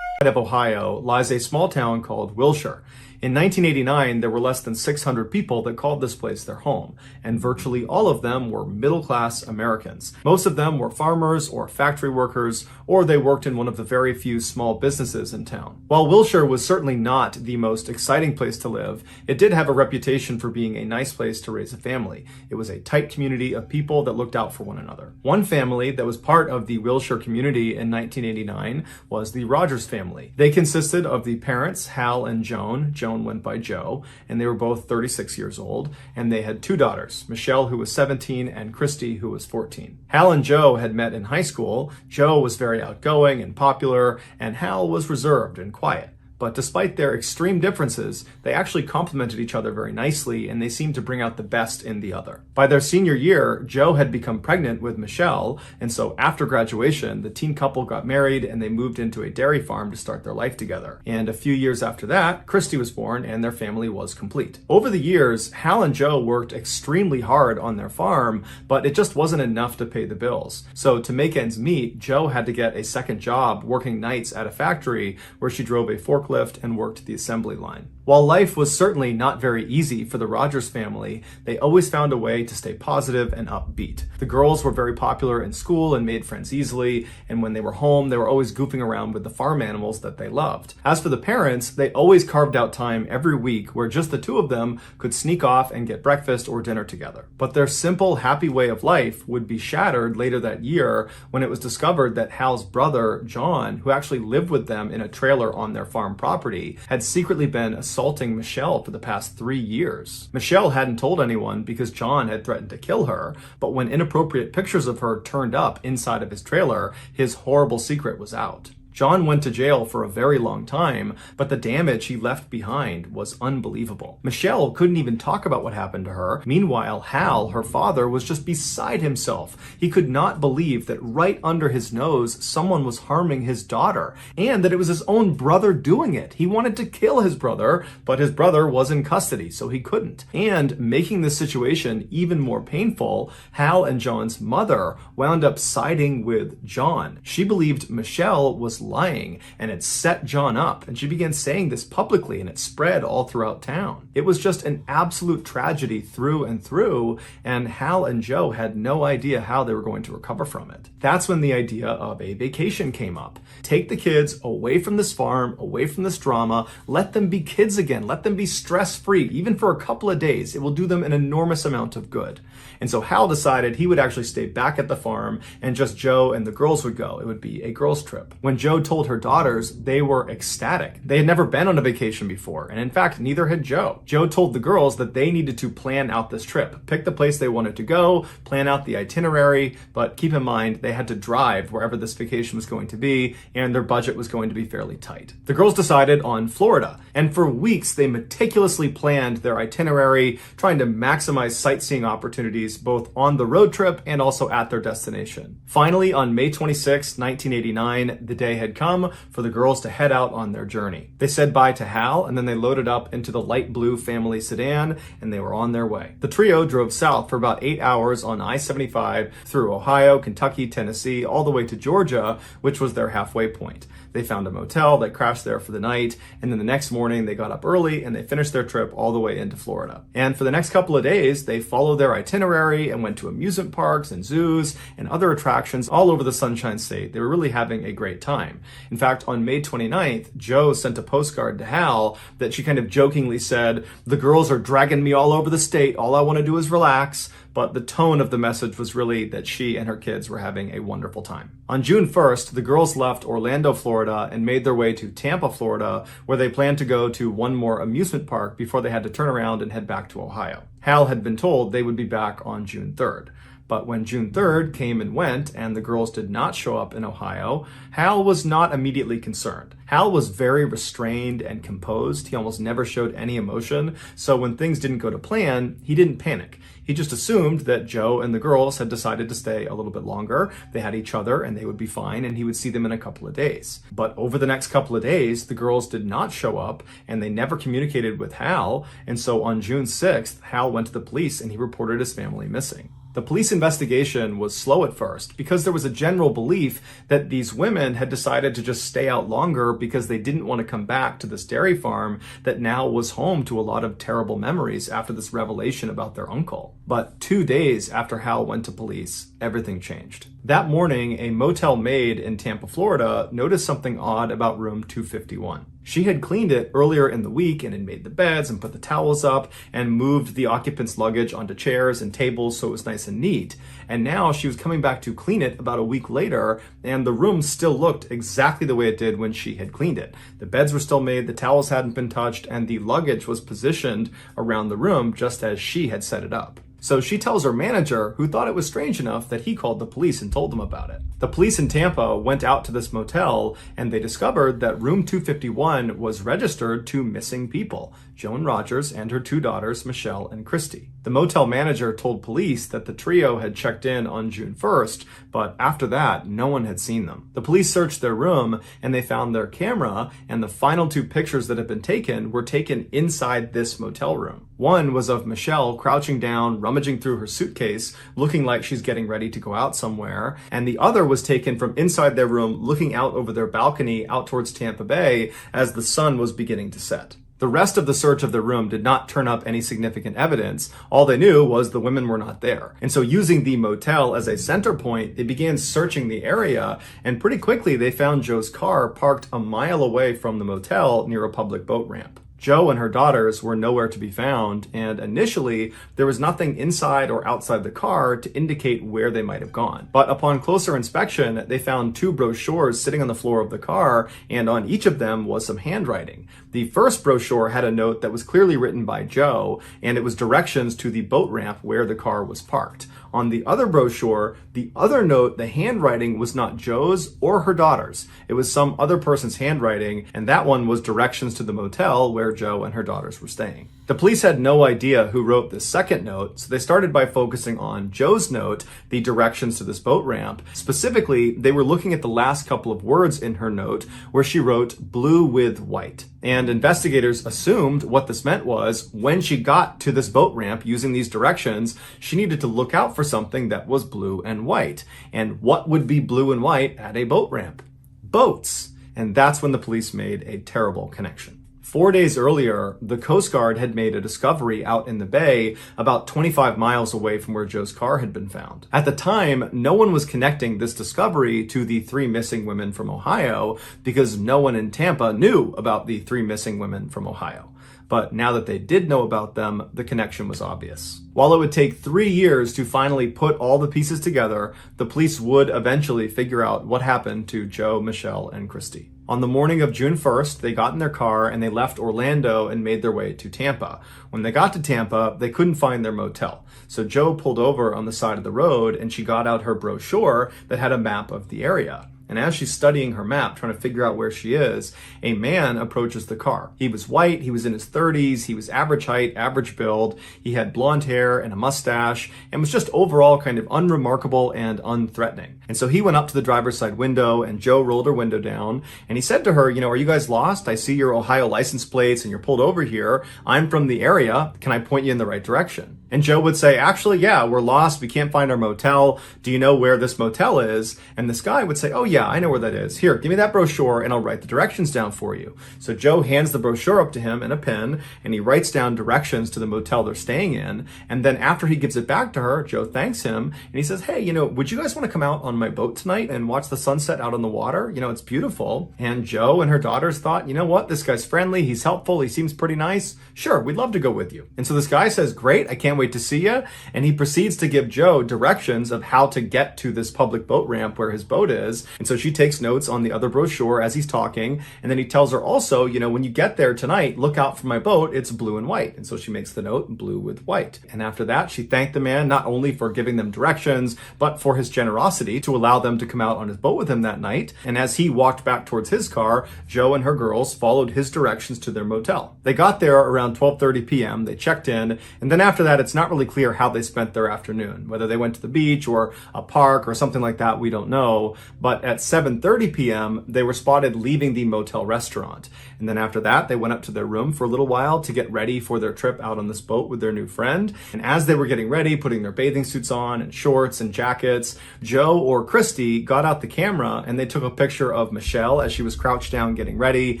of Ohio lies a small town called Wilshire. In 1989, there were less than 600 people that called this place their home, and virtually all of them were middle-class Americans. Most of them were farmers or factory workers, or they worked in one of the very few small businesses in town. While Wilshire was certainly not the most exciting place to live, it did have a reputation for being a nice place to raise a family. It was a tight community of people that looked out for one another. One family that was part of the Wilshire community in 1989 was the Rogers family. They consisted of the parents, Hal and Joan. Joan went by Joe, and they were both 36 years old, and they had two daughters, Michelle, who was 17, and Christy, who was 14. Hal and Joe had met in high school. Joe was very outgoing and popular, and Hal was reserved and quiet. But despite their extreme differences, they actually complemented each other very nicely, and they seemed to bring out the best in the other. By their senior year, Joe had become pregnant with Michelle, and so after graduation, the teen couple got married and they moved into a dairy farm to start their life together. And a few years after that, Christy was born and their family was complete. Over the years, Hal and Joe worked extremely hard on their farm, but it just wasn't enough to pay the bills. So to make ends meet, Joe had to get a second job working nights at a factory where she drove a forklift and worked the assembly line. While life was certainly not very easy for the Rogers family, they always found a way to stay positive and upbeat. The girls were very popular in school and made friends easily, and when they were home, they were always goofing around with the farm animals that they loved. As for the parents, they always carved out time every week where just the two of them could sneak off and get breakfast or dinner together. But their simple, happy way of life would be shattered later that year when it was discovered that Hal's brother, John, who actually lived with them in a trailer on their farm property, had secretly been assaulting Michelle for the past 3 years. Michelle hadn't told anyone because John had threatened to kill her, but when inappropriate pictures of her turned up inside of his trailer, his horrible secret was out. John went to jail for a very long time, but the damage he left behind was unbelievable. Michelle couldn't even talk about what happened to her. Meanwhile, Hal, her father, was just beside himself. He could not believe that right under his nose, someone was harming his daughter, and that it was his own brother doing it. He wanted to kill his brother, but his brother was in custody, so he couldn't. And making this situation even more painful, Hal and John's mother wound up siding with John. She believed Michelle was lying, and it set John up, and she began saying this publicly, and it spread all throughout town. It was just an absolute tragedy through and through, and Hal and Joe had no idea how they were going to recover from it. That's when the idea of a vacation came up. Take the kids away from this farm, away from this drama, let them be kids again, let them be stress-free, even for a couple of days. It will do them an enormous amount of good. And so Hal decided he would actually stay back at the farm, and just Joe and the girls would go. It would be a girls' trip. When Joe told her daughters, they were ecstatic. They had never been on a vacation before, and in fact, neither had Joe. Joe told the girls that they needed to plan out this trip, pick the place they wanted to go, plan out the itinerary, but keep in mind, they had to drive wherever this vacation was going to be, and their budget was going to be fairly tight. The girls decided on Florida, and for weeks, they meticulously planned their itinerary, trying to maximize sightseeing opportunities both on the road trip and also at their destination. Finally, on May 26, 1989, the day had come for the girls to head out on their journey. They said bye to Hal, and then they loaded up into the light blue family sedan, and they were on their way. The trio drove south for about 8 hours on I-75 through Ohio, Kentucky, Tennessee, all the way to Georgia, which was their halfway point. They found a motel, they crashed there for the night, and then the next morning they got up early and they finished their trip all the way into Florida. And for the next couple of days, they followed their itinerary and went to amusement parks and zoos and other attractions all over the Sunshine State. They were really having a great time. In fact, on May 29th, Joe sent a postcard to Hal that she kind of jokingly said, "The girls are dragging me all over the state. All I want to do is relax." But the tone of the message was really that she and her kids were having a wonderful time. On June 1st, the girls left Orlando, Florida, and made their way to Tampa, Florida, where they planned to go to one more amusement park before they had to turn around and head back to Ohio. Hal had been told they would be back on June 3rd. But when June 3rd came and went and the girls did not show up in Ohio, Hal was not immediately concerned. Hal was very restrained and composed. He almost never showed any emotion. So when things didn't go to plan, he didn't panic. He just assumed that Joe and the girls had decided to stay a little bit longer. They had each other and they would be fine, and he would see them in a couple of days. But over the next couple of days, the girls did not show up and they never communicated with Hal. And so on June 6th, Hal went to the police and he reported his family missing. The police investigation was slow at first because there was a general belief that these women had decided to just stay out longer because they didn't want to come back to this dairy farm that now was home to a lot of terrible memories after this revelation about their uncle. But 2 days after Hal went to police, everything changed. That morning, a motel maid in Tampa, Florida, noticed something odd about room 251. She had cleaned it earlier in the week and had made the beds and put the towels up and moved the occupants' luggage onto chairs and tables so it was nice and neat. And now she was coming back to clean it about a week later, and the room still looked exactly the way it did when she had cleaned it. The beds were still made, the towels hadn't been touched, and the luggage was positioned around the room just as she had set it up. So she tells her manager, who thought it was strange enough that he called the police and told them about it. The police in Tampa went out to this motel and they discovered that room 251 was registered to missing people, Joan Rogers and her 2 daughters, Michelle and Christy. The motel manager told police that the trio had checked in on June 1st, but after that, no one had seen them. The police searched their room and they found their camera, and the final 2 pictures that had been taken were taken inside this motel room. One was of Michelle crouching down, rummaging through her suitcase, looking like she's getting ready to go out somewhere, and the other was taken from inside their room, looking out over their balcony out towards Tampa Bay as the sun was beginning to set. The rest of the search of the room did not turn up any significant evidence. All they knew was the women were not there. And so using the motel as a center point, they began searching the area, and pretty quickly they found Joe's car parked a mile away from the motel near a public boat ramp. Joe and her daughters were nowhere to be found, and initially there was nothing inside or outside the car to indicate where they might have gone. But upon closer inspection, they found 2 brochures sitting on the floor of the car, and on each of them was some handwriting. The first brochure had a note that was clearly written by Joe, and it was directions to the boat ramp where the car was parked. On the other brochure, the other note, the handwriting was not Joe's or her daughter's. It was some other person's handwriting, and that one was directions to the motel where Joe and her daughters were staying. The police had no idea who wrote this second note, so they started by focusing on Joe's note, the directions to this boat ramp. Specifically, they were looking at the last couple of words in her note where she wrote blue with white. And investigators assumed what this meant was when she got to this boat ramp using these directions, she needed to look out for something that was blue and white. And what would be blue and white at a boat ramp? Boats. And that's when the police made a terrible connection. 4 days earlier, the Coast Guard had made a discovery out in the bay about 25 miles away from where Joe's car had been found. At the time, no one was connecting this discovery to the 3 missing women from Ohio because no one in Tampa knew about the 3 missing women from Ohio. But now that they did know about them, the connection was obvious. While it would take 3 years to finally put all the pieces together, the police would eventually figure out what happened to Joe, Michelle, and Christy. On the morning of June 1st, they got in their car and they left Orlando and made their way to Tampa. When they got to Tampa, they couldn't find their motel. So Joe pulled over on the side of the road and she got out her brochure that had a map of the area. And as she's studying her map, trying to figure out where she is, a man approaches the car. He was white, he was in his 30s, he was average height, average build, he had blonde hair and a mustache, and was just overall kind of unremarkable and unthreatening. And so he went up to the driver's side window, and Joe rolled her window down, and he said to her, are you guys lost? I see your Ohio license plates and you're pulled over here. I'm from the area. Can I point you in the right direction? And Joe would say, actually, yeah, we're lost. We can't find our motel. Do you know where this motel is? And this guy would say, oh yeah, I know where that is. Here, give me that brochure and I'll write the directions down for you. So Joe hands the brochure up to him and a pen, and he writes down directions to the motel they're staying in. And then after he gives it back to her, Joe thanks him and he says, hey, would you guys want to come out on my boat tonight and watch the sunset out on the water? It's beautiful. And Joe and her daughters thought, you know what? This guy's friendly. He's helpful. He seems pretty nice. Sure, we'd love to go with you. And so this guy says, great, I can't wait to see you. And he proceeds to give Joe directions of how to get to this public boat ramp where his boat is. And so she takes notes on the other brochure as he's talking. And then he tells her also, when you get there tonight, look out for my boat. It's blue and white. And so she makes the note blue with white. And after that, she thanked the man not only for giving them directions, but for his generosity to allow them to come out on his boat with him that night. And as he walked back towards his car, Joe and her girls followed his directions to their motel. They got there around 12:30 p.m. They checked in. And then after that, it it's not really clear how they spent their afternoon. Whether they went to the beach or a park or something like that, we don't know. But at 7:30 p.m., they were spotted leaving the motel restaurant. And then after that, they went up to their room for a little while to get ready for their trip out on this boat with their new friend. And as they were getting ready, putting their bathing suits on and shorts and jackets, Joe or Christy got out the camera and they took a picture of Michelle as she was crouched down getting ready.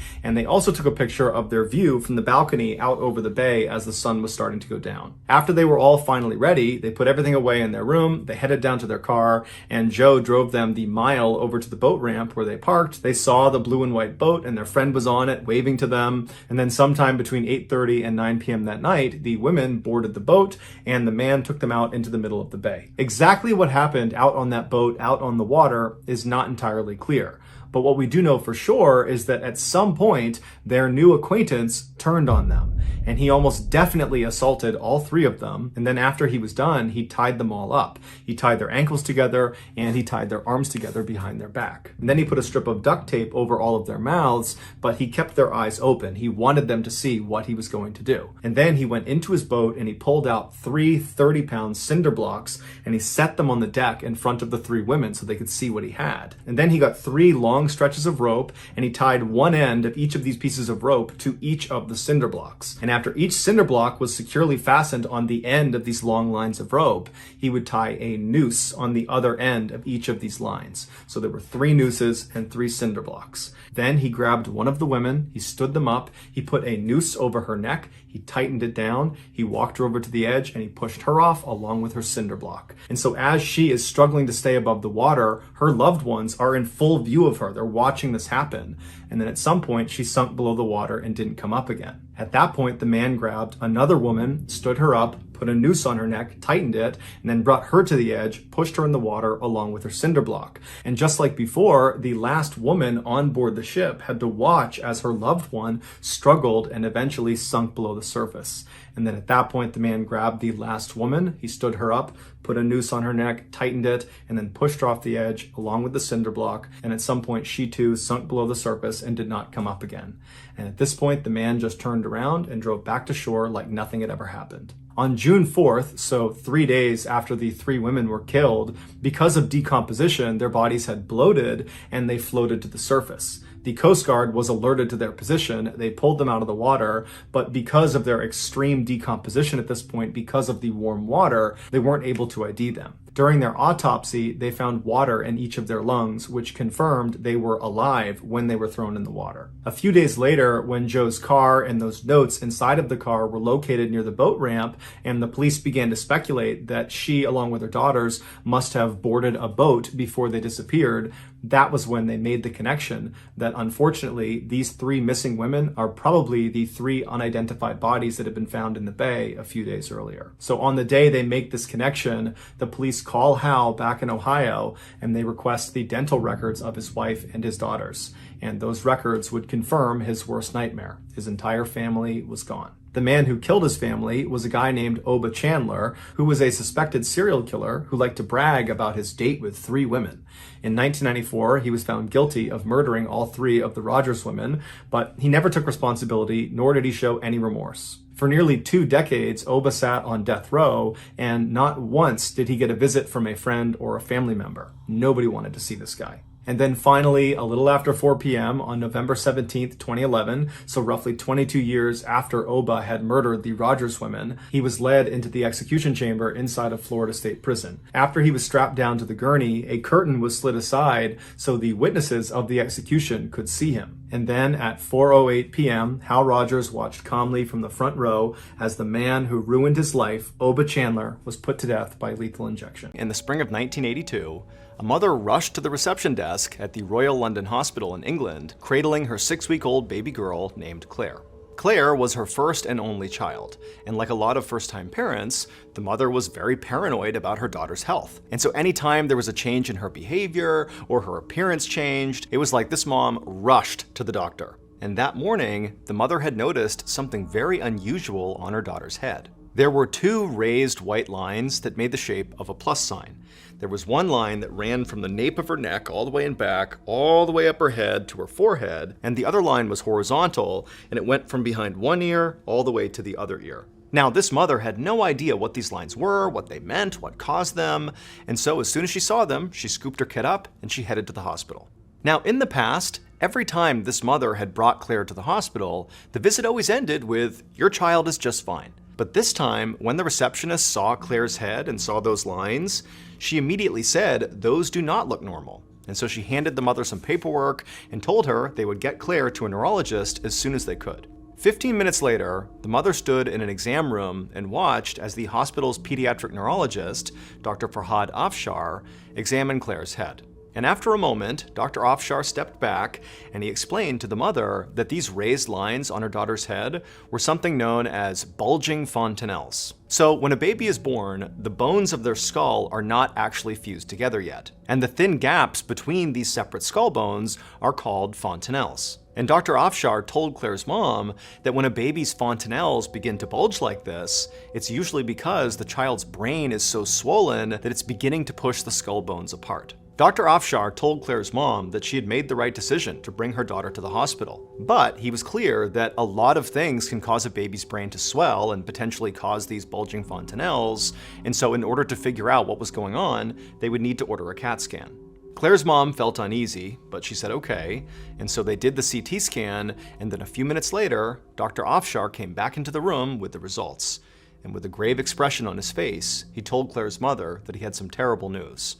And they also took a picture of their view from the balcony out over the bay as the sun was starting to go down. After they were all finally ready, they put everything away in their room, they headed down to their car, and Joe drove them the mile over to the boat ramp where they parked. They saw the blue and white boat and their friend was on it, waving to them. And then sometime between 8:30 and 9 p.m. that night, the women boarded the boat and the man took them out into the middle of the bay. Exactly what happened out on that boat, out on the water, is not entirely clear. But what we do know for sure is that at some point, their new acquaintance turned on them. And he almost definitely assaulted all three of them. And then after he was done, he tied them all up. He tied their ankles together and he tied their arms together behind their back. And then he put a strip of duct tape over all of their mouths, but he kept their eyes open. He wanted them to see what he was going to do. And then he went into his boat and he pulled out 3 30-pound cinder blocks and he set them on the deck in front of the three women so they could see what he had. And then he got 3 long stretches of rope and he tied one end of each of these pieces of rope to each of the cinder blocks. And after each cinder block was securely fastened on the end of these long lines of rope, he would tie a noose on the other end of each of these lines. So there were 3 nooses and 3 cinder blocks. Then he grabbed one of the women, he stood them up, he put a noose over her neck, he tightened it down, he walked her over to the edge and he pushed her off along with her cinder block. And so as she is struggling to stay above the water, her loved ones are in full view of her. They're watching this happen. And then at some point she sunk below the water and didn't come up again. At that point, the man grabbed another woman, stood her up, put a noose on her neck, tightened it, and then brought her to the edge, pushed her in the water along with her cinder block. And just like before, the last woman on board the ship had to watch as her loved one struggled and eventually sunk below the surface. And then at that point, the man grabbed the last woman, he stood her up, put a noose on her neck, tightened it, and then pushed her off the edge along with the cinder block. And at some point, she too sunk below the surface and did not come up again. And at this point, the man just turned around and drove back to shore like nothing had ever happened. On June 4th, so 3 days after the 3 women were killed, because of decomposition, their bodies had bloated and they floated to the surface. The Coast Guard was alerted to their position. They pulled them out of the water, but because of their extreme decomposition at this point, because of the warm water, they weren't able to ID them. During their autopsy, they found water in each of their lungs, which confirmed they were alive when they were thrown in the water. A few days later, when Joe's car and those notes inside of the car were located near the boat ramp, and the police began to speculate that she, along with her daughters, must have boarded a boat before they disappeared, that was when they made the connection that unfortunately these 3 missing women are probably the 3 unidentified bodies that had been found in the bay a few days earlier. So on the day they make this connection, the police call Hal back in Ohio and they request the dental records of his wife and his daughters. And those records would confirm his worst nightmare. His entire family was gone. The man who killed his family was a guy named Oba Chandler, who was a suspected serial killer who liked to brag about his date with 3 women. In 1994, he was found guilty of murdering all 3 of the Rogers women, but he never took responsibility, nor did he show any remorse. For nearly 2 decades, Oba sat on death row, and not once did he get a visit from a friend or a family member. Nobody wanted to see this guy. And then finally, a little after 4 p.m. on November 17th, 2011, so roughly 22 years after Oba had murdered the Rogers women, he was led into the execution chamber inside of Florida State Prison. After he was strapped down to the gurney, a curtain was slid aside so the witnesses of the execution could see him. And then at 4:08 p.m., Hal Rogers watched calmly from the front row as the man who ruined his life, Oba Chandler, was put to death by lethal injection. In the spring of 1982, a mother rushed to the reception desk at the Royal London Hospital in England, cradling her 6-week-old baby girl named Claire. Claire was her first and only child, and like a lot of first-time parents, the mother was very paranoid about her daughter's health. And so anytime there was a change in her behavior or her appearance changed, it was like this mom rushed to the doctor. And that morning, the mother had noticed something very unusual on her daughter's head. There were 2 raised white lines that made the shape of a plus sign. There was one line that ran from the nape of her neck all the way in back, all the way up her head to her forehead, and the other line was horizontal, and it went from behind one ear all the way to the other ear. Now, this mother had no idea what these lines were, what they meant, what caused them, and so as soon as she saw them, she scooped her kid up and she headed to the hospital. Now, in the past, every time this mother had brought Claire to the hospital, the visit always ended with, "Your child is just fine." But this time, when the receptionist saw Claire's head and saw those lines, she immediately said, "Those do not look normal." And so she handed the mother some paperwork and told her they would get Claire to a neurologist as soon as they could. 15 minutes later, the mother stood in an exam room and watched as the hospital's pediatric neurologist, Dr. Farhad Afshar, examined Claire's head. And after a moment, Dr. Afshar stepped back and he explained to the mother that these raised lines on her daughter's head were something known as bulging fontanelles. So when a baby is born, the bones of their skull are not actually fused together yet, and the thin gaps between these separate skull bones are called fontanelles. And Dr. Afshar told Claire's mom that when a baby's fontanelles begin to bulge like this, it's usually because the child's brain is so swollen that it's beginning to push the skull bones apart. Dr. Afshar told Claire's mom that she had made the right decision to bring her daughter to the hospital. But he was clear that a lot of things can cause a baby's brain to swell and potentially cause these bulging fontanelles, and so in order to figure out what was going on, they would need to order a CAT scan. Claire's mom felt uneasy, but she said okay, and so they did the CT scan, and then a few minutes later, Dr. Afshar came back into the room with the results. And with a grave expression on his face, he told Claire's mother that he had some terrible news.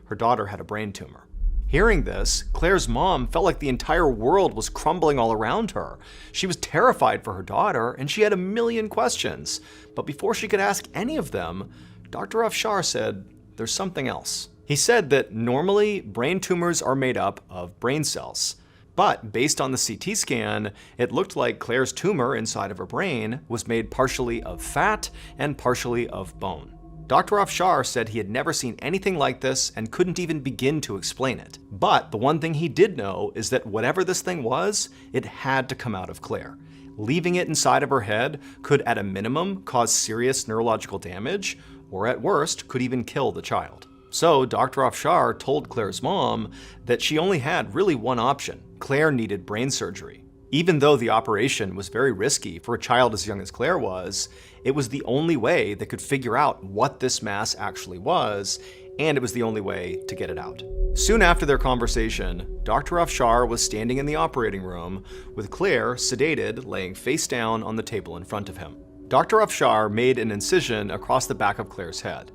Her daughter had a brain tumor. Hearing this, Claire's mom felt like the entire world was crumbling all around her. She was terrified for her daughter, and she had a million questions. But before she could ask any of them, Dr. Afshar said, "There's something else." He said that normally brain tumors are made up of brain cells. But based on the CT scan, it looked like Claire's tumor inside of her brain was made partially of fat and partially of bone. Dr. Afshar said he had never seen anything like this and couldn't even begin to explain it. But the one thing he did know is that whatever this thing was, it had to come out of Claire. Leaving it inside of her head could at a minimum cause serious neurological damage, or at worst could even kill the child. So Dr. Afshar told Claire's mom that she only had really one option. Claire needed brain surgery. Even though the operation was very risky for a child as young as Claire was, it was the only way they could figure out what this mass actually was, and it was the only way to get it out. Soon after their conversation, Dr. Afshar was standing in the operating room with Claire sedated, laying face down on the table in front of him. Dr. Afshar made an incision across the back of Claire's head.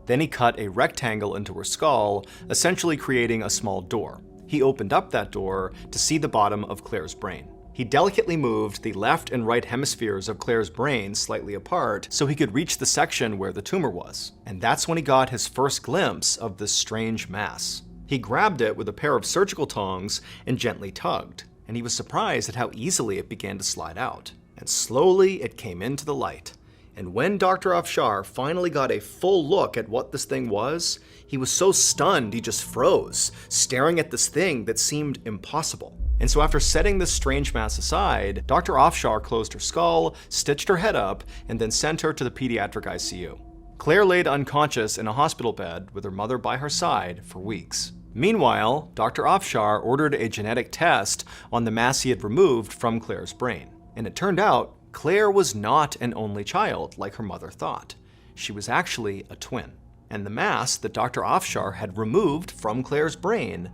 Then he cut a rectangle into her skull, essentially creating a small door. He opened up that door to see the bottom of Claire's brain. He delicately moved the left and right hemispheres of Claire's brain slightly apart so he could reach the section where the tumor was. And that's when he got his first glimpse of this strange mass. He grabbed it with a pair of surgical tongs and gently tugged, and he was surprised at how easily it began to slide out. And slowly it came into the light. And when Dr. Afshar finally got a full look at what this thing was, he was so stunned he just froze, staring at this thing that seemed impossible. And so after setting this strange mass aside, Dr. Afshar closed her skull, stitched her head up, and then sent her to the pediatric ICU. Claire laid unconscious in a hospital bed with her mother by her side for weeks. Meanwhile, Dr. Afshar ordered a genetic test on the mass he had removed from Claire's brain. And it turned out Claire was not an only child like her mother thought. She was actually a twin. And the mass that Dr. Afshar had removed from Claire's brain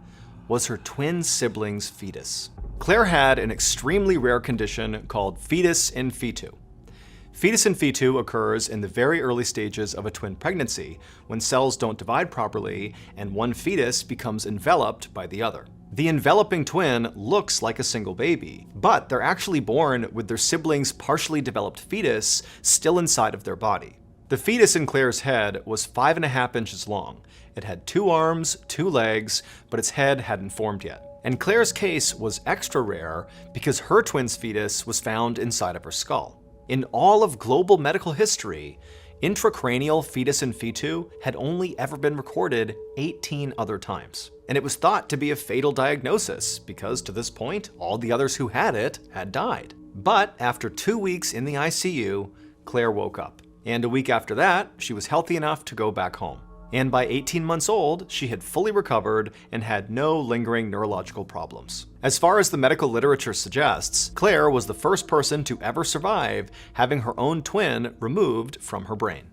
was her twin sibling's fetus. Claire had an extremely rare condition called fetus in fetu. Fetus in fetu occurs in the very early stages of a twin pregnancy, when cells don't divide properly and one fetus becomes enveloped by the other. The enveloping twin looks like a single baby, but they're actually born with their siblings' partially developed fetus still inside of their body. The fetus in Claire's head was 5.5 inches long. It had 2 arms, 2 legs, but its head hadn't formed yet. And Claire's case was extra rare because her twin's fetus was found inside of her skull. In all of global medical history, intracranial fetus in fetu had only ever been recorded 18 other times. And it was thought to be a fatal diagnosis because to this point, all the others who had it had died. But after 2 weeks in the ICU, Claire woke up. And a week after that, she was healthy enough to go back home. And by 18 months old, she had fully recovered and had no lingering neurological problems. As far as the medical literature suggests, Claire was the first person to ever survive having her own twin removed from her brain.